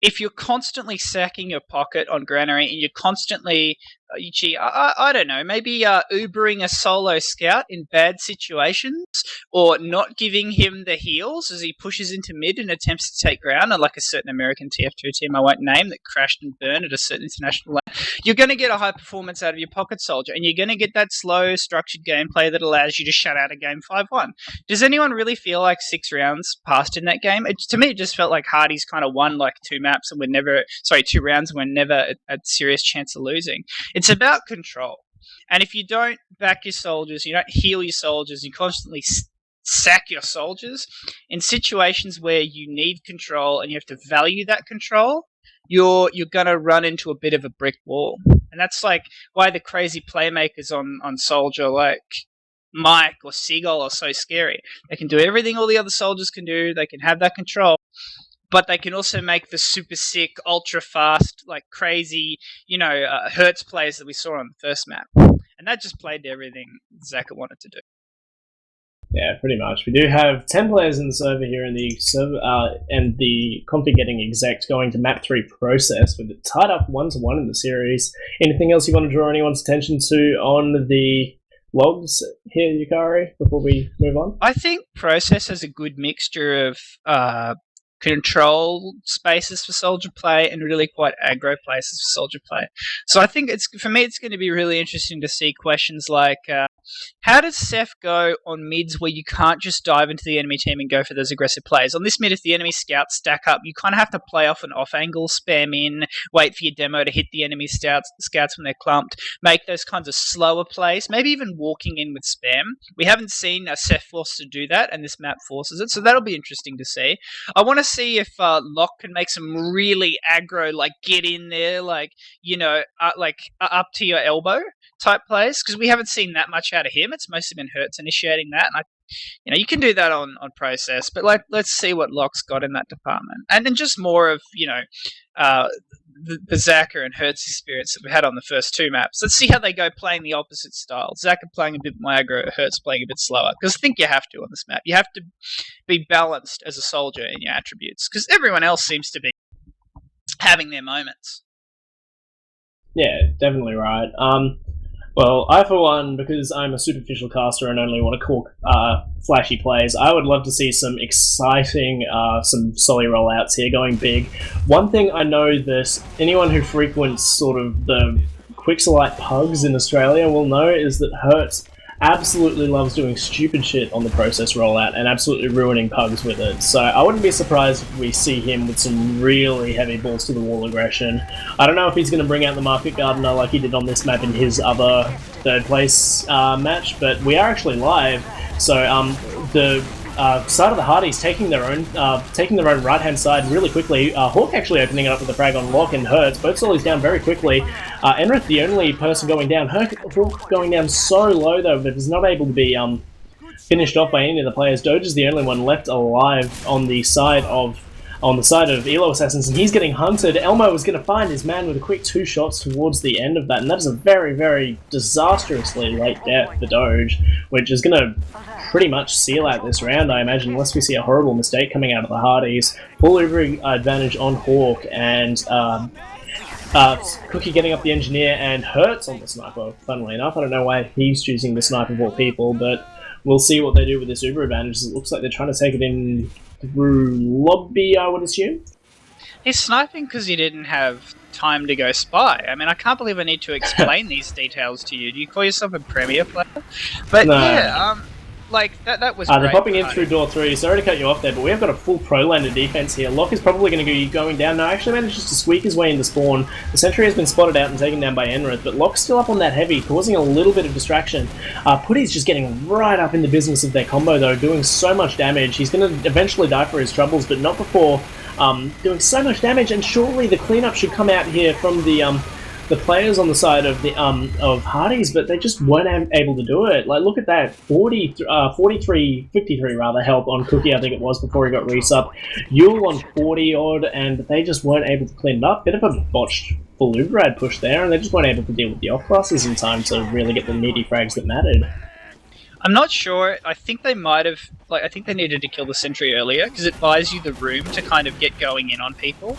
if you're constantly sacking your pocket on Granary and you're constantly, I don't know, maybe Ubering a solo scout in bad situations or not giving him the heals as he pushes into mid and attempts to take ground, like a certain American TF2 team I won't name that crashed and burned at a certain international level, you're going to get a high performance out of your pocket soldier and you're going to get that slow, structured gameplay that allows you to shut out a game 5-1. Does anyone really feel like 6 rounds passed in that game? To me, it just felt like Hardies kind of won like 2 rounds and we're never a serious chance of losing. It's about control. And if you don't back your soldiers, you don't heal your soldiers, you constantly sack your soldiers, in situations where you need control and you have to value that control, you're going to run into a bit of a brick wall. And that's like why the crazy playmakers on soldier like Mike or Seagull are so scary. They can do everything all the other soldiers can do. They can have that control. But they can also make the super sick, ultra fast, like crazy, Hertz plays that we saw on the first map. And that just played to everything Zaka wanted to do. Yeah, pretty much. We do have 10 players in the server here in the server, and the config getting exec going to map 3 process with it tied up 1-1 in the series. Anything else you want to draw anyone's attention to on the logs here, Yukari, before we move on? I think process has a good mixture of control spaces for soldier play and really quite aggro places for soldier play. So I think it's going to be really interesting to see questions like how does Seth go on mids where you can't just dive into the enemy team and go for those aggressive plays? On this mid, if the enemy scouts stack up, you kind of have to play off an off angle, spam in, wait for your demo to hit the enemy scouts when they're clumped, make those kinds of slower plays, maybe even walking in with spam. We haven't seen Seth forced to do that, and this map forces it, so that'll be interesting to see. I want to see if Locke can make some really aggro, like get in there, like up to your elbow type plays, because we haven't seen that much out of him. It's mostly been Hertz initiating that, and you can do that on process, but let's see what Locke's got in that department, and then just more of the Zaka and Hertz experience that we had on the first 2 maps. Let's see how they go playing the opposite style. Zaka playing a bit more aggro, Hertz playing a bit slower, because I think you have to on this map. You have to be balanced as a soldier in your attributes, because everyone else seems to be having their moments. Yeah, definitely right. Well, I, for one, because I'm a superficial caster and only want to call flashy plays, I would love to see some exciting, some solly rollouts here going big. One thing I know that anyone who frequents sort of the Quixelite pugs in Australia will know is that Hertz absolutely loves doing stupid shit on the process rollout and absolutely ruining pugs with it. So I wouldn't be surprised if we see him with some really heavy balls to the wall aggression. I don't know if he's going to bring out the Market Gardener like he did on this map in his other 3rd place match, but we are actually live. So the side of the Hardies taking their own right hand side really quickly. Hawk actually opening it up with a frag on Locke and Hertz. Both solis down very quickly. Enrith the only person going down. Hawk going down so low though that is not able to be finished off by any of the players. Doge is the only one left alive on the side of Elo Assassins, and he's getting hunted. Elmo was going to find his man with a quick 2 shots towards the end of that, and that is a very, very disastrously late death for Doge, which is going to pretty much seal out this round, I imagine, unless we see a horrible mistake coming out of the Hardies. Full Ubering advantage on Hawk, and Cookie getting up the Engineer, and Hertz on the Sniper, funnily enough. I don't know why he's choosing the Sniper of all people, but we'll see what they do with this Uber advantage. It looks like they're trying to take it in through lobby, I would assume. He's sniping because he didn't have time to go spy. I mean, I can't believe I need to explain these details to you. Do you call yourself a Premier player? But no. Yeah, that was they're popping in through door 3. Sorry to cut you off there, but we have got a full pro-lander defense here. Locke is probably going to be going down. No, actually manages to squeak his way into spawn. The sentry has been spotted out and taken down by Enrith, but Locke's still up on that heavy, causing a little bit of distraction. Putty's just getting right up in the business of their combo, though, doing so much damage. He's going to eventually die for his troubles, but not before doing so much damage, and surely the cleanup should come out here from the the players on the side of the of Hardies, but they just weren't able to do it. Like, look at that, 53 rather help on Cookie, I think it was, before he got resubbed. Yule on 40 odd, and they just weren't able to clean it up. Bit of a botched full Uberad push there, and they just weren't able to deal with the off classes in time to really get the meaty frags that mattered. I'm not sure. I think they might have... I think they needed to kill the sentry earlier, because it buys you the room to kind of get going in on people.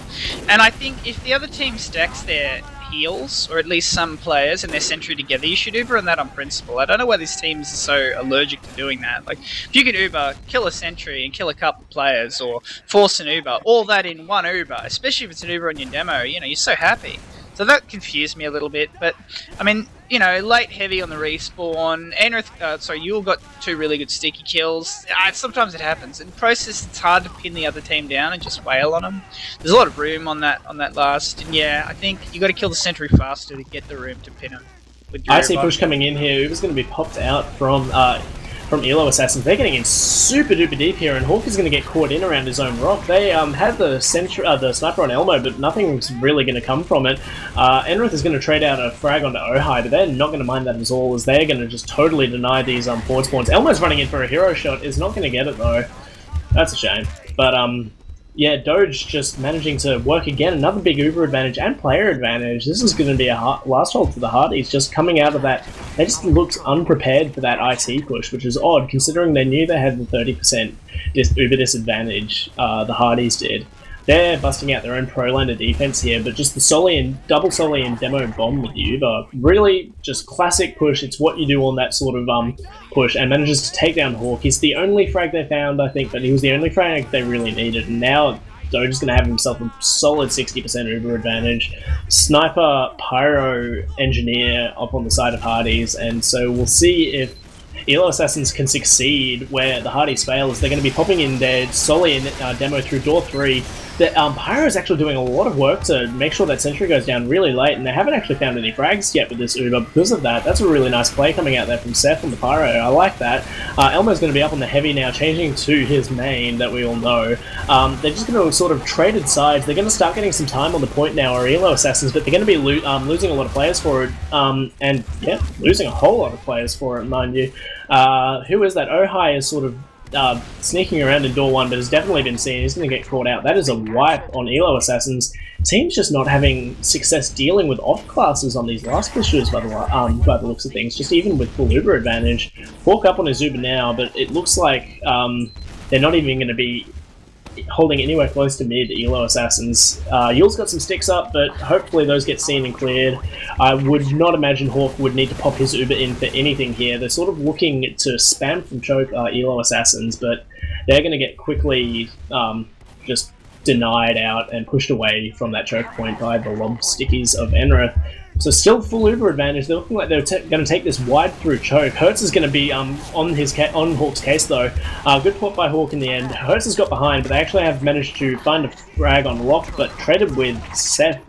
And I think if the other team stacks their heals, or at least some players, and their sentry together, you should Uber on that on principle. I don't know why these teams are so allergic to doing that. Like, if you could Uber, kill a sentry, and kill a couple of players, or force an Uber, all that in one Uber, especially if it's an Uber on your demo, you're so happy. So that confused me a little bit, but, I mean, late heavy on the respawn. Yule got 2 really good sticky kills. Sometimes it happens. In process, it's hard to pin the other team down and just wail on them. There's a lot of room on that last, and yeah, I think you got to kill the sentry faster to get the room to pin him. I see push coming in here. Uber's going to be popped out from Elo Assassins. They're getting in super duper deep here, and Hawk is going to get caught in around his own rock. They had the sniper on Elmo, but nothing's really going to come from it. Enrith is going to trade out a frag onto Ohai, but they're not going to mind that at all, as they're going to just totally deny these forward spawns. Elmo's running in for a hero shot, is not going to get it though. That's a shame. But yeah, Doge just managing to work again. Another big Uber advantage and player advantage. This is going to be a last hold for the Hardies, just coming out of that. They just looked unprepared for that IT push, which is odd, considering they knew they had the 30% Uber disadvantage, the Hardies did. They're busting out their own pro-lander defense here, but just the double Solly and demo bomb with the Uber. Really just classic push. It's what you do on that sort of push, and manages to take down Hawk. He's the only frag they found, I think, but he was the only frag they really needed, and now Doge is going to have himself a solid 60% Uber advantage. Sniper, Pyro, Engineer up on the side of Hardies, and so we'll see if Elo Assassins can succeed where the Hardies fail, as they're going to be popping in their Solly and demo through door 3. The Pyro is actually doing a lot of work to make sure that sentry goes down really late, and they haven't actually found any frags yet with this Uber because of that. That's a really nice play coming out there from Seth on the Pyro. I like that. Elmo's going to be up on the heavy now, changing to his main that we all know. They're just going to sort of traded sides. They're going to start getting some time on the point now, or Elo Assassins, but they're going to be losing a lot of players for it, and yeah, losing a whole lot of players for it, mind you. Who is that? Ohai is sort of sneaking around in door 1, but has definitely been seen. He's going to get caught out. That is a wipe on Elo Assassins. Team's just not having success dealing with off classes on these last pushes by the looks of things, just even with full Uber advantage. Hawk up on his Uber now, but it looks like they're not even going to be holding anywhere close to mid Elo Assassins. Yule's got some sticks up, but hopefully those get seen and cleared. I would not imagine Hawk would need to pop his Uber in for anything here. They're sort of looking to spam from choke Elo Assassins, but they're going to get quickly just denied out and pushed away from that choke point by the lob stickies of Enrith. So still full Uber advantage. They're looking like they're going to take this wide through choke. Hertz is going to be on Hawk's case though. Good port by Hawk in the end. Hertz has got behind, but they actually have managed to find a frag on Lock, but traded with Seth.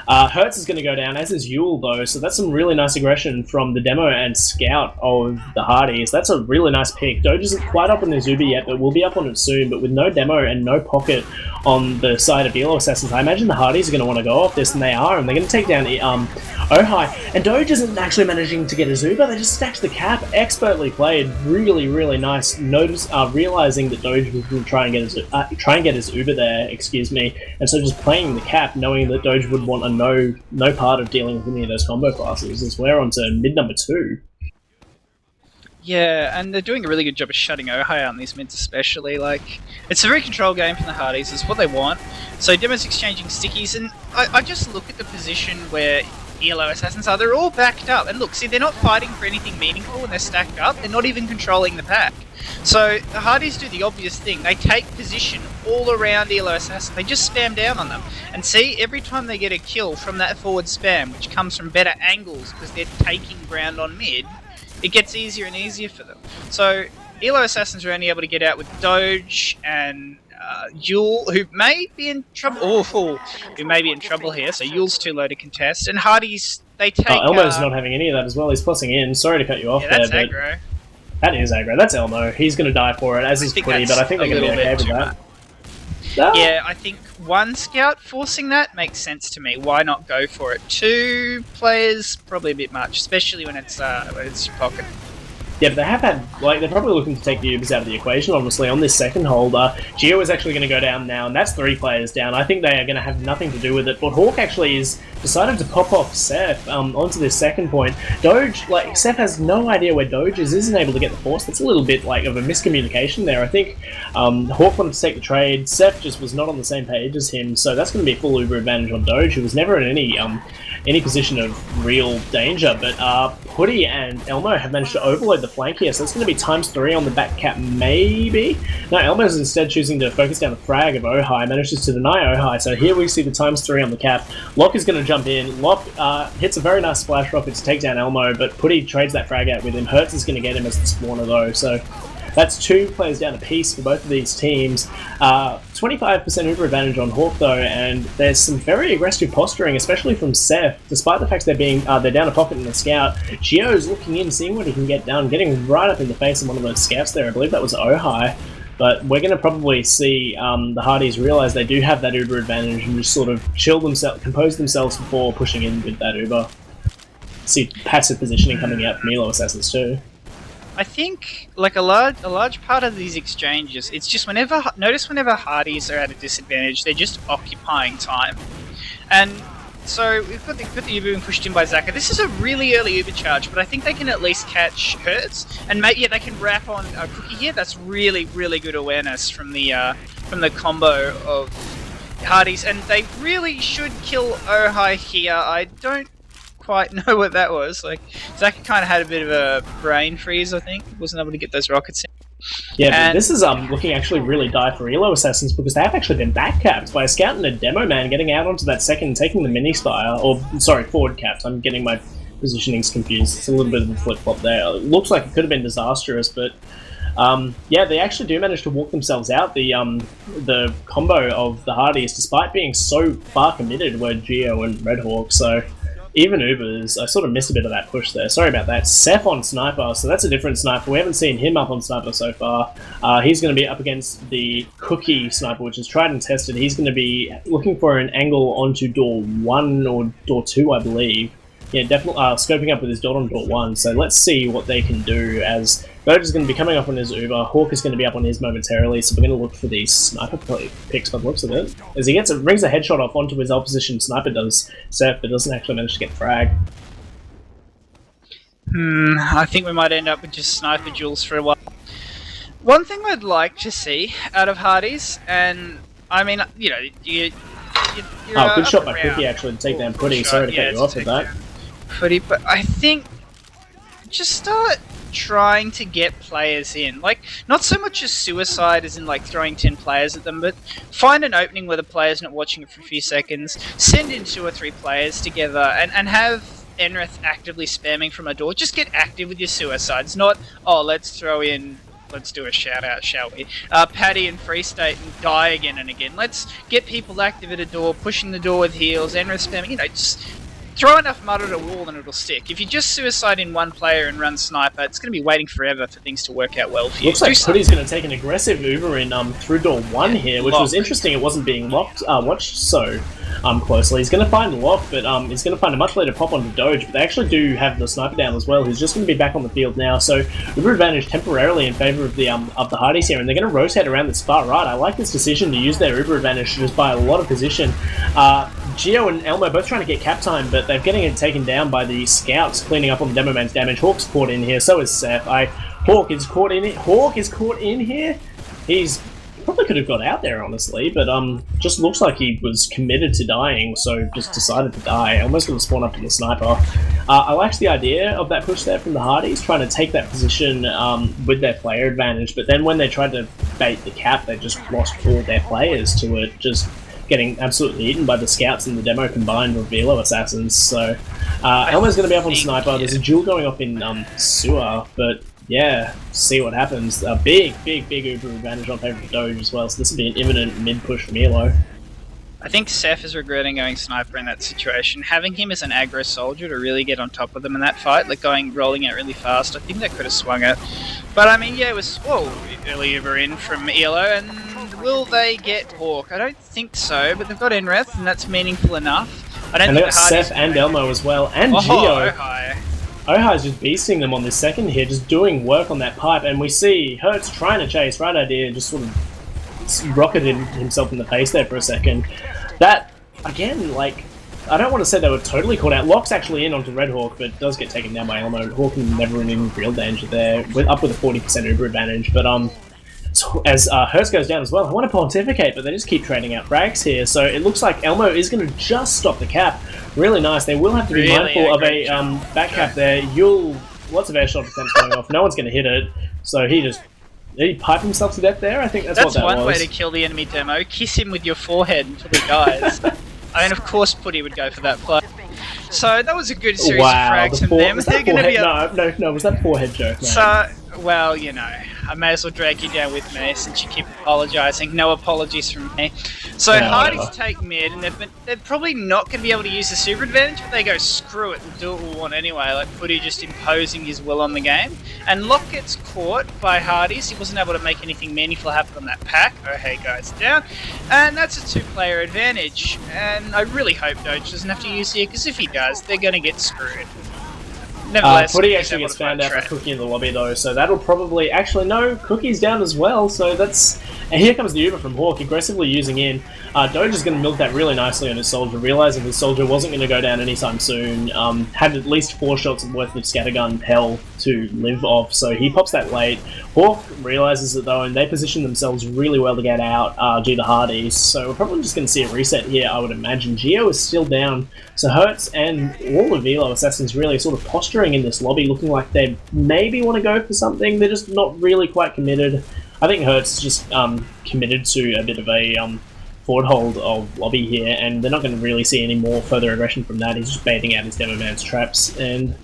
Hertz is going to go down, as is Yule though, so that's some really nice aggression from the demo and scout of the Hardies. That's a really nice pick. Doge isn't quite up on his Uber yet, but we'll be up on it soon. But with no demo and no pocket on the side of Elo Assassins, I imagine the Hardies are going to want to go off this, and they are, and they're going to take down Ohai. And Doge isn't actually managing to get his Uber, they just stacked the cap. Expertly played, really, really nice. Realizing that Doge was going to try and get his Uber there, excuse me, and so just playing the cap, knowing that Doge would want a no part of dealing with any of those combo classes, as we're on to mid number 2. Yeah, and they're doing a really good job of shutting Ohai out in these mids especially. Like, it's a very controlled game from the Hardies, it's what they want. So Demo's exchanging stickies, and I just look at the position where Elo Assassins are. They're all backed up, and look, see, they're not fighting for anything meaningful when they're stacked up. They're not even controlling the pack. So the Hardies do the obvious thing. They take position all around Elo Assassin. They just spam down on them. And see, every time they get a kill from that forward spam, which comes from better angles because they're taking ground on mid, it gets easier and easier for them. So Elo Assassins are only able to get out with Doge and Yule, who may be in trouble. Who may be in trouble here. So Yule's too low to contest. And Hardies, they take... Elmo's not having any of that as well. He's plussing in. Sorry to cut you off there, that's but... aggro. That is aggro. That's Elmo. He's going to die for it, as is Quiddy, but I think they're going to be okay with that. Yeah, I think one scout forcing that makes sense to me. Why not go for it? Two players, probably a bit much, especially when it's your pocket. Yeah, but they have had, like, they're probably looking to take the Ubers out of the equation, honestly. On this second holder, Geo is actually going to go down now, and that's 3 players down. I think they are going to have nothing to do with it, but Hawk actually is decided to pop off Seth onto this second point. Doge, like, Seth has no idea where Doge is, isn't able to get the force. That's a little bit, like, of a miscommunication there. I think Hawk wanted to take the trade, Seth just was not on the same page as him, so that's going to be a full Uber advantage on Doge, who was never in any position of real danger, but Putty and Elmo have managed to overload the flank here, so it's going to be ×3 on the back cap, maybe? No, Elmo's instead choosing to focus down the frag of Ohai, manages to deny Ohai, so here we see the ×3 on the cap. Locke is going to jump in, Locke hits a very nice splash rocket to take down Elmo, but Putty trades that frag out with him. Hertz is going to get him as the spawner though, so that's 2 players down a piece for both of these teams. 25% Uber advantage on Hawk though, and there's some very aggressive posturing, especially from Seth. Despite the fact they're down a pocket in the scout, Gio's looking in, seeing what he can get done, getting right up in the face of one of those scouts there. I believe that was Ohai. But we're going to probably see the Hardies realise they do have that Uber advantage and just sort of compose themselves before pushing in with that Uber. See passive positioning coming out from Elo Assassins too. I think, like, a large part of these exchanges, it's just whenever Hardies are at a disadvantage, they're just occupying time. And so we've got the Uber being pushed in by Zaka. This is a really early Uber charge, but I think they can at least catch Hertz, and they can wrap on a Cookie here. That's really, really good awareness from the combo of Hardies, and they really should kill Ohai here. I don't quite know what that was. Like, Zaka kind of had a bit of a brain freeze, I think. Wasn't able to get those rockets in. Yeah, but this is looking actually really dire for Elo Assassins, because they have actually been backcapped by a scout and a demo man getting out onto that second and taking the mini spire, or sorry, forward capped. I'm getting my positionings confused. It's a little bit of a flip-flop there. It looks like it could have been disastrous, but yeah, they actually do manage to walk themselves out. The combo of the Hardies, despite being so far committed, were Geo and Redhawk, so even Ubers, I sort of missed a bit of that push there. Sorry about that. Seth on Sniper, so that's a different Sniper. We haven't seen him up on Sniper so far. He's going to be up against the Cookie Sniper, which is tried and tested. He's going to be looking for an angle onto door 1 or door 2, I believe. Yeah, definitely scoping up with his dot on door 1, so let's see what they can do, as Doge is going to be coming up on his Uber, Hawk is going to be up on his momentarily, so we're going to look for these Sniper picks by the looks of it. As he rings a headshot off onto his opposition, Sniper does Seth, but doesn't actually manage to get frag. I think we might end up with just Sniper duels for a while. One thing I'd like to see out of Hardies, and I mean, you know, you're good shot by Cookie actually to take down Putty, sorry to cut you off with that. Putty, but I think just start trying to get players in. Like, not so much as suicide as in like throwing 10 players at them, but find an opening where the player's not watching it for a few seconds, send in 2 or 3 players together, and have Enrith actively spamming from a door. Just get active with your suicides, not, oh, let's do a shout out, shall we? Paddy and Free State and die again and again. Let's get people active at a door, pushing the door with heals, Enrith spamming, you know, just throw enough mud at a wall and it'll stick. If you just suicide in one player and run Sniper, it's going to be waiting forever for things to work out well for you. Looks like Putty's going to take an aggressive Uber in through door 1 here, which was interesting. It wasn't being watched so closely. He's going to find Locke, but he's going to find a much later pop onto Doge, but they actually do have the Sniper down as well, who's just going to be back on the field now, so Uber advantage temporarily in favour of the Hardies here, and they're going to rotate around this far right. I like this decision to use their Uber advantage to just buy a lot of position. Geo and Elmo both trying to get cap time, but they're getting it taken down by the scouts, cleaning up on the Demo Man's damage. Hawk's caught in here, so is Seth. Hawk is caught in it. Hawk is caught in here. He's probably could have got out there, honestly, but just looks like he was committed to dying, so just decided to die. Almost going to spawn up to the Sniper. I liked the idea of that push there from the Hardies, trying to take that position with their player advantage, but then when they tried to bait the cap, they just lost all their players to it, just getting absolutely eaten by the scouts and the demo combined with Velo Assassins. So Elmo's going to be up on Sniper. There's a duel going off in Sewer, but yeah, see what happens. A big Uber advantage on favour of Doge as well, so this will be an imminent mid-push from Elo. I think Seth is regretting going sniper in that situation. Having him as an aggro soldier to really get on top of them in that fight, like rolling out really fast, I think that could have swung it. But I mean, yeah, it was early Uber in from ELO, and will they get Hawk? I don't think so, but they've got Enreth, and that's meaningful enough. I don't And think they've got Seth and Elmo as well, and Geo. Ohai's just beasting them on this second here, just doing work on that pipe, and we see Hertz trying to chase, right idea, just sort of rocketed himself in the face there for a second. That, again, like, I don't want to say they were totally caught out. Locke's actually in onto Red Hawk, but does get taken down by Elmo. Hawk never in real danger there, up with a 40% Uber advantage, but as Hertz goes down as well, I want to pontificate, but they just keep trading out frags here, so it looks like Elmo is going to just stop the cap. Really nice. They will have to be mindful of a back cap there. Lots of air shot attempts going off. No one's going to hit it, so did he pipe himself to death there? I think that's what that was. That's one way to kill the enemy demo. Kiss him with your forehead until he dies. I mean, of course Putty would go for that play. So that was a good series of frags from them. No, was that forehead joke, man? So, well, you know, I may as well drag you down with me since you keep apologising. No apologies from me. So Hardies take mid, and they're probably not going to be able to use the super advantage, but they go screw it and do what we want anyway, like Putty just imposing his will on the game. And Locke gets caught by Hardies. He wasn't able to make anything meaningful happen on that pack. Oh, hey, guys, down. And that's a two-player advantage. And I really hope Doge doesn't have to use here, because if he does, they're going to get screwed. Nevertheless, Putty actually gets found out by Cookie in the lobby though, so that'll probably... Actually, no, Cookie's down as well, so that's... And here comes the Uber from Hawk, aggressively using in. Doge is going to milk that really nicely on his soldier, realising his soldier wasn't going to go down anytime soon. Had at least 4 shots worth of scattergun hell to live off, so he pops that late. Hawk realises it though, and they position themselves really well to get out due to Hardies, so we're probably just going to see a reset here, I would imagine. Geo is still down, so Hertz and all the Velo Assassins really sort of posturing in this lobby, looking like they maybe want to go for something. They're just not really quite committed. I think Hertz is just committed to a bit of a forward hold of lobby here, and they're not going to really see any more further aggression from that. He's just baiting out his demo man's traps, and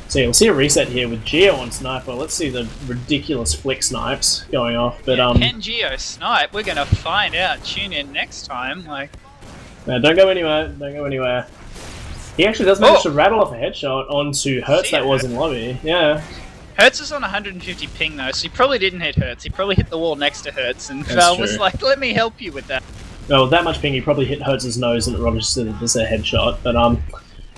so yeah, we'll see a reset here with Geo on sniper. Let's see the ridiculous flick snipes going off. But can Geo snipe? We're going to find out. Tune in next time. Like, no, don't go anywhere. Don't go anywhere. He actually does manage to rattle off a headshot onto Hertz that was in lobby. Yeah. Hertz is on 150 ping though, so he probably didn't hit Hertz. He probably hit the wall next to Hertz, and Val was like, "Let me help you with that." Well, that much ping, he probably hit Hertz's nose, and it registered as a headshot. But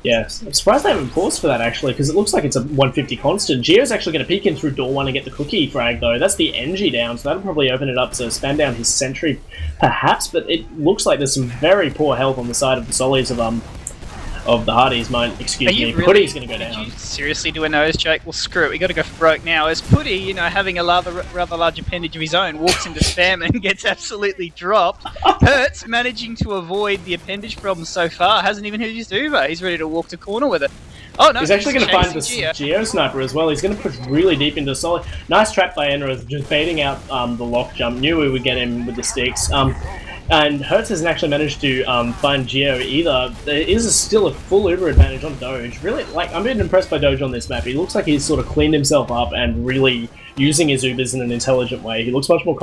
yeah, I'm surprised they haven't paused for that actually, because it looks like it's a 150 constant. Geo's actually going to peek in through door 1 and get the Cookie frag though. That's the NG down, so that'll probably open it up to span down his sentry, perhaps. But it looks like there's some very poor health on the side of the Solis of the Hardies. Putty's going to go down. Did you seriously do a nose joke? Well, screw it. We got to go for broke now. As Putty, you know, having a rather large appendage of his own, walks into spam and gets absolutely dropped. Hertz managing to avoid the appendage problem so far. Hasn't even hit his Uber. He's ready to walk to corner with it. Oh no! He's actually going to find this Geo sniper as well. He's going to push really deep into Solid. Nice trap by Enra, just baiting out the lock jump. Knew we would get him with the sticks. And Hertz hasn't actually managed to find Geo either. There is still a full Uber advantage on Doge. Really, like, I'm being impressed by Doge on this map. He looks like he's sort of cleaned himself up and really using his Ubers in an intelligent way. He looks much more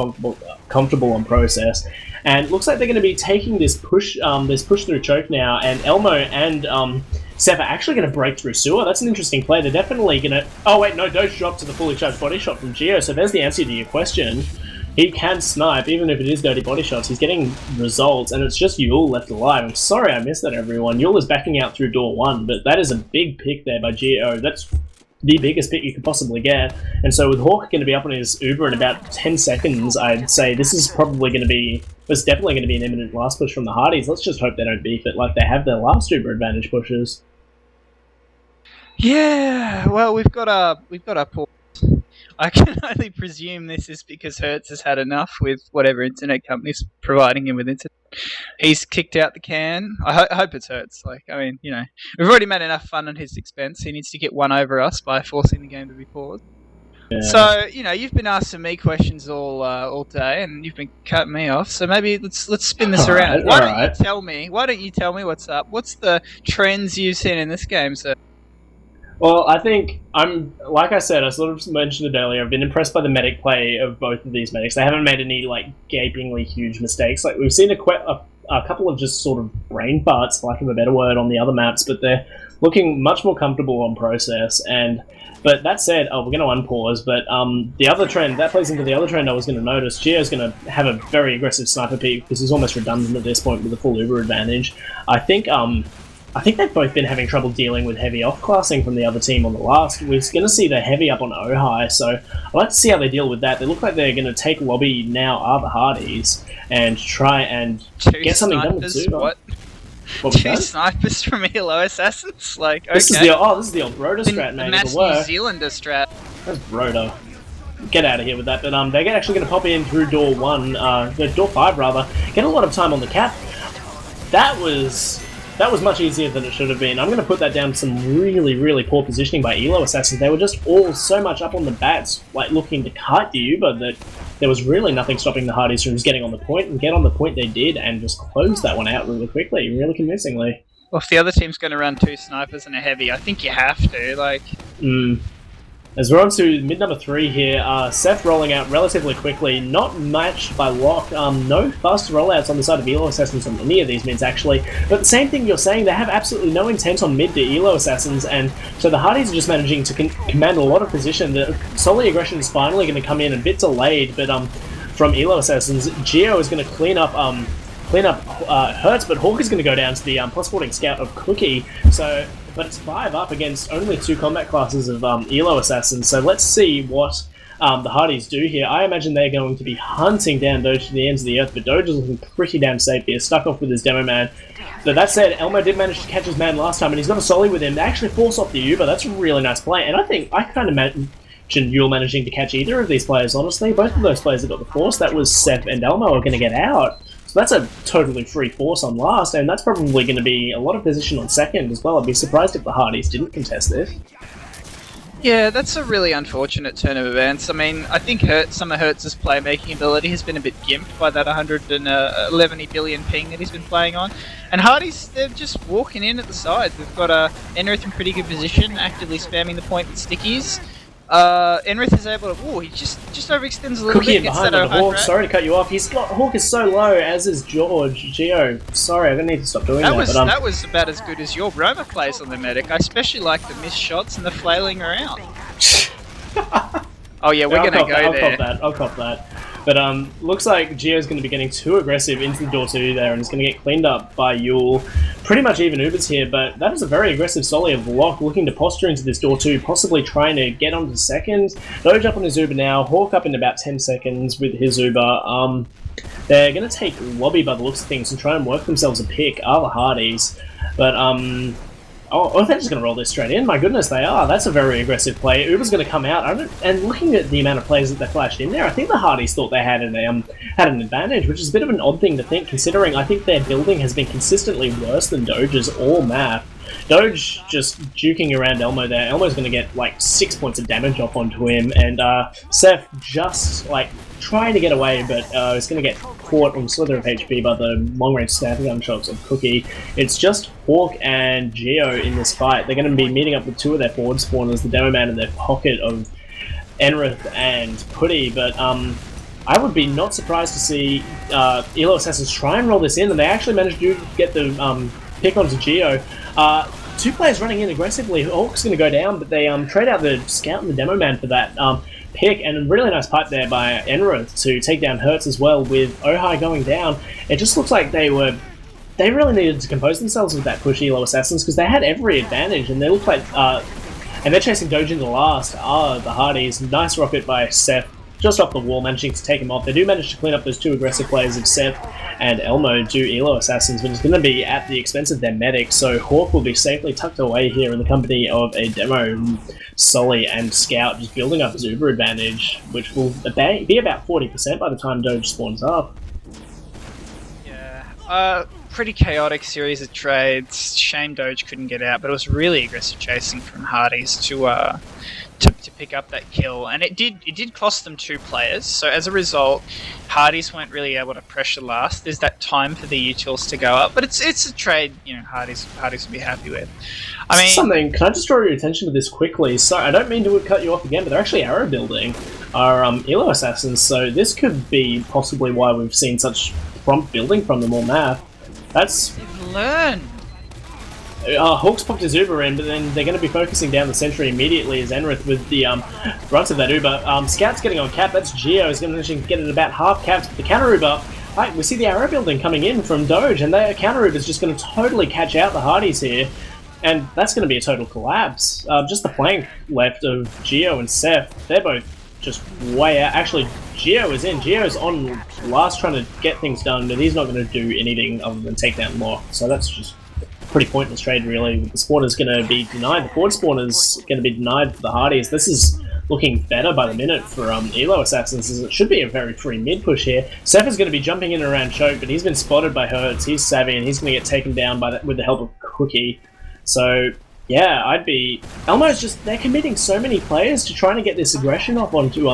comfortable on process. And it looks like they're going to be taking this push through choke now, and Elmo and Seth are actually going to break through sewer. That's an interesting play. They're definitely going to... Oh wait, no, Doge dropped to the fully charged body shot from Geo, so there's the answer to your question. He can snipe, even if it is dirty body shots. He's getting results, and it's just Yule left alive. I'm sorry I missed that, everyone. Yule is backing out through door 1, but that is a big pick there by Geo. That's the biggest pick you could possibly get. And so with Hawk going to be up on his Uber in about 10 seconds, I'd say this is probably going to be... It's definitely going to be an imminent last push from the Hardies. Let's just hope they don't beef it like they have their last Uber advantage pushes. Yeah, well, we've got our pause. I can only presume this is because Hertz has had enough with whatever internet company's providing him with internet. He's kicked out the can. I hope it's Hertz. Like, I mean, you know, we've already made enough fun on his expense. He needs to get one over us by forcing the game to be paused. Yeah. So, you know, you've been asking me questions all day, and you've been cutting me off. So maybe let's spin this around. Why don't you tell me what's up? What's the trends you've seen in this game, sir? Well, I think like I said, I sort of mentioned it earlier, I've been impressed by the medic play of both of these medics. They haven't made any, like, gapingly huge mistakes. Like, we've seen a a couple of just sort of brain farts, for lack of a better word, on the other maps, but they're looking much more comfortable on process. But that said, we're going to unpause, but the other trend, that plays into the other trend I was going to notice. Gio's going to have a very aggressive sniper peek because he's almost redundant at this point with a full Uber advantage. I think they've both been having trouble dealing with heavy off-classing from the other team on the last. We're going to see the heavy up on O-High, so I'd like to see how they deal with that. They look like they're going to take lobby now, are the Hardies, and try and get something done with Zuba. What? What was Two that? snipers from ELO Assassins? Like, okay. This is the old Broda strat, the mate. mass It'll work. New Zealander strat. That's Broda. Get out of here with that. But they're actually going to pop in through door 1, door 5 rather. Get a lot of time on the cap. That was much easier than it should have been. I'm going to put that down to some really, really poor positioning by ELO Assassins. They were just all so much up on the bats, like looking to kite the Uber, that there was really nothing stopping the Hardies from just getting on the point, and get on the point they did, and just close that one out really quickly, really convincingly. Well, if the other team's going to run 2 snipers and a heavy, I think you have to, like... As we're on to mid number 3 here, Seth rolling out relatively quickly, not matched by Lock. No fast rollouts on the side of ELO Assassins on any of these mids actually, but the same thing you're saying, they have absolutely no intent on mid to ELO Assassins, and so the Hardies are just managing to command a lot of position. The Solly aggression is finally going to come in a bit delayed, but from ELO Assassins, Gio is going to clean up Hertz, but Hawk is going to go down to the plus 14 scout of Cookie, so... But it's 5 up against only 2 combat classes of ELO Assassins, so let's see what the Hardies do here. I imagine they're going to be hunting down Doge to the ends of the earth, but Doge is looking pretty damn safe here, stuck off with his demo man. But that said, Elmo did manage to catch his man last time, and he's got a Solly with him. They actually force off the Uber. That's a really nice play, and I kind of imagine Yule managing to catch either of these players, honestly. Both of those players that got the force, that was Seth and Elmo, are going to get out. So that's a totally free force on last, and that's probably going to be a lot of position on second as well. I'd be surprised if the Hardies didn't contest this. Yeah, that's a really unfortunate turn of events. I mean, I think some of Hertz's playmaking ability has been a bit gimped by that 111 billion ping that he's been playing on. And Hardies, they're just walking in at the sides. They've got Enrith in pretty good position, actively spamming the point with stickies. Enrith is able to... Ooh, he just overextends a little Cookie bit. in behind on the Hawk. Sorry to cut you off. Hawk is so low, as is Gio. Sorry, I'm going to need to stop doing that. That was about as good as your Roma plays on the medic. I especially like the missed shots and the flailing around. Oh yeah, we're going to go there. I'll cop that. But looks like Gio's going to be getting too aggressive into the door 2 there, and it's going to get cleaned up by Yule. Pretty much even Ubers here, but that is a very aggressive Solly of Lock, looking to posture into this door 2, possibly trying to get onto second. Doge up on his Uber now, Hawk up in about 10 seconds with his Uber. They're going to take lobby by the looks of things and try and work themselves a pick, are the Hardies. But oh, they're just going to roll this straight in. My goodness, they are. That's a very aggressive play. Uber's going to come out. And looking at the amount of players that they flashed in there, I think the Hardies thought they had an advantage, which is a bit of an odd thing to think, considering I think their building has been consistently worse than Doge's all map. Doge just juking around Elmo there. Elmo's going to get like 6 points of damage off onto him, and Seth just like trying to get away, but is going to get caught on slither of HP by the long-range sniper gun shots of Cookie. It's just Hawk and Gio in this fight. They're going to be meeting up with 2 of their forward spawners, the demo man in their pocket of Enrith and Putty, but I would be not surprised to see ELO Assassins try and roll this in, and they actually managed to get the pick onto Gio. 2 players running in aggressively. Hawk's going to go down, but they trade out the scout and the demo man for that pick, and a really nice pipe there by Enrith to take down Hertz as well. With Ohai going down, it just looks like they really needed to compose themselves with that push ELO Assassins, because they had every advantage, and they look like and they're chasing Doge into the last. The Hardies. Nice rocket by Seth, just off the wall, managing to take him off. They do manage to clean up those 2 aggressive players of Seth and Elmo do ELO Assassins, but it's going to be at the expense of their medic, so Hawk will be safely tucked away here in the company of a demo Solly and Scout, just building up his Uber advantage, which will be about 40% by the time Doge spawns up. Yeah, pretty chaotic series of trades. Shame Doge couldn't get out, but it was really aggressive chasing from Hardies to pick up that kill, and it did cost them 2 players. So as a result, Hardies weren't really able to pressure last. There's that time for the utils to go up, but it's a trade, you know, Hardies will be happy with. I mean, can I just draw your attention to this quickly? Sorry, I don't mean to cut you off again, but they're actually arrow building our ELO Assassins, so this could be possibly why we've seen such prompt building from them all map. That's... They've learned. Hawk's popped his Uber in, but then they're going to be focusing down the sentry immediately as Enrith with the brunt of that Uber. Scout's getting on cap, that's Geo, is going to get it about half capped. The counter Uber, right, we see the arrow building coming in from Doge, and their counter Uber is just going to totally catch out the Hardies here, and that's going to be a total collapse. Just the flank left of Geo and Seth, they're both just way out. Actually, Geo is in. Geo's on last trying to get things done, but he's not going to do anything other than take down Lock, so that's just pretty pointless trade, really. The spawner's going to be denied. The forward spawner's going to be denied for the Hardies. This is looking better by the minute for Elo Assassins, as it should be a very free mid push here. Seth is going to be jumping in around Choke, but he's been spotted by Hertz. He's savvy, and he's going to get taken down by with the help of Cookie. So, yeah, I'd be... Elmo's just... They're committing so many players to trying to get this aggression off onto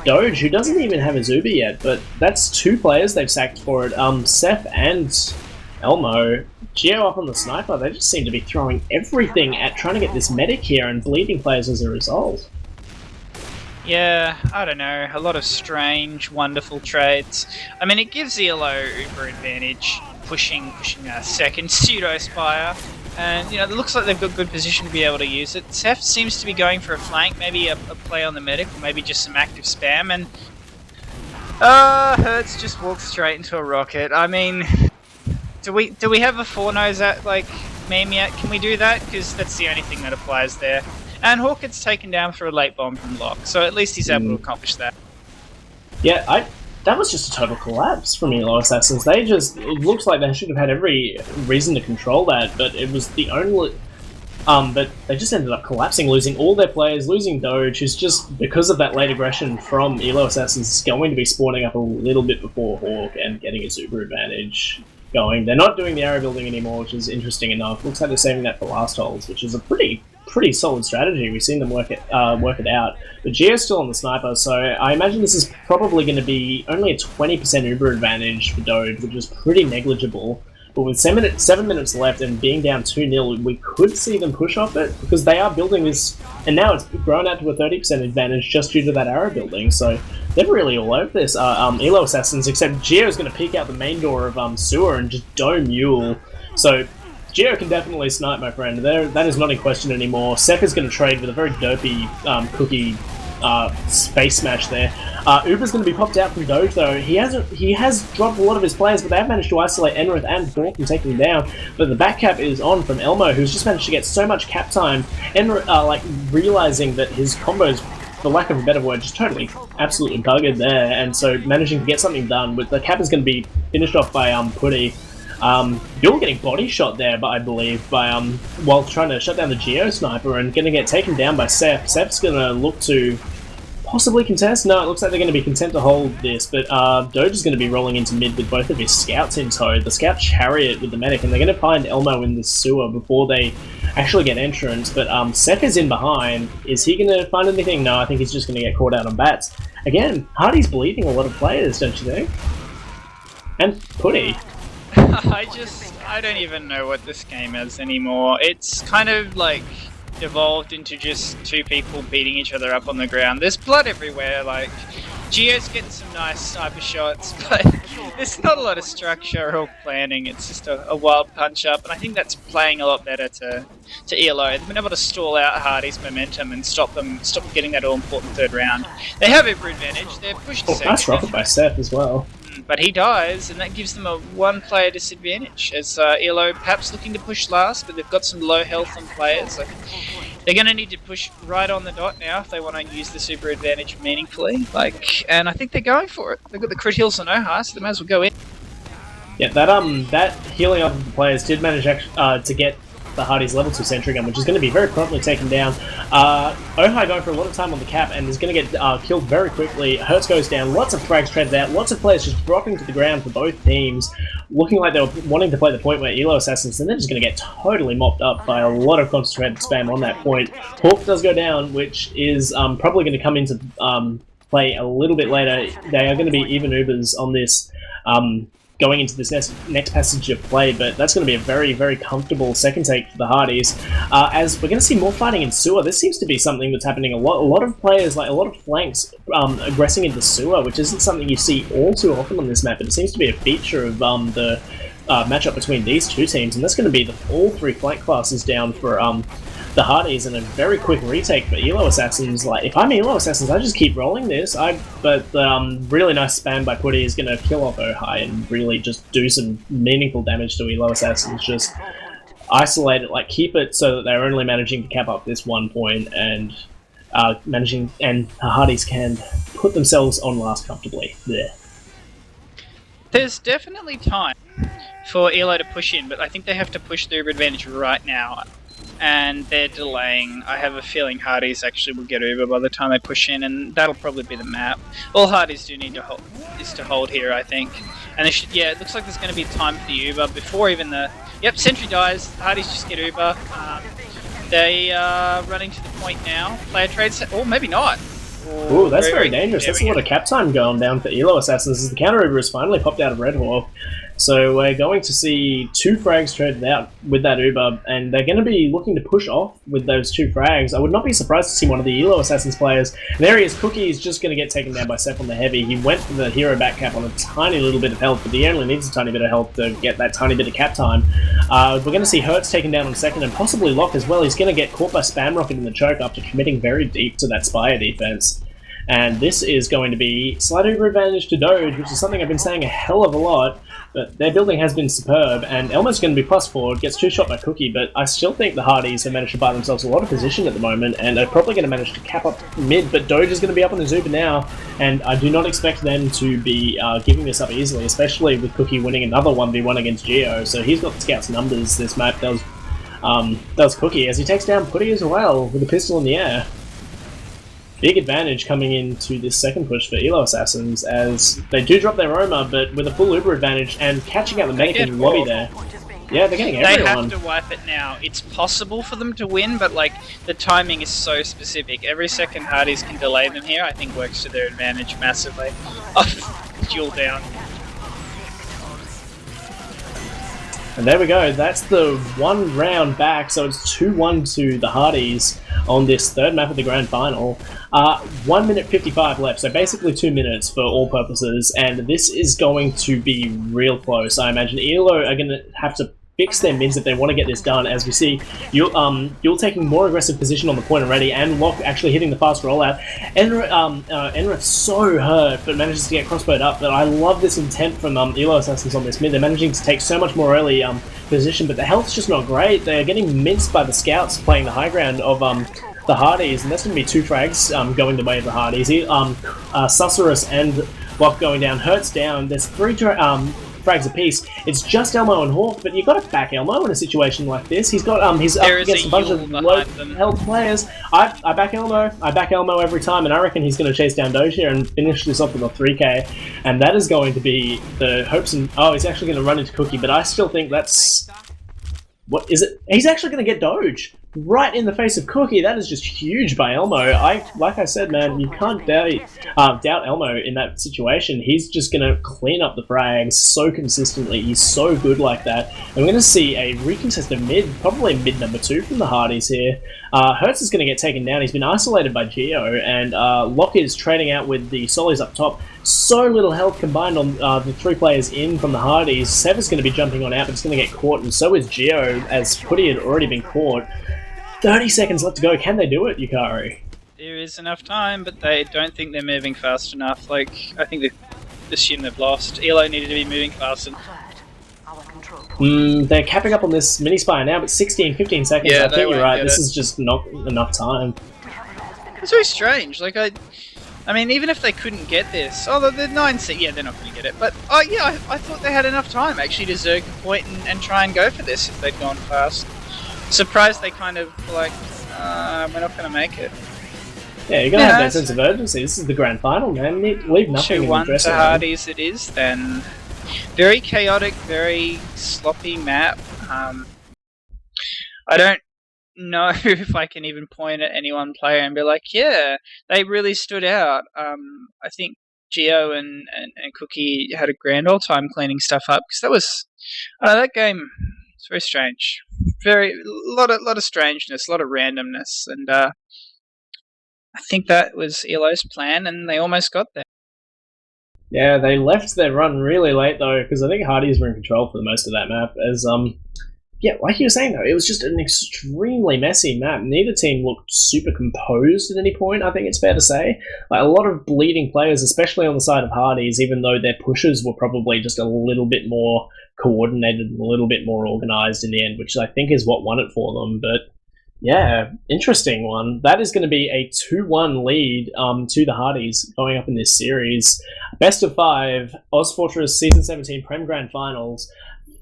Doge, who doesn't even have his Uber yet, but that's 2 players they've sacked for it. Seth and Elmo. Geo up on the sniper, they just seem to be throwing everything at trying to get this medic here and bleeding players as a result. Yeah, I don't know. A lot of strange, wonderful trades. I mean, it gives Elo Uber advantage, pushing a second pseudo Spire, and it looks like they've got good position to be able to use it. Seth seems to be going for a flank, maybe a play on the medic, or maybe just some active spam, and Hertz just walked straight into a rocket. I mean, do we have a 4-nose at meme yet? Can we do that? Because that's the only thing that applies there. And Hawk gets taken down for a late bomb from Lock, so at least he's able to accomplish that. Yeah, that was just a total collapse from Elo Assassins. It looks like they should have had every reason to control that, but it was the only... but they just ended up collapsing, losing all their players, losing Doge, who's just, because of that late aggression from Elo Assassins, is going to be spawning up a little bit before Hawk and getting a super advantage going. They're not doing the arrow building anymore, which is interesting enough. Looks like they're saving that for last holes, which is a pretty solid strategy. We've seen them work it out. But Geo's still on the sniper, so I imagine this is probably going to be only a 20% Uber advantage for Doge, which is pretty negligible. But with 7 minutes left and being down 2-0, we could see them push off it, because they are building this, and now it's grown out to a 30% advantage just due to that arrow building, so they're really all over this, Elo Assassins, except Geo's going to peek out the main door of Sewer and just dome Mule. So Geo can definitely snipe, my friend. That is not in question anymore. Seth is going to trade with a very dopey Cookie space smash there. Uber's going to be popped out from Doge, though. He has dropped a lot of his players, but they have managed to isolate Enrith and Hawk and take him down. But the back cap is on from Elmo, who's just managed to get so much cap time. Enrith, realizing that his combos, for lack of a better word, just totally, absolutely buggered there, and so managing to get something done. With the cap is going to be finished off by Putty. You're getting body shot there, but I believe, by while trying to shut down the Geo sniper and going to get taken down by Seth. Seth's going to look to possibly contest. No, it looks like they're going to be content to hold this, but Doge is going to be rolling into mid with both of his scouts in tow. The scout chariot with the medic, and they're going to find Elmo in the sewer before they actually get entrance. But Seth is in behind. Is he going to find anything? No, I think he's just going to get caught out on bats. Again, Hardy's bleeding a lot of players, don't you think? And Putty. I don't even know what this game is anymore. It's kind of evolved into just 2 people beating each other up on the ground. There's blood everywhere, Geo's getting some nice sniper shots, but there's not a lot of structure or planning. It's just a wild punch up, and I think that's playing a lot better to ELO. They've been able to stall out Hardy's momentum and stop them getting that all-important 3rd round. They have every advantage. They're pushed to second. Nice rocket by Seth as well. But he dies, and that gives them a 1-player disadvantage, as ELO perhaps looking to push last, but they've got some low health on players. They're going to need to push right on the dot now if they want to use the super advantage meaningfully. And I think they're going for it. They've got the crit heals on Oha, so they might as well go in. Yeah, that healing up of the players did manage to get the Hardy's level 2 sentry gun, which is going to be very promptly taken down. Oha going for a lot of time on the cap and is going to get killed very quickly. Hertz goes down, lots of frags traded out, lots of players just dropping to the ground for both teams, looking like they were wanting to play the point where Elo Assassins, and they're just going to get totally mopped up by a lot of concentrated spam on that point. Hawk does go down, which is probably going to come into play a little bit later. They are going to be even Ubers on this going into this next passage of play, but that's going to be a very, very comfortable second take for the Hardies. As we're going to see more fighting in sewer, this seems to be something that's happening a lot. A lot of players, a lot of flanks, aggressing into sewer, which isn't something you see all too often on this map, but it seems to be a feature of the matchup between these two teams, and that's going to be all 3 flank classes down for the Hardies, and a very quick retake for Elo Assassins. Like, if I'm Elo Assassins, I just keep rolling this. But really nice spam by Putty is going to kill off Ohai and really just do some meaningful damage to Elo Assassins. Just isolate it, like keep it so that they're only managing to cap up this 1 point, and the Hardies can put themselves on last comfortably there. There's definitely time for Elo to push in, but I think they have to push the Uber advantage right now. And they're delaying. I have a feeling Hardies actually will get Uber by the time they push in, and that'll probably be the map. All Hardies do need to hold is to hold here, I think. And they should, yeah, it looks like there's going to be time for the Uber before even the... Yep, Sentry dies. Hardies just get Uber. They are running to the point now. Player trades... Or maybe not. Ooh, that's very dangerous. That's a lot of cap time going down for Elo Assassins as the counter Uber has finally popped out of Red Hawk. So we're going to see 2 frags traded out with that Uber, and they're going to be looking to push off with those 2 frags. I would not be surprised to see one of the Elo Assassins players. And there he is, Cookie is just going to get taken down by Seth on the heavy. He went for the hero back cap on a tiny little bit of health, but he only needs a tiny bit of health to get that tiny bit of cap time. We're going to see Hertz taken down on second, and possibly Locke as well. He's going to get caught by Spam Rocket in the choke after committing very deep to that Spire defense. And this is going to be slight Uber advantage to Doge, which is something I've been saying a hell of a lot, but their building has been superb, and Elmo's going to be +4, gets 2 shot by Cookie, but I still think the Hardies have managed to buy themselves a lot of position at the moment, and they're probably going to manage to cap up mid, but Doge is going to be up on his Uber now, and I do not expect them to be giving this up easily, especially with Cookie winning another 1v1 against Geo, so he's got the scouts numbers. This map does Cookie, as he takes down Putty as well, with a pistol in the air. Big advantage coming into this second push for Elo Assassins, as they do drop their Roma, but with a full Uber advantage and catching out the medic in the lobby there. Yeah, they're getting everyone. They have to wipe it now. It's possible for them to win, but like the timing is so specific. Every second Hardies can delay them here, I think works to their advantage massively. Oh, duel down. And there we go, that's the 1 round back, so it's 2-1 to the Hardies on this third map of the grand final. 1 minute 55 left, so basically 2 minutes for all purposes, and this is going to be real close. I imagine Elo are going to have to fix their mids if they want to get this done, as we see you're taking more aggressive position on the point already, and Locke actually hitting the fast rollout. Enra's so hurt, but manages to get crossbowed up, but I love this intent from Elo Assassins on this mid. They're managing to take so much more early position, but the health's just not great. They're getting minced by the scouts playing the high ground of the Hardies, and that's going to be 2 frags going the way of the Hardies. Susurrus and Locke going down, Hertz down, there's 3 frags apiece. It's just Elmo and Hawk, but you got to back Elmo in a situation like this. He's got he's up against a bunch of low health players. I back Elmo. I back Elmo every time, and I reckon he's going to chase down Doge here and finish this off with a 3k. And that is going to be the hopes and he's actually going to run into Cookie, but I still think that's what is it? He's actually going to get Doge right in the face of Cookie. That is just huge by Elmo. Like I said, man, you can't doubt Elmo in that situation. He's just going to clean up the frags so consistently. He's so good like that. And we're going to see a recontested mid, probably mid number 2 from the Hardies here. Hertz is going to get taken down. He's been isolated by Geo, and Locke is trading out with the Solis up top. So little health combined on the 3 players in from the Hardies. Sev is going to be jumping on out, but it's going to get caught, and so is Geo, as Putty had already been caught. 30 seconds left to go. Can they do it, Yukari? There is enough time, but they don't think they're moving fast enough. Like, I think they assume they've lost. Elo needed to be moving faster. They're capping up on this mini spire now, but 16, 15 seconds. Yeah, I think you're right. This is just not enough time. It's very strange. Like, I mean, even if they couldn't get this, although the 9 seed, yeah, they're not going to get it. But yeah, I thought they had enough time actually to zerg the point and try and go for this if they'd gone fast. Surprised they kind of like, we're not going to make it. Yeah, you're going to have that sense of urgency. This is the grand final, man. Leave nothing in the dressing room. 2-1 to Hardies it is, then. Very chaotic, very sloppy map. I don't know if I can even point at any one player and be like, yeah, they really stood out. I think Geo and Cookie had a grand old time cleaning stuff up, because that was, that game, it's very strange. Very, lot of strangeness, a lot of randomness, and I think that was Elo's plan, and they almost got there. Yeah, they left their run really late though, because I think Hardies were in control for the most of that map. As yeah, like you were saying though, it was just an extremely messy map. Neither team looked super composed at any point. I think it's fair to say, like a lot of bleeding players, especially on the side of Hardies, even though their pushes were probably just a little bit more coordinated and a little bit more organized in the end, which I think is what won it for them. But yeah, interesting one. That is going to be a 2-1 lead to the Hardies going up in this series. Best of 5, ozfortress Season 17 Prem Grand Finals.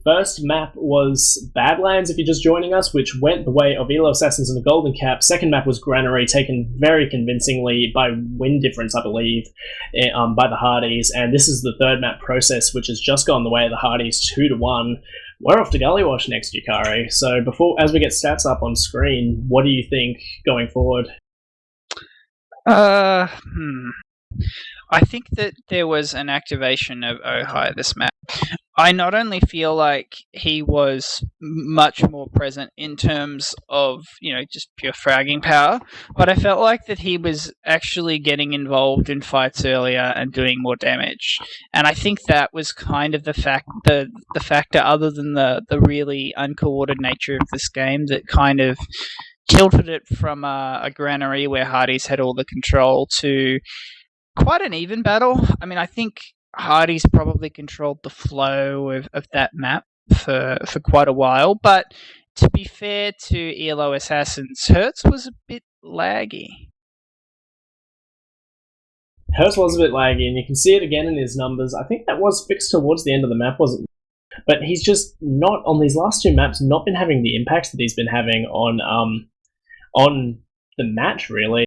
First map was Badlands, if you're just joining us, which went the way of Elo Assassins and the Golden Cap. Second map was Granary, taken very convincingly by win difference, I believe, by the Hardies. And this is the third map, Process, which has just gone the way of the Hardies 2-1. We're off to Gullywash next, Yukari. So as we get stats up on screen, what do you think going forward? I think that there was an activation of Ohio this map. I not only feel like he was much more present in terms of, just pure fragging power, but I felt like that he was actually getting involved in fights earlier and doing more damage. And I think that was kind of the factor, other than the really uncoordinated nature of this game, that kind of tilted it from a Granary where Hardies had all the control to quite an even battle. I mean, I think Hardies probably controlled the flow of that map for quite a while, but to be fair to ELO Assassins, Hertz was a bit laggy. Hertz was a bit laggy, and you can see it again in his numbers. I think that was fixed towards the end of the map, wasn't it? But he's just not, on these last two maps, not been having the impacts that he's been having on the match, really.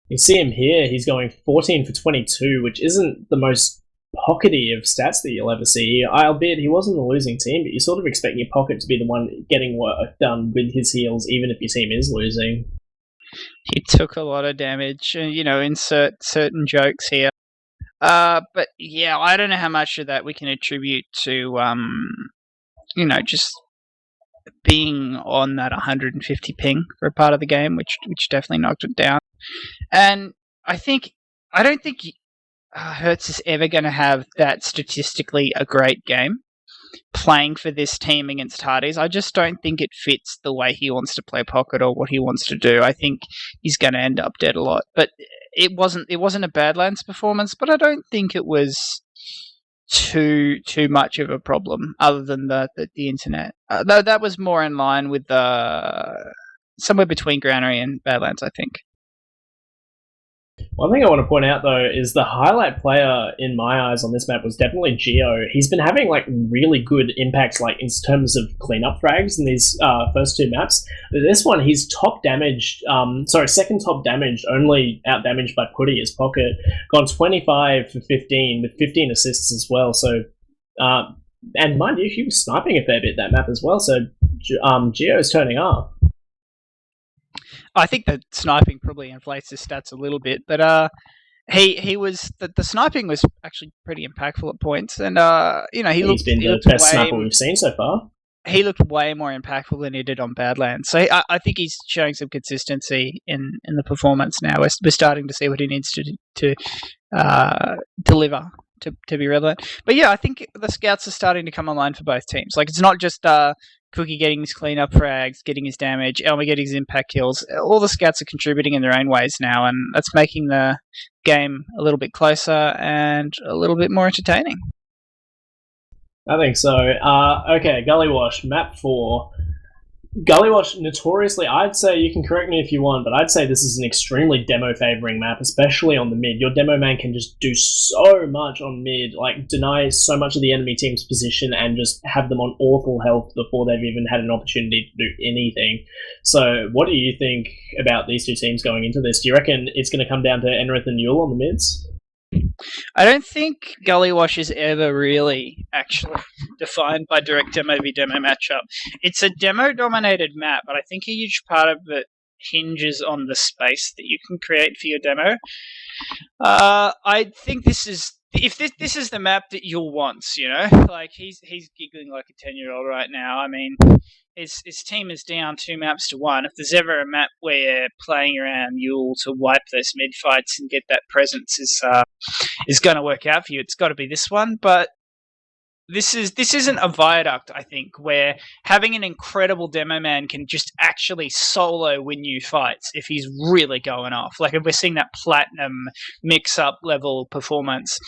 You see him here, he's going 14 for 22, which isn't the most pockety of stats that you'll ever see. Albeit he wasn't the losing team, but you sort of expect your pocket to be the one getting work done with his heals, even if your team is losing. He took a lot of damage, insert certain jokes here. But yeah, I don't know how much of that we can attribute to, just being on that 150 ping for a part of the game, which definitely knocked it down. And I don't think Hertz is ever going to have that statistically a great game playing for this team against Hardies. I just don't think it fits the way he wants to play pocket or what he wants to do. I think he's going to end up dead a lot. But it wasn't a Badlands performance, but I don't think it was too much of a problem, other than the internet. Though that was more in line with somewhere between Granary and Badlands, I think. One thing I want to point out, though, is the highlight player in my eyes on this map was definitely Geo. He's been having really good impacts, in terms of cleanup frags in these first two maps. This one, he's second top damaged, only out damaged by Putty, his pocket. Gone 25 for 15 with 15 assists as well. So, and mind you, he was sniping a fair bit that map as well. So, Geo's turning up. I think that sniping probably inflates his stats a little bit, but he was the sniping was actually pretty impactful at points, and he's been the best sniper we've seen so far. He looked way more impactful than he did on Badlands, so I think he's showing some consistency in the performance now. We're starting to see what he needs to deliver to be relevant. But yeah, I think the scouts are starting to come online for both teams. It's not just Cookie getting his cleanup frags, getting his damage, Elmer getting his impact kills. All the scouts are contributing in their own ways now, and that's making the game a little bit closer and a little bit more entertaining. I think so. Okay, Gullywash, map 4. Gullywash, notoriously, I'd say, you can correct me if you want, but I'd say this is an extremely demo-favouring map, especially on the mid. Your demo man can just do so much on mid, deny so much of the enemy team's position and just have them on awful health before they've even had an opportunity to do anything. So, what do you think about these two teams going into this? Do you reckon it's going to come down to Enrith and Yule on the mids? I don't think Gullywash is ever really actually defined by direct demo v demo matchup. It's a demo-dominated map, but I think a huge part of it hinges on the space that you can create for your demo. I think this is if this is the map that Yule wants, like he's giggling like a 10-year-old right now. I mean, his team is down 2 maps to 1. If there's ever a map where you're playing around Yule to wipe those mid fights and get that presence is going to work out for you, it's got to be this one. But this isn't a Viaduct, I think, where having an incredible demo man can just actually solo win you fights if he's really going off. Like if we're seeing that platinum mix-up level performance.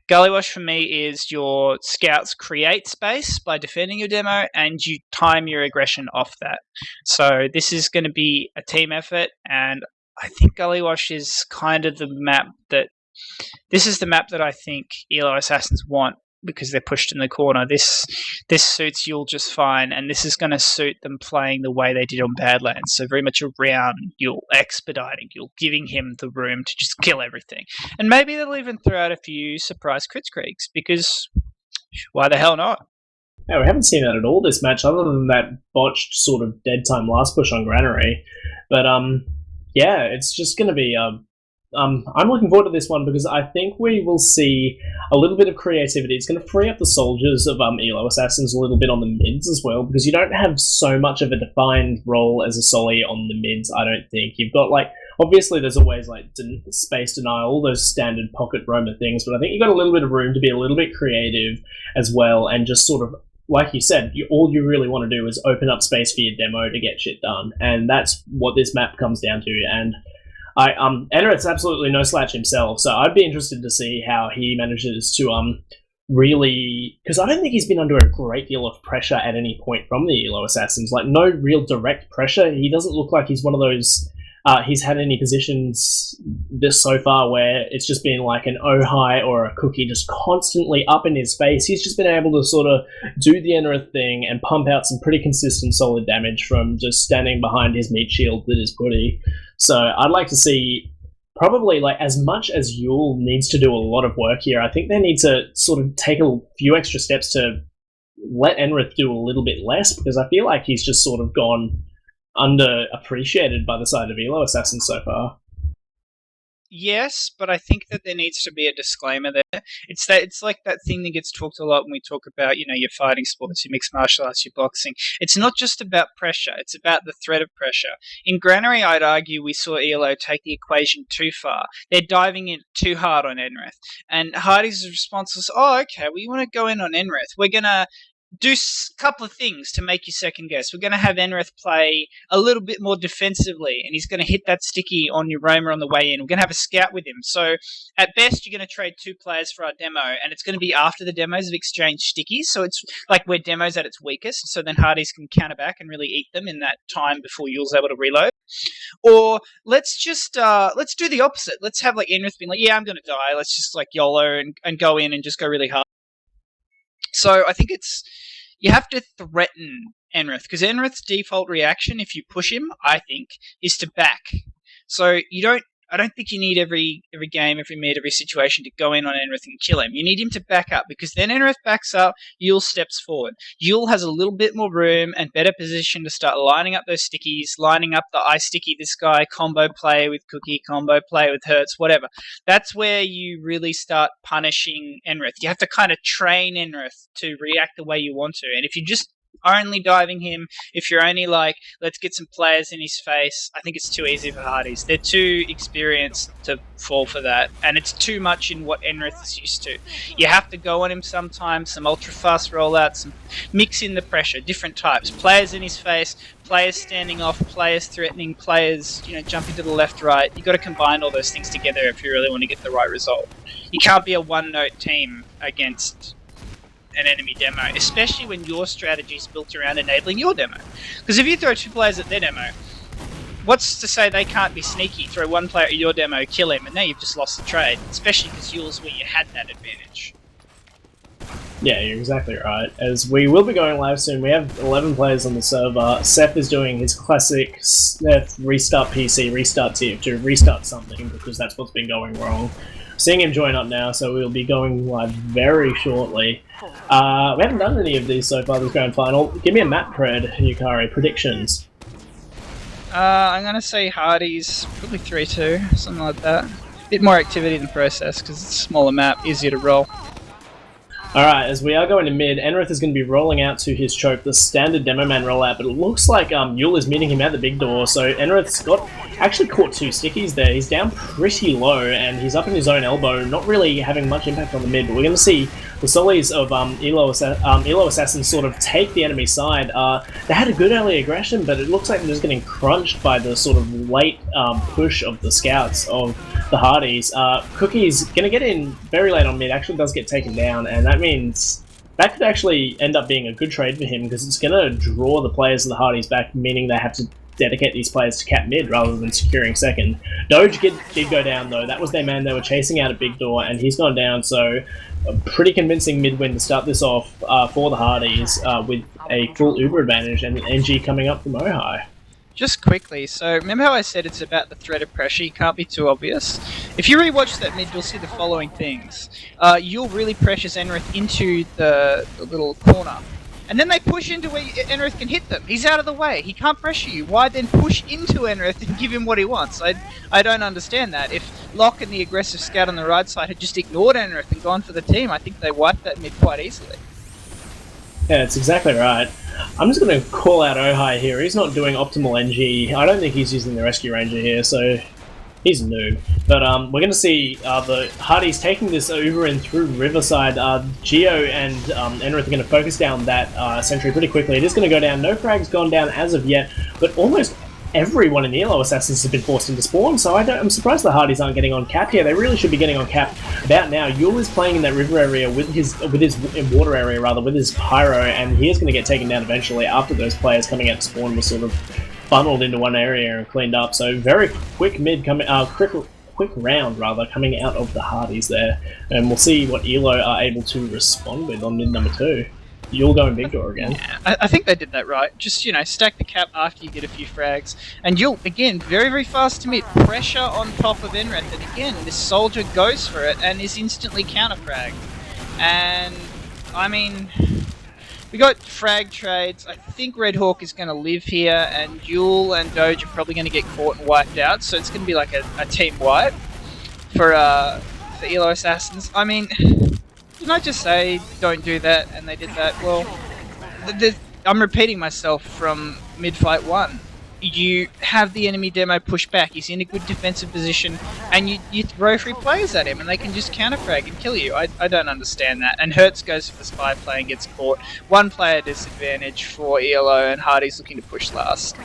Gullywash for me is your scouts create space by defending your demo and you time your aggression off that. So this is going to be a team effort, and I think Gullywash is kind of the map that... This is the map that I think Elo Assassins want, because they're pushed in the corner. This suits Yule just fine, and this is going to suit them playing the way they did on Badlands. So very much around Yule, expediting Yule, giving him the room to just kill everything. And maybe they'll even throw out a few surprise crits, because why the hell not? Yeah, we haven't seen that at all this match, other than that botched sort of dead time last push on Granary. But yeah, it's just going to be... I'm looking forward to this one because I think we will see a little bit of creativity. It's going to free up the soldiers of Elo Assassins a little bit on the mids as well, because you don't have so much of a defined role as a Soli on the mids, I don't think. You've got, like, obviously there's always, like, space denial, all those standard pocket roamer things, but I think you've got a little bit of room to be a little bit creative as well, and just sort of, like you said, all you really want to do is open up space for your demo to get shit done, and that's what this map comes down to, and... Enrith's absolutely no slouch himself, so I'd be interested to see how he manages to really... Because I don't think he's been under a great deal of pressure at any point from the Elo Assassins. Like, no real direct pressure. He doesn't look like he's one of those... he's had any positions this so far where it's just been like an oh-hi or a cookie just constantly up in his face. He's just been able to sort of do the Enrith thing and pump out some pretty consistent solid damage from just standing behind his meat shield that is putty. So I'd like to see probably, like, as much as Yule needs to do a lot of work here, I think they need to sort of take a few extra steps to let Enrith do a little bit less, because I feel like he's just sort of gone underappreciated by the side of Elo Assassins so far. Yes, but I think that there needs to be a disclaimer there. It's like that thing that gets talked a lot when we talk about, your fighting sports, your mixed martial arts, your boxing. It's not just about pressure, it's about the threat of pressure. In Granary, I'd argue we saw Elo take the equation too far. They're diving in too hard on Enrith. And Hardies' response was, okay, well, you want to go in on Enrith. We're going to do a couple of things to make you second guess. We're going to have Enrith play a little bit more defensively, and he's going to hit that sticky on your roamer on the way in. We're going to have a scout with him. So at best, you're going to trade 2 players for our demo, and it's going to be after the demos have exchanged stickies. So it's like where demo's at its weakest, so then Hardies can counter back and really eat them in that time before Yule's able to reload. Or let's just let's do the opposite. Let's have like Enrith being like, yeah, I'm going to die. Let's just like YOLO and go in and just go really hard. So I think you have to threaten Enrith, because Enrith's default reaction, if you push him, I think, is to back. So I don't think you need every game, every meet, every situation to go in on Enrith and kill him. You need him to back up, because then Enrith backs up, Yule steps forward. Yule has a little bit more room and better position to start lining up those stickies, lining up the I sticky this guy, combo play with Cookie, combo play with Hertz, whatever. That's where you really start punishing Enrith. You have to kind of train Enrith to react the way you want to. And if you just only diving him, if you're only like, let's get some players in his face, I think it's too easy for Hardies. They're too experienced to fall for that, and it's too much in what Enrith is used to. You have to go on him sometimes, some ultra fast rollouts, mix in the pressure, different types, players in his face, players standing off, players threatening, players jumping to the left, right. You've got to combine all those things together if you really want to get the right result. You can't be a one-note team against an enemy demo, especially when your strategy is built around enabling your demo. Because if you throw 2 players at their demo, what's to say they can't be sneaky, throw 1 player at your demo, kill him, and now you've just lost the trade, especially because yours where you had that advantage. Yeah, you're exactly right. As we will be going live soon, we have 11 players on the server. Seth is doing his classic Seth restart PC, restart TF2, restart something, because that's what's been going wrong. Seeing him join up now, so we'll be going live very shortly. We haven't done any of these so far, this grand final. Give me a map pred, Yukari. Predictions. I'm going to say Hardies, probably 3-2, something like that. Bit more activity in the process because it's a smaller map, easier to roll. Alright, as we are going to mid, Enrith is going to be rolling out to his choke, the standard Demo Man rollout, but it looks like Yule is meeting him at the big door, so Enrith's actually caught 2 stickies there. He's down pretty low, and he's up in his own elbow, not really having much impact on the mid, but we're going to see the solis of Elo Assassins sort of take the enemy side. They had a good early aggression, but it looks like they're just getting crunched by the sort of late push of the scouts of the Hardies. Cookie's going to get in very late on mid, actually does get taken down, and that means that could actually end up being a good trade for him, because it's going to draw the players of the Hardies back, meaning they have to dedicate these players to cap mid rather than securing second. Doge did go down though. That was their man they were chasing out at big door, and he's gone down, so a pretty convincing mid win to start this off for the Hardies with a full Uber advantage and an NG coming up from Ohio. Just quickly, so remember how I said it's about the threat of pressure? You can't be too obvious. If you rewatch that mid, you'll see the following things. You'll really pressures Enrith into the little corner. And then they push into where Enrith can hit them. He's out of the way. He can't pressure you. Why then push into Enrith and give him what he wants? I don't understand that. If Locke and the aggressive scout on the right side had just ignored Enrith and gone for the team, I think they wiped that mid quite easily. Yeah, that's exactly right. I'm just going to call out Ohio here. He's not doing optimal NG. I don't think he's using the Rescue Ranger here, so he's a noob. But we're going to see the Hardies taking this Uber in through Riverside. Geo and Enrith are going to focus down that sentry pretty quickly. It is going to go down. No frag's gone down as of yet, but almost everyone in the Elo Assassins has been forced into spawn, so I'm surprised the Hardies aren't getting on cap here. They really should be getting on cap about now. Yule is playing in that river area with his water area rather, with his pyro, and he is going to get taken down eventually after those players coming out to spawn were sort of funneled into one area and cleaned up. So very quick mid coming, quick round rather coming out of the Hardies there, and we'll see what Elo are able to respond with on mid number 2. You'll go in big door again. Yeah, I think they did that right. Just, stack the cap after you get a few frags. And you'll, again, very, very fast to mid. Pressure on top of Enrith. And again, this soldier goes for it and is instantly counter-fragged. And, I mean, we got frag trades. I think Red Hawk is going to live here. And Yule and Doge are probably going to get caught and wiped out. So it's going to be like a team wipe for Elo Assassins. I mean, didn't I just say don't do that and they did that? Well, I'm repeating myself from mid-fight 1. You have the enemy demo push back, he's in a good defensive position, and you throw free players at him and they can just counter-frag and kill you. I don't understand that. And Hertz goes for the spy play and gets caught. One player disadvantage for ELO, and Hardy's looking to push last.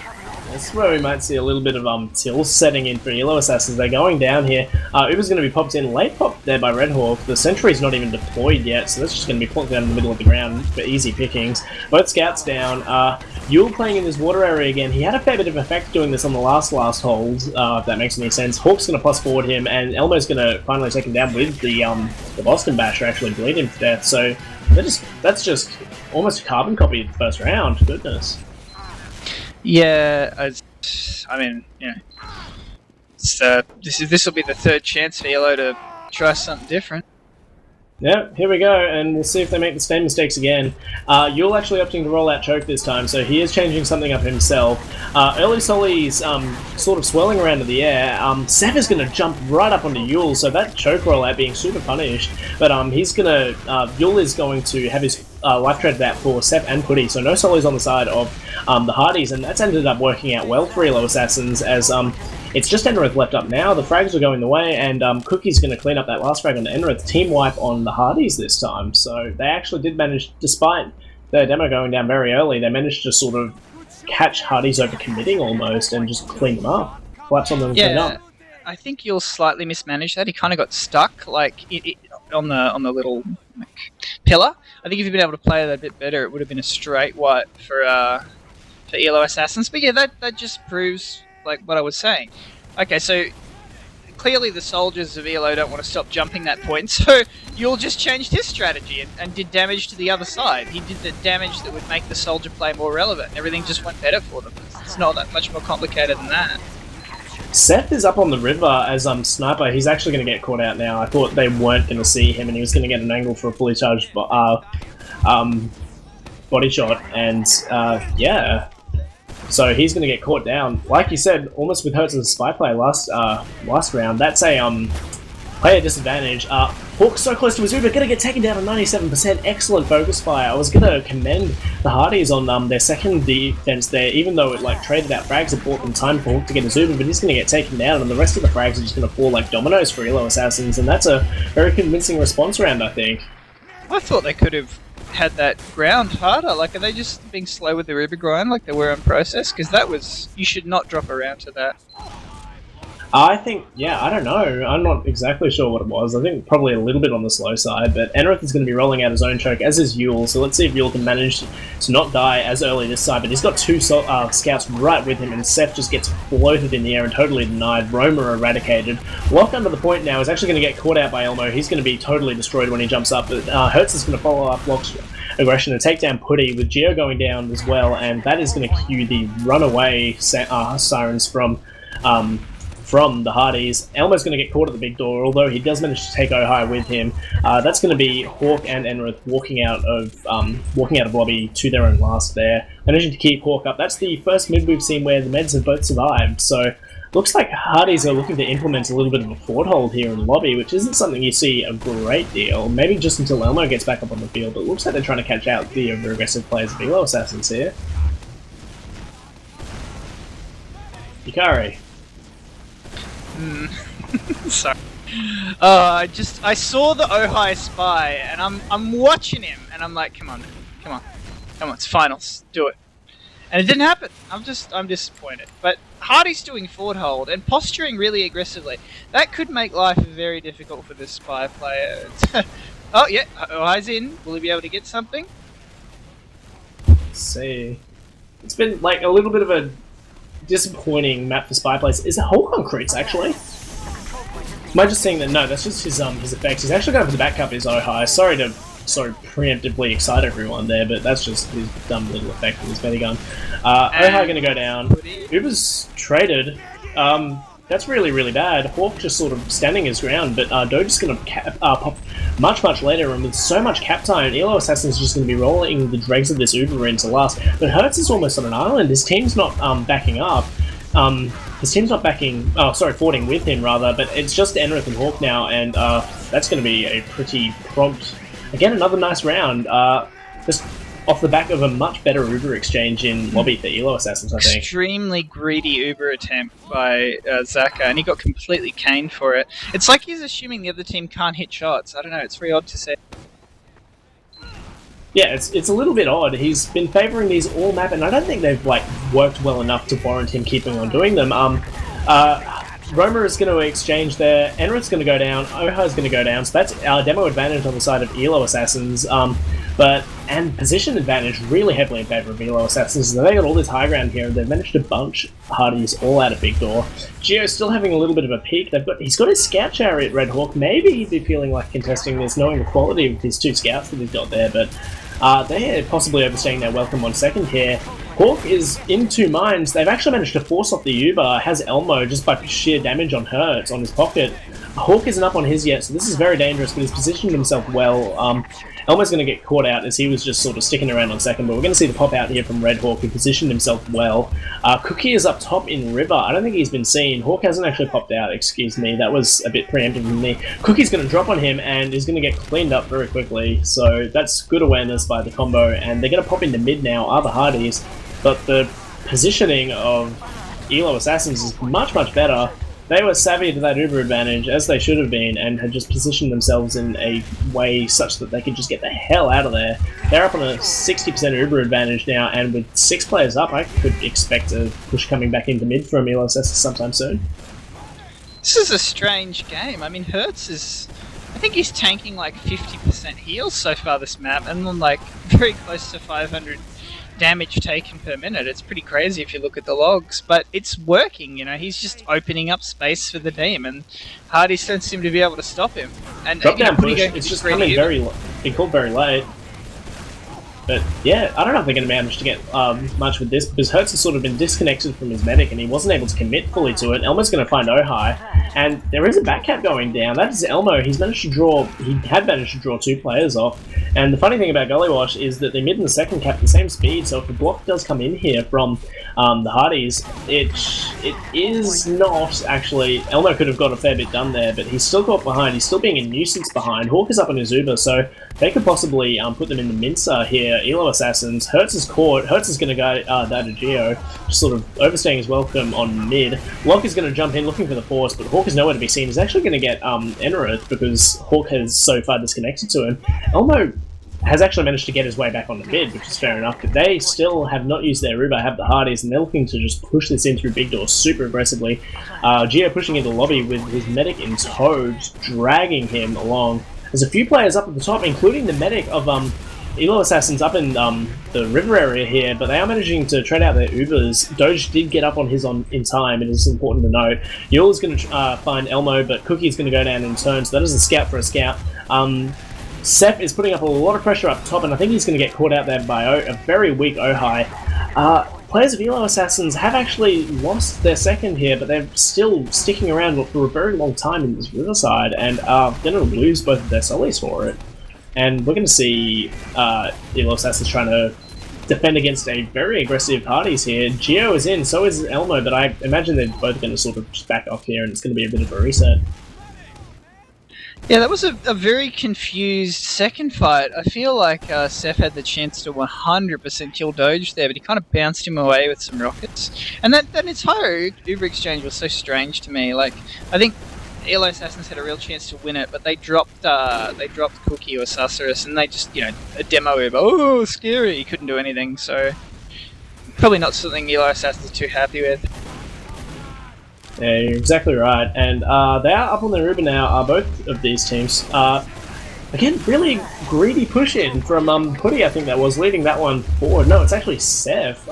This is where we might see a little bit of Till setting in for Elo Assassins. They're going down here. Uber's going to be popped in. Late pop there by Red Hawk. The sentry's not even deployed yet, so that's just going to be plonked down in the middle of the ground for easy pickings. Both scouts down. Yule playing in this water area again. He had a fair bit of effect doing this on the last hold, if that makes any sense. Hawk's going to plus forward him, and Elmo's going to finally take him down with the Boston Basher actually bleed him to death. So that's just almost a carbon copy of the first round. Goodness. Yeah, I mean, this will be the third chance for Elo to try something different. Yeah, here we go, and we'll see if they make the same mistakes again. Yule actually opting to roll out choke this time, so he is changing something up himself. Early Soli's sort of swirling around in the air. Seth is going to jump right up onto Yule, so that choke rollout being super punished. But Yule is going to have his life trade that for Seth and Putty, so no Soli's on the side of the Hardies, and that's ended up working out well for Elo Assassins, as it's just Enrith left up now. The frags are going the way, and Cookie's going to clean up that last frag on the Enrith. Team wipe on the Hardies this time, so they actually did manage, despite their demo going down very early, they managed to sort of catch Hardies over committing almost and just clean them up. Collapse on them and clean up. I think you'll slightly mismanage that. He kind of got stuck, on the little pillar. I think if you'd been able to play that a bit better, it would have been a straight wipe for Elo Assassins. But yeah, that just proves what I was saying. Okay, so clearly the soldiers of Elo don't want to stop jumping that point, so Yule just changed his strategy and did damage to the other side. He did the damage that would make the soldier play more relevant. Everything just went better for them. It's not that much more complicated than that. Seth is up on the river as Sniper. He's actually going to get caught out now. I thought they weren't going to see him, and he was going to get an angle for a fully charged body shot, and yeah. So he's going to get caught down. Like you said, almost with Hertz as a spy play last round. That's a player disadvantage. Hawk so close to his Uber, gonna get taken down at 97%. Excellent focus fire. I was gonna commend the Hardies on their second defense there, even though it like traded out frags and bought them time for Hawk to get his Uber, but he's gonna get taken down, and the rest of the frags are just gonna fall like dominoes for Elo Assassins, and that's a very convincing response round, I think. I thought they could have had that ground harder. Like, are they just being slow with their Uber grind like they were on process? Because that was... You should not drop around to that. I think, yeah, I don't know. I'm not exactly sure what it was. I think probably a little bit on the slow side, but Enrith is going to be rolling out his own choke, as is Yule, so let's see if Yule can manage to not die as early this side, but he's got two scouts right with him, and Seth just gets floated in the air and totally denied. Roma eradicated. Lock under the point now is actually going to get caught out by Elmo. He's going to be totally destroyed when he jumps up, but Hertz is going to follow up Lock's aggression and take down Putty, with Geo going down as well, and that is going to cue the runaway sirens from the Hardies. Elmo's going to get caught at the big door, although he does manage to take Ohio with him. That's going to be Hawk and Enrith walking out of lobby to their own last there, managing to keep Hawk up. That's the first mid we've seen where the Meds have both survived, so looks like Hardies are looking to implement a little bit of a foothold here in lobby, which isn't something you see a great deal. Maybe just until Elmo gets back up on the field, but it looks like they're trying to catch out the over-aggressive players of Elo Assassins here. Yukari. Sorry. I saw the Ohio spy, and I'm watching him, and I'm like, come on, it's finals, do it. And it didn't happen. I'm disappointed. But Hardy's doing forward hold and posturing really aggressively. That could make life very difficult for this spy player. Oh yeah, Ohio's in. Will he be able to get something? Let's see. It's been like a little bit of a disappointing map for spy players. Is it Hawk on crits actually? Am I just saying that? No, that's just his effects. He's actually going for the back up his Ohio. Sorry to preemptively excite everyone there, but that's just his dumb little effect with his belly gun. Ohio going to go down. Uber's traded. That's really, really bad. Hawk just sort of standing his ground, but Doge's going to pop much later, and with so much cap time, Elo Assassin's just going to be rolling the dregs of this Uber into last. But Hertz is almost on an island. His team's not backing up. His team's not backing... Oh, sorry, fording with him, rather, but it's just Enrith and Hawk now, and that's going to be a pretty prompt... Again, another nice round. Just off the back of a much better Uber exchange in lobby for Elo Assassins, I think. Extremely greedy Uber attempt by Zaka, and he got completely caned for it. It's like he's assuming the other team can't hit shots. I don't know, it's very odd to say. Yeah, it's a little bit odd. He's been favouring these all map, and I don't think they've like worked well enough to warrant him keeping on doing them. Roma is going to exchange there, Enrith's going to go down, Oha's going to go down, so that's our demo advantage on the side of Elo Assassins, and position advantage really heavily in favour of Elo Assassins. So they got all this high ground here, and they've managed to bunch Hardies all out of big door. Geo's still having a little bit of a peak. He's got his scout chariot, Red Hawk. Maybe he'd be feeling like contesting this, knowing the quality of his two scouts that he's got there, but they're possibly overstaying their welcome 1 second here. Hawk is in two minds. They've actually managed to force off the Uber, has Elmo just by sheer damage on Hertz on his pocket. Hawk isn't up on his yet, so this is very dangerous, but he's positioned himself well. Elmo's going to get caught out as he was just sort of sticking around on second, but we're going to see the pop out here from Red Hawk, who positioned himself well. Cookie is up top in River. I don't think he's been seen. Hawk hasn't actually popped out, excuse me. That was a bit preemptive of me. Cookie's going to drop on him and is going to get cleaned up very quickly, so that's good awareness by the combo, and they're going to pop into mid now, are the Hardies, but the positioning of Elo Assassins is much better. They were savvy to that Uber advantage, as they should have been, and had just positioned themselves in a way such that they could just get the hell out of there. They're up on a 60% Uber advantage now, and with 6 players up, I could expect a push coming back into mid from Elo Assassins sometime soon. This is a strange game. I mean, Hertz is... I think he's tanking like 50% heals so far this map, and then like very close to 500 damage taken per minute. It's pretty crazy if you look at the logs, but it's working, you know. He's just opening up space for the team, and Hardies don't seem to be able to stop him. And drop down push, it's just coming very... He called very late. But yeah, I don't know if they're going to manage to get much with this, because Hertz has sort of been disconnected from his medic and he wasn't able to commit fully to it. Elmo's going to find Ohai, and there is a back cap going down. That is Elmo. He had managed to draw 2 players off. And the funny thing about Gullywash is that the mid and the second cap the same speed, so if the block does come in here from the Hardies, it is not actually... Elmo could have got a fair bit done there, but he's still got behind. He's still being a nuisance behind. Hawk is up on his Uber, so they could possibly put them in the mincer here. Elo Assassins. Hertz is caught. Hertz is going to go down to Geo, just sort of overstaying his welcome on mid. Locke is going to jump in looking for the Force, but Hawk is nowhere to be seen. He's actually going to get Enoroth because Hawk has so far disconnected to him. Elmo has actually managed to get his way back on the mid, which is fair enough, but they still have not used their Uber, have the Hardies, and they're looking to just push this in through big doors super aggressively. Geo pushing into the lobby with his medic in tow, just dragging him along. There's a few players up at the top, including the medic of Elo Assassins up in the river area here, but they are managing to trade out their Ubers. Doge did get up on his in time, it is important to note. Yul is going to find Elmo, but Cookie's going to go down in turn, so that is a scout for a scout. Seth is putting up a lot of pressure up top, and I think he's going to get caught out there by a very weak Ohai. Players of Elo Assassins have actually lost their second here, but they're still sticking around for a very long time in this riverside, and are going to lose both of their solis for it. And we're going to see Elo Assassins trying to defend against a very aggressive Hardies here. Geo is in, so is Elmo, but I imagine they're both going to sort of just back off here, and it's going to be a bit of a reset. Yeah, that was a very confused second fight. I feel like Seth had the chance to 100% kill Doge there, but he kind of bounced him away with some rockets. And that entire Uber exchange was so strange to me. Like, I think Elo Assassins had a real chance to win it, but they dropped Cookie or Susurrus, and they just, a demo Uber. Oh, scary! He couldn't do anything, so probably not something Elo Assassins are too happy with. Yeah, you're exactly right, and they are up on their Uber now, both of these teams. Again, really greedy push-in from Putty, I think that was, leading that one forward. No, it's actually Seth.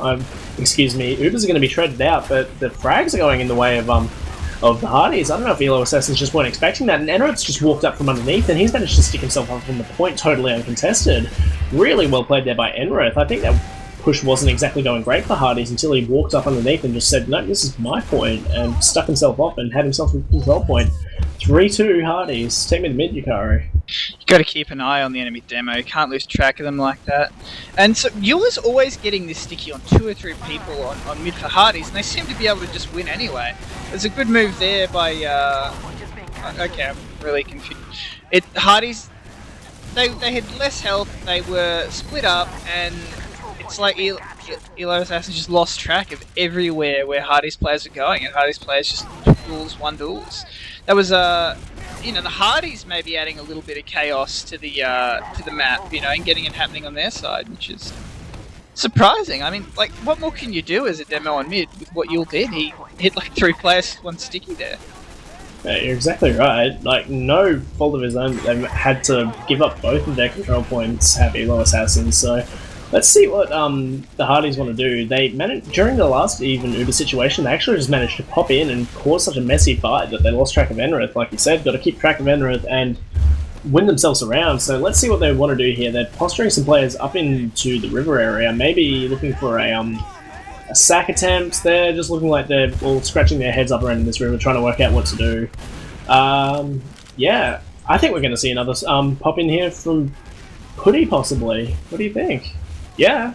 Excuse me, Ubers are going to be shredded out, but the frags are going in the way of the Hardies. I don't know if Elo Assassins just weren't expecting that, and Enoroth's just walked up from underneath, and he's managed to stick himself up from the point totally uncontested. Really well played there by Enoroth. I think that push wasn't exactly going great for Hardies until he walked up underneath and just said, no, this is my point, and stuck himself up and had himself a control point. 3-2 Hardies. Take me to mid, Yukari. You got to keep an eye on the enemy demo. You can't lose track of them like that. And so Yule's always getting this sticky on 2 or 3 people on mid for Hardies, and they seem to be able to just win anyway. There's a good move there by... okay, I'm really confused. Hardies, they had less health, they were split up, and it's like Elo Assassins just lost track of everywhere where Hardies players are going, and Hardies players just one duels. That was the Hardies maybe adding a little bit of chaos to the map, and getting it happening on their side, which is surprising. I mean, like, what more can you do as a demo on mid with what Yule did? He hit like 3 players, 1 sticky there. Yeah, you're exactly right. Like, no fault of his own. They've had to give up both of their control points, have Elo Assassins, so let's see what the Hardies want to do. They managed, during the last even Uber situation, they actually just managed to pop in and cause such a messy fight that they lost track of Enoroth. Like you said, got to keep track of Enoroth and win themselves around. So let's see what they want to do here. They're posturing some players up into the river area, maybe looking for a sack attempt. They're just looking like they're all scratching their heads up around in this river, trying to work out what to do. Yeah, I think we're going to see another pop in here from Putty, possibly. What do you think? Yeah.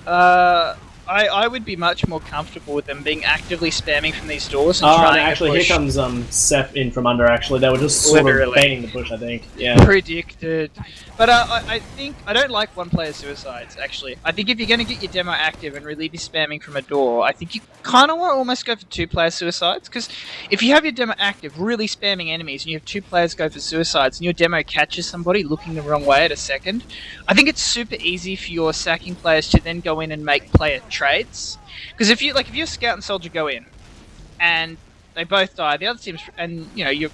I would be much more comfortable with them being actively spamming from these doors and trying actually, to push. Here comes Seth in from under, actually. They were just sort of baiting the push, I think. Yeah. Predicted. But I think... I don't like one-player suicides, actually. I think if you're going to get your demo active and really be spamming from a door, I think you kind of want to almost go for 2-player suicides, because if you have your demo active, really spamming enemies, and you have 2 players go for suicides, and your demo catches somebody looking the wrong way at a second, I think it's super easy for your sacking players to then go in and make player trades. Because if you're a scout and soldier go in, and they both die, the other team's... and, you're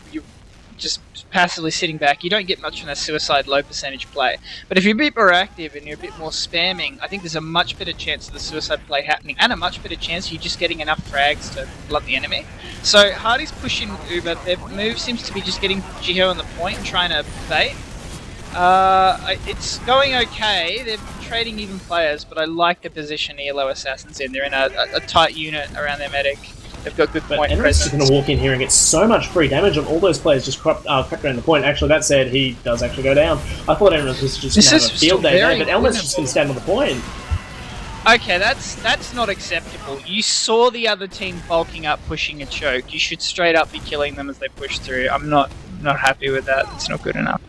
just passively sitting back, you don't get much on a suicide low percentage play. But if you're a bit more active and you're a bit more spamming, I think there's a much better chance of the suicide play happening, and a much better chance of you just getting enough frags to blunt the enemy. So Hardy's pushing with Uber. Their move seems to be just getting Jiho on the point and trying to bait. It's going okay. They're trading even players, but I like the position ELO Assassin's in. They're in a tight unit around their medic. They've got good point Enri's just presence. going to walk in here and get so much free damage on all those players just crept around the point. Actually, that said, he does actually go down. I thought Enris was just going to have a field day there, but Elmer's just going to stand on the point. Okay, that's not acceptable. You saw the other team bulking up, pushing a choke. You should straight up be killing them as they push through. I'm not happy with that. It's not good enough.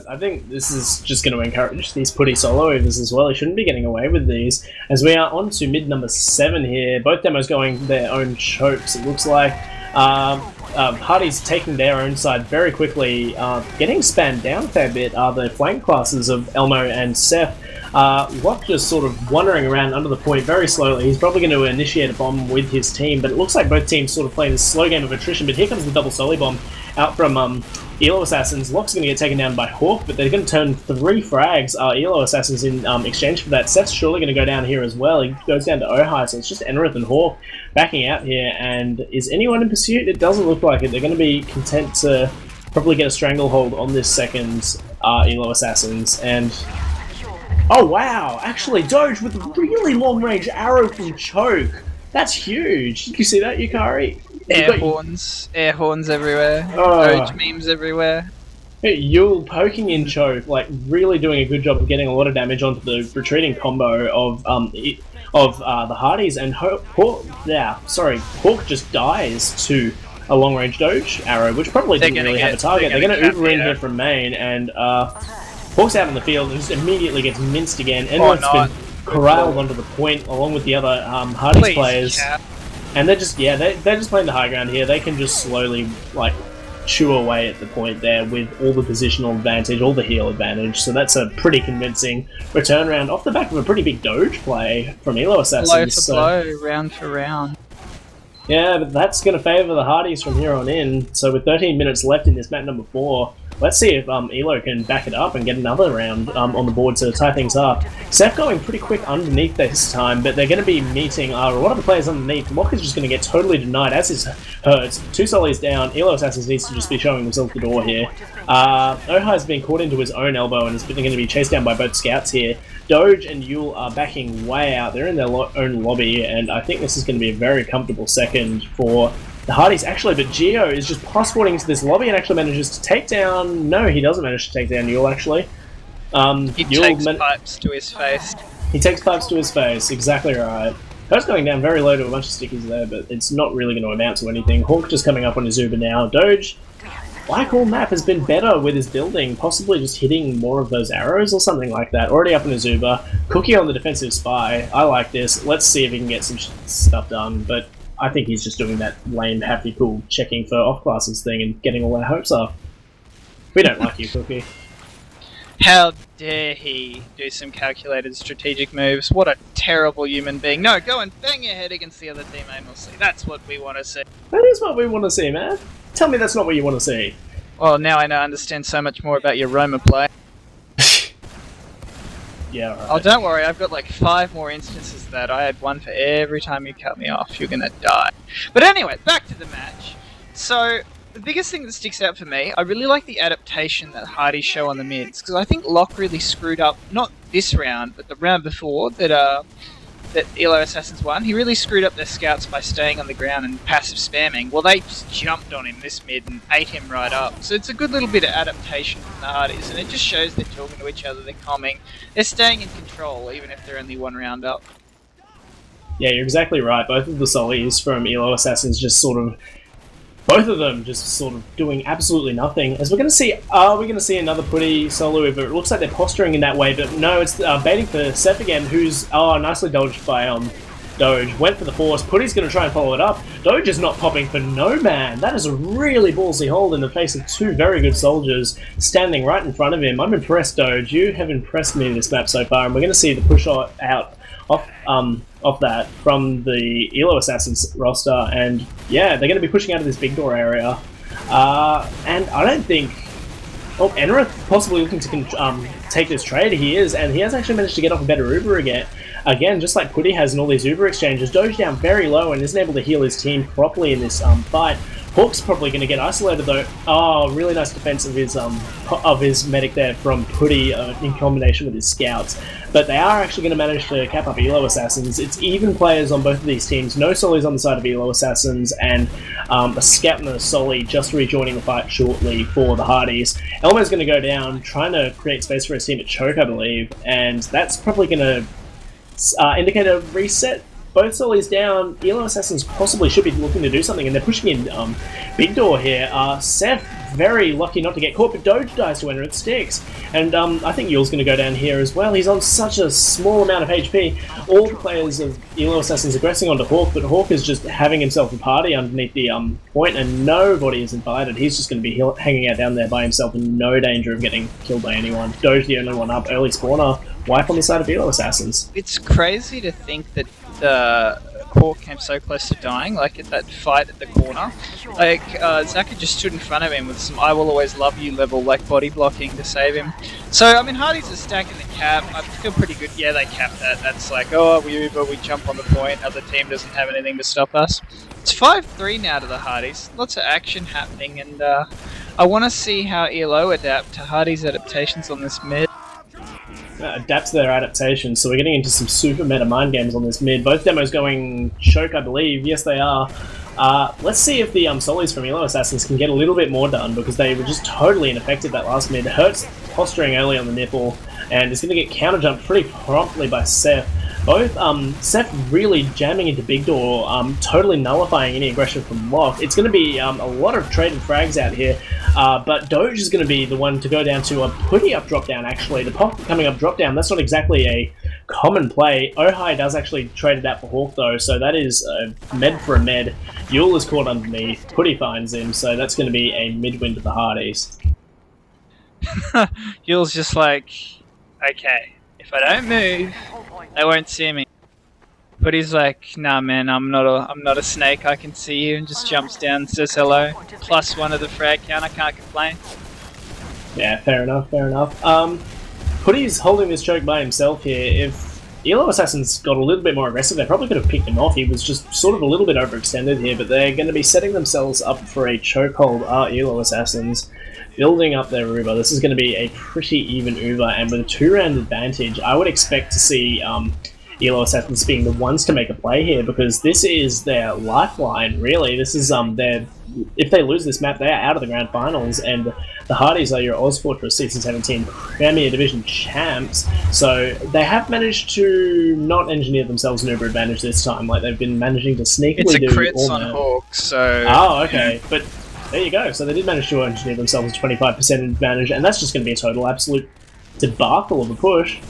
I think this is just going to encourage these putty solo overs as well. He shouldn't be getting away with these. As we are on to mid number 7 here. Both demos going their own chokes, it looks like. Hardies taking their own side very quickly. Getting spanned down a fair bit are the flank classes of Elmo and Seth. Yauch just sort of wandering around under the point very slowly. He's probably going to initiate a bomb with his team, but it looks like both teams sort of playing this slow game of attrition. But here comes the double soli bomb out from ELO Assassins. Yauch's going to get taken down by Hawk, but they're going to turn 3 frags, ELO Assassins, in exchange for that. Seth's surely going to go down here as well. He goes down to Ohio, so it's just Enrith and Hawk backing out here. And is anyone in pursuit? It doesn't look like it. They're going to be content to probably get a stranglehold on this second ELO Assassins. And oh wow! Actually, Doge with a really long-range arrow from Choke. That's huge. Did you see that, Yukari? Air horns everywhere. Doge memes everywhere. Yule poking in Choke, like really doing a good job of getting a lot of damage onto the retreating combo of the Hardies, and Hawk just dies to a long-range Doge arrow, which probably didn't really have a target. They're going to Uber in here from main, and Hawk's out in the field and just immediately gets minced again. Enrith's been corralled onto the point along with the other Hardies players. And they're just they're just playing the high ground here. They can just slowly like chew away at the point there with all the positional advantage, all the heal advantage. So that's a pretty convincing return round off the back of a pretty big Doge play from ELO Assassins. Blow for blow, round for round. Yeah, but that's going to favour the Hardies from here on in. So with 13 minutes left in this map number 4, let's see if ELO can back it up and get another round on the board to tie things up. Seth going pretty quick underneath this time, but they're going to be meeting one of the players underneath. Yauch is just going to get totally denied, as is Hurts. 2 solis down. ELO Assassins needs to just be showing themselves the door here. Ohai's been caught into his own elbow and is going to be chased down by both scouts here. Doge and Yule are backing way out. They're in their own lobby, and I think this is going to be a very comfortable second for the Hardies. Actually, but Geo is just passporting into this lobby and actually manages to take down... No, he doesn't manage to take down Yule, actually. He takes pipes to his face. He takes pipes to his face, exactly right. Hurt's going down very low to a bunch of stickies there, but it's not really going to amount to anything. Hawk just coming up on his Uber now. Doge, like all map, has been better with his building, possibly just hitting more of those arrows or something like that. Already up in his Uber. Cookie on the defensive spy. I like this. Let's see if he can get some stuff done, but I think he's just doing that lame, happy, cool, checking for off-classes thing and getting all our hopes up. We don't like you, Cookie. How dare he do some calculated strategic moves? What a terrible human being. No, go and bang your head against the other team aimlessly. That's what we want to see. That is what we want to see, man. Tell me that's not what you want to see. Well, now I understand so much more about your Roma play. Yeah, right. Oh, don't worry, I've got like 5 more instances of that. I had one for every time you cut me off. You're gonna die. But anyway, back to the match. So, the biggest thing that sticks out for me, I really like the adaptation that Hardies show on the mids, because I think Locke really screwed up, not this round, but the round before that ELO Assassins won. He really screwed up their scouts by staying on the ground and passive spamming. Well, they just jumped on him this mid and ate him right up. So it's a good little bit of adaptation from the Hardies, and it just shows they're talking to each other, they're calming, they're staying in control, even if they're only 1 round up. Yeah, you're exactly right. Both of the solis from ELO Assassins just sort of... Both of them just sort of doing absolutely nothing. As we're going to see, are we going to see another putty solo? But it looks like they're posturing in that way. But no, it's baiting for Seth again, who's nicely dodged by Doge. Went for the force. Putty's going to try and follow it up. Doge is not popping for no man. That is a really ballsy hold in the face of 2 very good soldiers standing right in front of him. I'm impressed, Doge. You have impressed me in this map so far, and we're going to see the push out off that from the ELO Assassins roster, and yeah, they're going to be pushing out of this big door area, and I don't think... Oh, Enrith possibly looking to take this trade. He is, and he has actually managed to get off a better Uber again, just like Putty has in all these Uber exchanges. Doge down very low and isn't able to heal his team properly in this fight. Hawk's probably going to get isolated though. Oh, really nice defense of his medic there from Putty in combination with his scouts. But they are actually going to manage to cap up Elo Assassins. It's even players on both of these teams. No Solis on the side of Elo Assassins, and a scout and a Soli just rejoining the fight shortly for the Hardies. Elmo's going to go down, trying to create space for his team at Choke, I believe, and that's probably going to indicate a reset. Both Solis down. Elo Assassins possibly should be looking to do something, and they're pushing in Big Door here. Seth, very lucky not to get caught, but Doge dies to enter it sticks. And I think Yule's going to go down here as well. He's on such a small amount of HP. All the players of Elo Assassins aggressing onto Hawk, but Hawk is just having himself a party underneath the point, and nobody is invited. He's just going to be hanging out down there by himself in no danger of getting killed by anyone. Doge the only one up. Early spawner. Wipe on the side of Elo Assassins. It's crazy to think that the Hawk came so close to dying, like at that fight at the corner. Like, Zaka just stood in front of him with some I will always love you level, like, body blocking to save him. So, I mean, Hardies are stacking the cap. I feel pretty good. Yeah, they capped that. That's like, oh, we jump on the point, other team doesn't have anything to stop us. It's 5-3 now to the Hardies. Lots of action happening, and I want to see how ELO adapt to Hardies' adaptations on this mid. Adapt to their adaptations, so we're getting into some super meta mind games on this mid. Both demos going Choke, I believe. Yes, they are. Let's see if the Solis from Elo Assassins can get a little bit more done, because they were just totally ineffective that last mid. Hurts posturing early on the nipple, and is going to get counter jumped pretty promptly by Seth. Both Seth really jamming into Big Door, totally nullifying any aggression from Lock. It's going to be a lot of traded frags out here, but Doge is going to be the one to go down to a pretty up drop down actually. The pop coming up drop down, that's not exactly a common play. Ohai does actually trade it out for Hawk though, so that is a med for a med. Yule is caught underneath, Putty finds him, so that's going to be a mid-win to the Hardies. Yule's just like, okay, if I don't move, they won't see me. But he's like, nah man, I'm not a snake, I can see you, and just jumps down and says hello. +1 of the frag count, I can't complain. Yeah, fair enough, fair enough. Putty's holding this choke by himself here. If Elo Assassins got a little bit more aggressive, they probably could have picked him off. He was just sort of a little bit overextended here, but they're going to be setting themselves up for a chokehold, Elo Assassins. Building up their Uber. This is going to be a pretty even Uber, and with a 2-round advantage, I would expect to see Elo Assassins being the ones to make a play here, because this is their lifeline, really. This is if they lose this map, they are out of the grand finals, and the Hardies are your ozfortress Season 17 Premier Division champs, so they have managed to not engineer themselves an Uber advantage this time. Like, they've been managing to sneakily do it's a crits on Hawk, so... Oh, okay, but there you go. So they did manage to engineer themselves a 25% advantage, and that's just going to be a total absolute debacle of a push.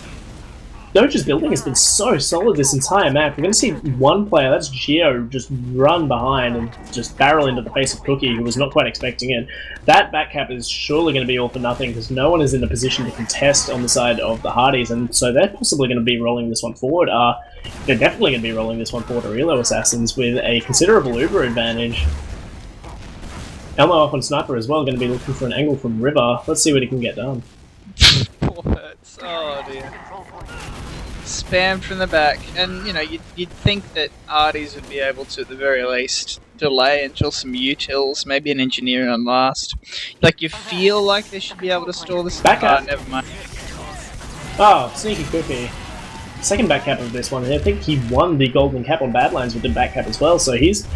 Doge's building has been so solid this entire map. We're going to see one player, that's Geo, just run behind and just barrel into the face of Cookie, who was not quite expecting it. That back cap is surely going to be all for nothing, because no one is in a position to contest on the side of the Hardies, and so they're possibly going to be rolling this one forward. They're definitely going to be rolling this one forward to Elo Assassins with a considerable Uber advantage. Elmo up on Sniper as well, going to be looking for an angle from River. Let's see what he can get done. Poor Hurts. Oh dear. Spammed from the back, and you know, you'd think that Hardies would be able to, at the very least, delay until some utils, maybe an engineer on last. Like, you feel like they should be able to stall this. Back up. Never mind. Oh, sneaky Cookie. Second back cap of this one. I think he won the golden cap on Badlands with the back cap as well, so he's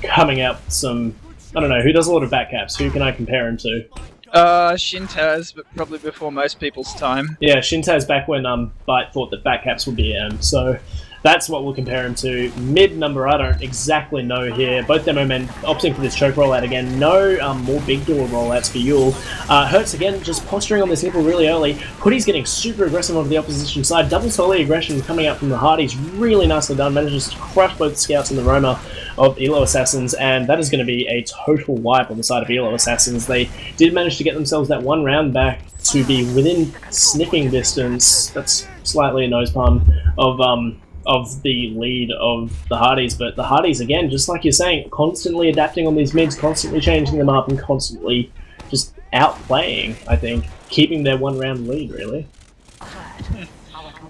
coming out some... I don't know, who does a lot of back caps? Who can I compare him to? Shintaz, but probably before most people's time. Yeah, Shintaz back when Byte thought that back caps would be so that's what we'll compare him to. Mid number, I don't exactly know here. Both demo men opting for this choke rollout again. No more big door rollouts for Yule. Hurts again, just posturing on this nipple really early. Putty's getting super aggressive onto the opposition side. Double Soli aggression coming out from the Hardies. Really nicely done. Manages to crush both scouts in the Roma of Elo Assassins, and that is going to be a total wipe on the side of Elo Assassins. They did manage to get themselves that one round back to be within sniffing distance, that's slightly a nose pun, of the lead of the Hardies, but the Hardies, again, just like you're saying, constantly adapting on these mids, constantly changing them up, and constantly just outplaying, I think, keeping their one round lead, really.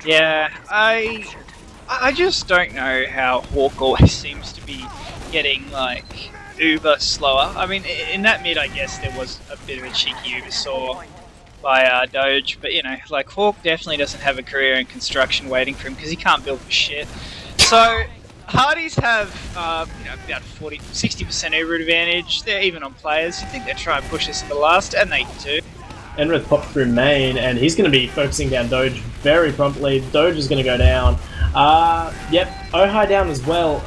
Yeah, I just don't know how Hawk always seems to be getting, like, uber slower. I mean, in that mid, I guess there was a bit of a cheeky uber saw by Doge, but you know, like Hawk definitely doesn't have a career in construction waiting for him because he can't build for shit. So Hardies have about 60% uber advantage. They're even on players. You think they'd try and push this in the last, and they do. Enrith popped through main, and he's going to be focusing down Doge very promptly. Doge is going to go down. Yep, Ohai down as well.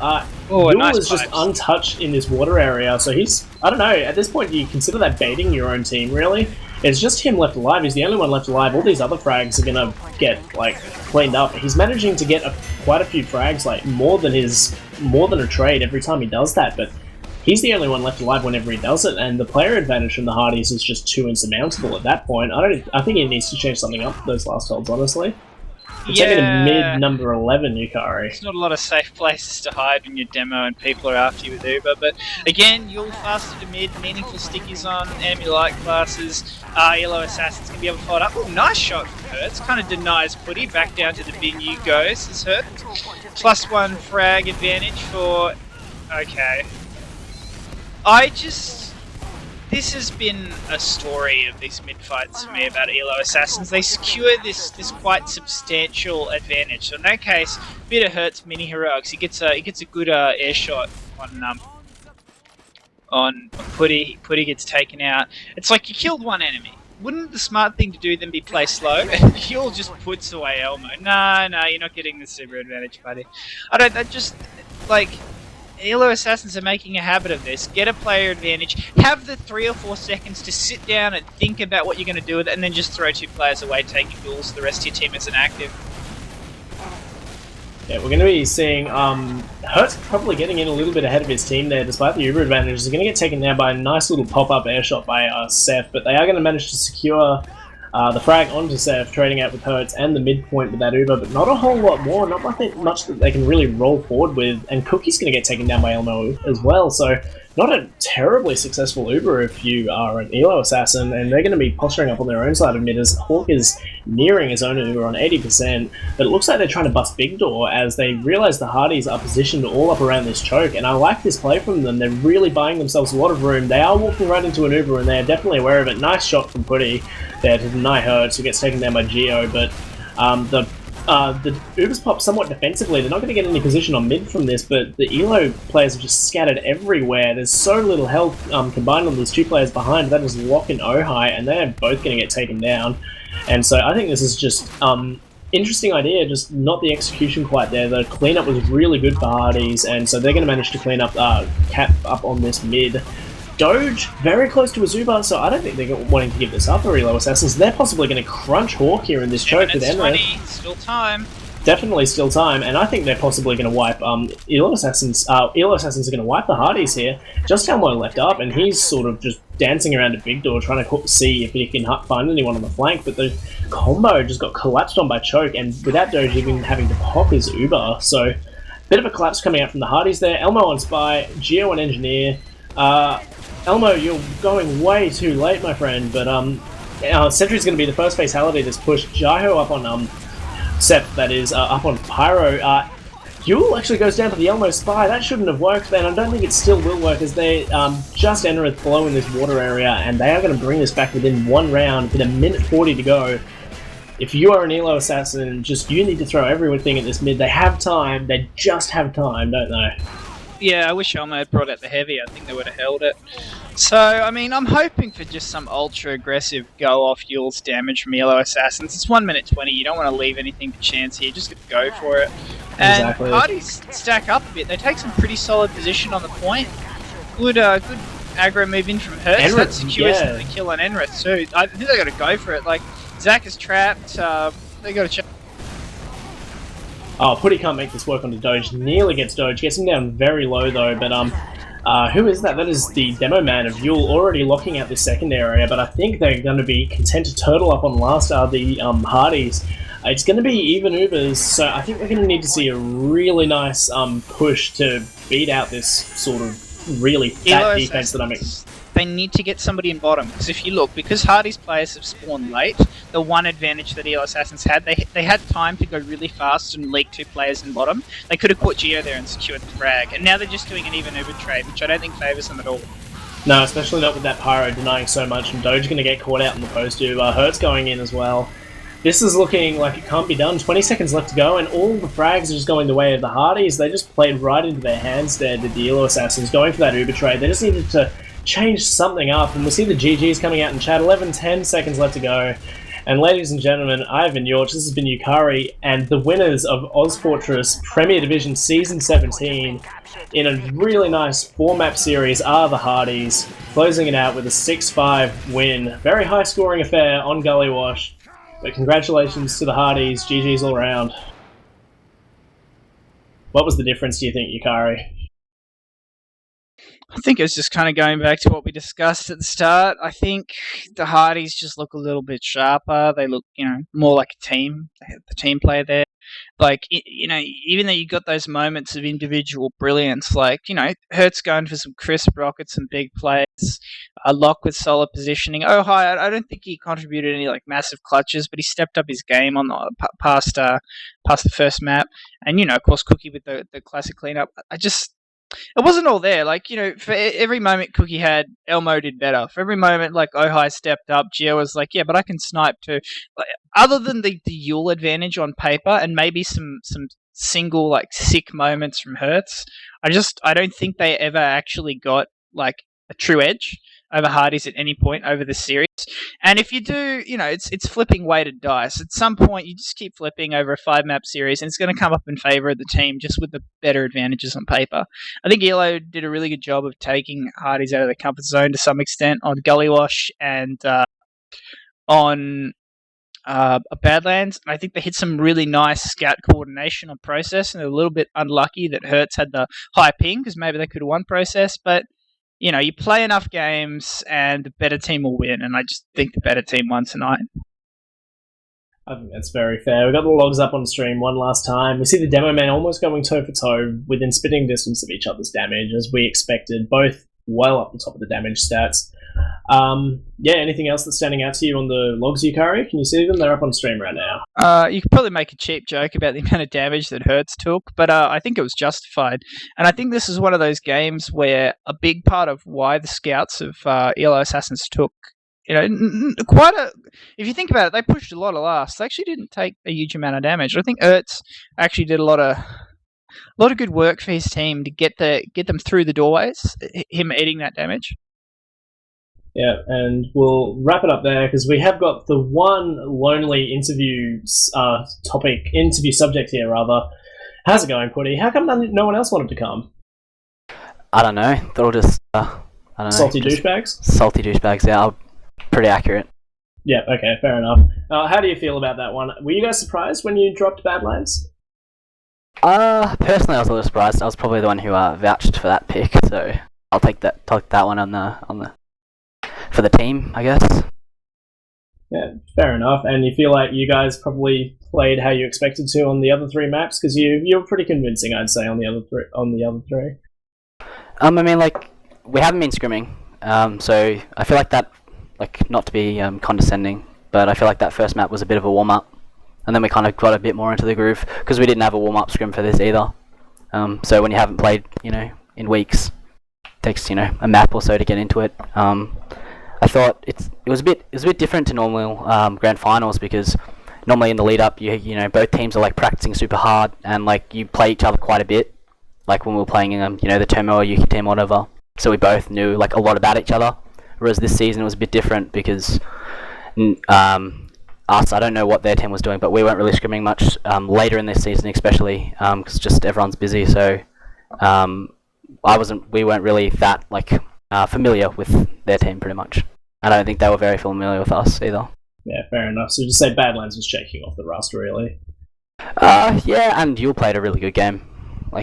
Yul nice is just pipes. untouched in this water area, so he's... I don't know, at this point, do you consider that baiting your own team, really? It's just him left alive. He's the only one left alive. All these other frags are going to get, like, cleaned up. He's managing to get quite a few frags, like, more than a trade every time he does that, but he's the only one left alive whenever he does it, and the player advantage from the Hardies is just too insurmountable at that point. I think he needs to change something up for those last holds, honestly. It's taking a mid number 11 Yukari. There's not a lot of safe places to hide when you're demo and people are after you with Uber, but again, you'll faster to mid, meaningful stickies on, enemy light classes, Yellow Assassin's going to be able to hold up. Oh, nice shot from Hertz, kind of denies Putty, back down to the bin you goes as Hertz. +1 frag advantage for... Okay. This has been a story of these mid-fights for me about Elo Assassins. They secure this quite substantial advantage. So in that case, bit of Hertz mini heroics. He gets a good air shot on Putty. Putty gets taken out. It's like you killed one enemy. Wouldn't the smart thing to do then be play slow? And Yule just puts away Elmo. No, you're not getting the super advantage, buddy. Elo Assassins are making a habit of this. Get a player advantage. Have the 3 or 4 seconds to sit down and think about what you're going to do with it, and then just throw 2 players away, taking duels. The rest of your team isn't active. Yeah, we're going to be seeing Hertz probably getting in a little bit ahead of his team there, despite the Uber advantage. He's going to get taken down by a nice little pop-up air shot by Seth, but they are going to manage to secure the frag onto Seth, trading out with Hertz and the midpoint with that Uber, but not a whole lot more, not much that they can really roll forward with, and Cookie's going to get taken down by Elmo as well, so not a terribly successful Uber if you are an Elo Assassin, and they're going to be posturing up on their own side of mid as Hawk is nearing his own Uber on 80%, but it looks like they're trying to bust Big Door as they realise the Hardies are positioned all up around this choke, and I like this play from them. They're really buying themselves a lot of room. They are walking right into an Uber, and they're definitely aware of it. Nice shot from Putty there to deny Hertz, who gets taken down by Geo, but the Ubers pop somewhat defensively. They're not going to get any position on mid from this, but the Elo players are just scattered everywhere. There's so little health combined on these 2 players behind. That is Yauch and Ohai, and they're both going to get taken down. And so I think this is just interesting idea, just not the execution quite there. The cleanup was really good for Hardies, and so they're going to manage to clean up cap up on this mid. Doge, very close to a Zuba, so I don't think they're wanting to give this up for Elo Assassins. They're possibly going to crunch Hawk here in this choke with Enrith. Still time. Definitely still time, and I think they're possibly going to wipe Elo Assassins. Elo Assassins are going to wipe the Hardies here. Just Elmo left up, and he's sort of just dancing around a Big Door, trying to see if he can find anyone on the flank, but the combo just got collapsed on by choke, and without Doge even having to pop his Uber, so bit of a collapse coming out from the Hardies there. Elmo on Spy, Geo on Engineer. Elmo, you're going way too late, my friend, but Sentry's going to be the first fatality that's pushed. Jaiho up on Seth, that is, up on Pyro. Yule actually goes down to the Elmo Spy. That shouldn't have worked, and I don't think it still will work, as they just enter it below in this water area, and they are going to bring this back within 1 round with a minute 40 to go. If you are an Elo Assassin, you need to throw everything at this mid. They have time. They just have time, don't they? Yeah, I wish Elmo had brought out the heavy. I think they would have held it. So, I mean, I'm hoping for just some ultra-aggressive go-off Yule's damage from Elo Assassins. It's 1 minute 20. You don't want to leave anything to chance here. Just go for it. And exactly. Hardies stack up a bit. They take some pretty solid position on the point. Good aggro move in from Hertz. Enrith, That secures yeah. the kill on Enrith too. I think they got to go for it. Like, Zach is trapped. They got to check. Oh, Putty can't make this work onto Doge. Nearly gets Doge. Gets him down very low, though. But, who is that? That is the demo man of Yule already locking out this second area. But I think they're going to be content to turtle up on last the Hardies. It's going to be even Ubers, so I think we're going to need to see a really nice push to beat out this sort of really fat defense that I'm they need to get somebody in bottom. Because if you look, because Hardies players have spawned late, the one advantage that EL Assassins had, they had time to go really fast and leak 2 players in bottom. They could have put Geo there and secured the frag, and now they're just doing an even Uber trade, which I don't think favours them at all. No, especially not with that Pyro denying so much, and Doge going to get caught out in the post Uber. Hurt's going in as well. This is looking like it can't be done. 20 seconds left to go, and all the frags are just going the way of the Hardies. They just played right into their hands there, the Elo Assassins, going for that Uber trade. They just needed to change something up, and we see the GGs coming out in chat. 10 seconds left to go. And ladies and gentlemen, I've been Yauch, this has been Yukari, and the winners of ozfortress Premier Division Season 17 in a really nice 4-map series are the Hardies, closing it out with a 6-5 win. Very high-scoring affair on Gullywash. But congratulations to the Hardies, GG's all around. What was the difference, do you think, Yukari? I think it's just kind of going back to what we discussed at the start. I think the Hardies just look a little bit sharper. They look, more like a team. They have the team player there. Like, even though you got those moments of individual brilliance, like, Hurt's going for some crisp rockets and big plays, a Lock with solid positioning. Oh, hi, I don't think he contributed any, massive clutches, but he stepped up his game on the past the first map. And, of course, Cookie with the classic cleanup. It wasn't all there. For every moment Cookie had, Elmo did better. For every moment, Ohai stepped up, Gio was like, yeah, but I can snipe too. Other than the Yule advantage on paper and maybe some single, sick moments from Hertz, I don't think they ever actually got, a true edge over Hardies at any point over the series. And if you do, it's flipping weighted dice. At some point, you just keep flipping over a 5-map series, and it's going to come up in favour of the team just with the better advantages on paper. I think Elo did a really good job of taking Hardies out of their comfort zone to some extent on Gullywash and on Badlands. And I think they hit some really nice scout coordination on process, and they're a little bit unlucky that Hertz had the high ping, because maybe they could have won process, but you play enough games and the better team will win, and I just think the better team won tonight. I think that's very fair. We got the logs up on stream one last time. We see the demo men almost going toe for toe within spitting distance of each other's damage, as we expected, both well up the top of the damage stats. Anything else that's standing out to you on the logs, Yukari? Can you see them? They're up on stream right now. You could probably make a cheap joke about the amount of damage that Hertz took, but I think it was justified. And I think this is one of those games where a big part of why the scouts of ELO Assassins took, if you think about it, they pushed a lot of last. They actually didn't take a huge amount of damage. I think Hertz actually did a lot of good work for his team to get them through the doorways, him eating that damage. Yeah, and we'll wrap it up there, because we have got the one lonely interview subject here, rather. How's it going, Putty? How come no one else wanted to come? I don't know. They're all just, salty douchebags? Salty douchebags, yeah. Pretty accurate. Yeah, okay, fair enough. How do you feel about that one? Were you guys surprised when you dropped Badlands? Personally, I was a little surprised. I was probably the one who vouched for that pick, so I'll take that one on the for the team, I guess. Yeah, fair enough. And you feel like you guys probably played how you expected to on the other 3 maps, because you were pretty convincing, I'd say, on the other three. We haven't been scrimming, so I feel like that, not to be condescending, but I feel like that first map was a bit of a warm up, and then we kind of got a bit more into the groove because we didn't have a warm up scrim for this either. So when you haven't played, in weeks, it takes a map or so to get into it. I thought it was a bit different to normal grand finals, because normally in the lead up, both teams are practicing super hard, and you play each other quite a bit, when we were playing the Tomo or Yuki team or whatever. So we both knew a lot about each other. Whereas this season it was a bit different, because I don't know what their team was doing, but we weren't really scrimming much later in this season, especially because just everyone's busy. So we weren't really that familiar with their team pretty much. I don't think they were very familiar with us either. Yeah, fair enough. So just say Badlands was shaking off the rust, really. Yeah, and Yule played a really good game.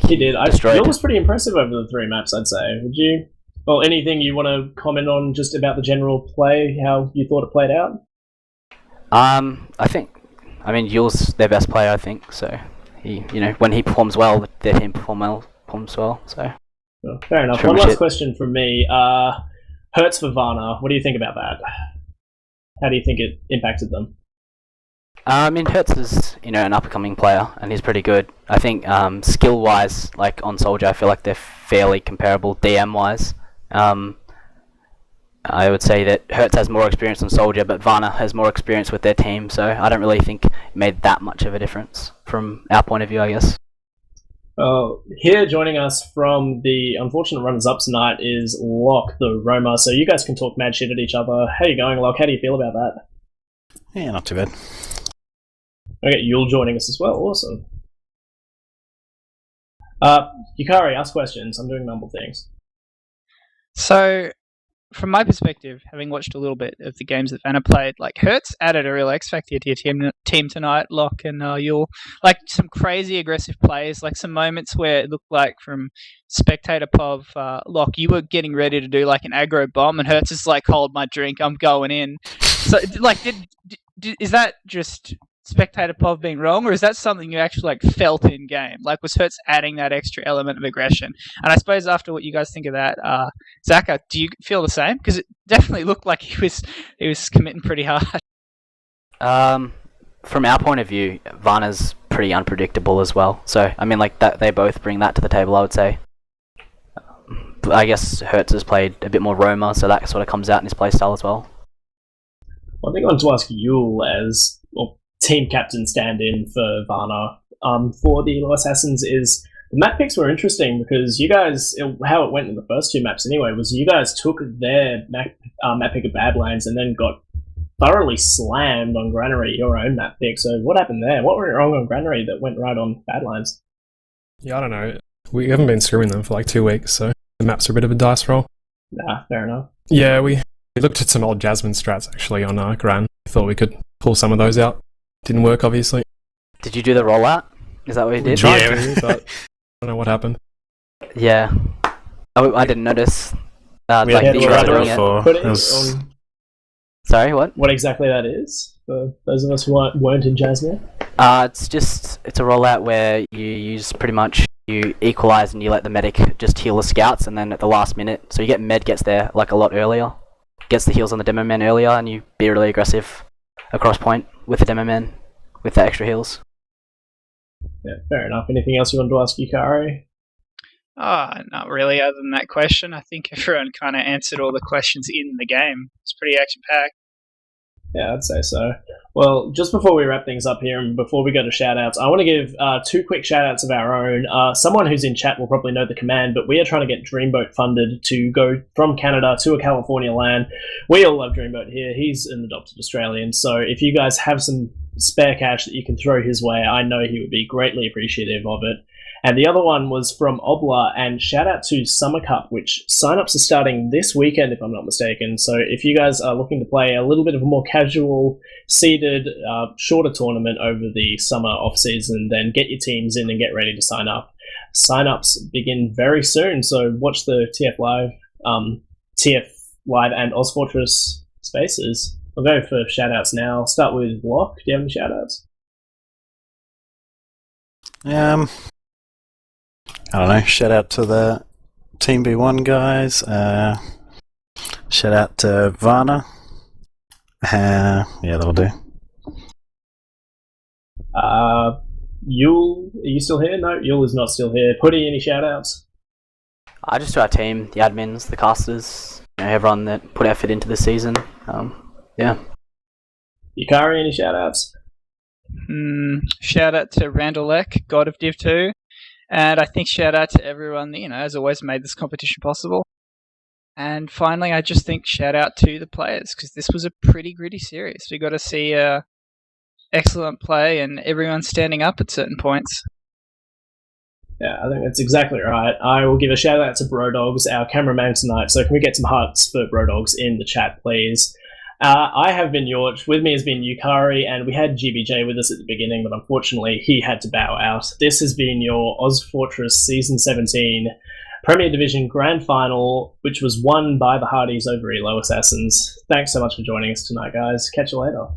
He did. Yule was pretty impressive over the 3 maps, I'd say. Would you? Well, anything you want to comment on just about the general play, how you thought it played out? Yule's their best player, I think. So he, when he performs well, their team performs well. So fair enough. One last question from me. Hurts for Varna. What do you think about that? How do you think it impacted them? I mean, Hertz is, an up-and-coming player, and he's pretty good. I think skill-wise, like on Soldier, I feel like they're fairly comparable DM-wise. I would say that Hertz has more experience on Soldier, but Varna has more experience with their team, so I don't really think it made that much of a difference from our point of view, I guess. Here joining us from the unfortunate runners-up tonight is Locke, the Roma, so you guys can talk mad shit at each other. How you going, Locke? How do you feel about that? Yeah, not too bad. Okay, you're joining us as well. Awesome. Yukari, ask questions. I'm doing mumble things. So, from my perspective, having watched a little bit of the games that Vanna played, like Hertz added a real X factor to your team tonight, Locke, and you'll like some crazy aggressive plays, like some moments where it looked like from Spectator Pov, Locke, you were getting ready to do like an aggro bomb, and Hertz is like, "Hold my drink, I'm going in." So, like, is that just Spectator Pov being wrong, or is that something you actually like felt in game? Like, was Hertz adding that extra element of aggression? And I suppose after what you guys think of that, Zaka, do you feel the same? Because it definitely looked like he was committing pretty hard. From our point of view, Varna's pretty unpredictable as well. So I mean, like that, they both bring that to the table, I would say. But I guess Hertz has played a bit more Roma, so that sort of comes out in his playstyle as well. Well, I think I want to ask Yule as team captain stand-in for Varna for the Yellow Assassins is the map picks were interesting because you guys, how it went in the first two maps anyway, was you guys took their map pick of Badlands and then got thoroughly slammed on Granary, your own map pick. So what happened there? What went wrong on Granary that went right on Badlands? Yeah, I don't know. We haven't been screwing them for like 2 weeks, so the maps are a bit of a dice roll. Nah, fair enough. Yeah, we looked at some old Jasmine strats actually on Gran. Thought we could pull some of those out. Didn't work, obviously. Did you do the rollout? Is that what you did? Tried to, but I don't know what happened. Yeah. I didn't notice. We like had that you tried were it doing it. before. Put it It was- on Sorry, what? what exactly that is for those of us who weren't in Jasmine. It's a rollout where you use pretty much you equalize and you let the medic just heal the scouts, and then at the last minute, so you get med gets there like a lot earlier, gets the heals on the demo man earlier, and you be really aggressive across point with the demo man with the extra heals. Yeah, fair enough. Anything else you want to ask Yukari? Not really, other than that question. I think everyone kind of answered all the questions in the game. It's pretty action-packed. Yeah, I'd say so. Well, just before we wrap things up here and before we go to shout-outs, I want to give 2 quick shout-outs of our own. Someone who's in chat will probably know the command, but we are trying to get Dreamboat funded to go from Canada to a California land. We all love Dreamboat here. He's an adopted Australian, so if you guys have some spare cash that you can throw his way, I know he would be greatly appreciative of it. And the other one was from Obla, and shout out to Summer Cup, which sign-ups are starting this weekend, if I'm not mistaken. So if you guys are looking to play a little bit of a more casual, seeded, shorter tournament over the summer off-season, then get your teams in and get ready to sign up. Sign-ups begin very soon, so watch the TF Live and ozfortress spaces. I'll go for shout-outs now. I'll start with Locke. Do you have any shout-outs? I don't know, shout out to the Team B1 guys, shout out to Varna, yeah, that'll do. Yule, are you still here? No, Yule is not still here. Putty, any shout-outs? Just to our team, the admins, the casters, everyone that put effort into the season. Yeah. Yukari, any shout-outs? Shout out to Randall Eck, God of Div 2. And I think shout out to everyone that, as always, made this competition possible. And finally, I just think shout out to the players, because this was a pretty gritty series. We got to see excellent play and everyone standing up at certain points. Yeah, I think that's exactly right. I will give a shout out to Brodogs, our cameraman tonight. So can we get some hearts for Brodogs in the chat, please? I have been Yauch. With me has been Yukari, and we had GBJ with us at the beginning, but unfortunately he had to bow out. This has been your ozfortress Season 17 Premier Division Grand Final, which was won by the Hardies over Yellow Assassins. Thanks so much for joining us tonight, guys. Catch you later.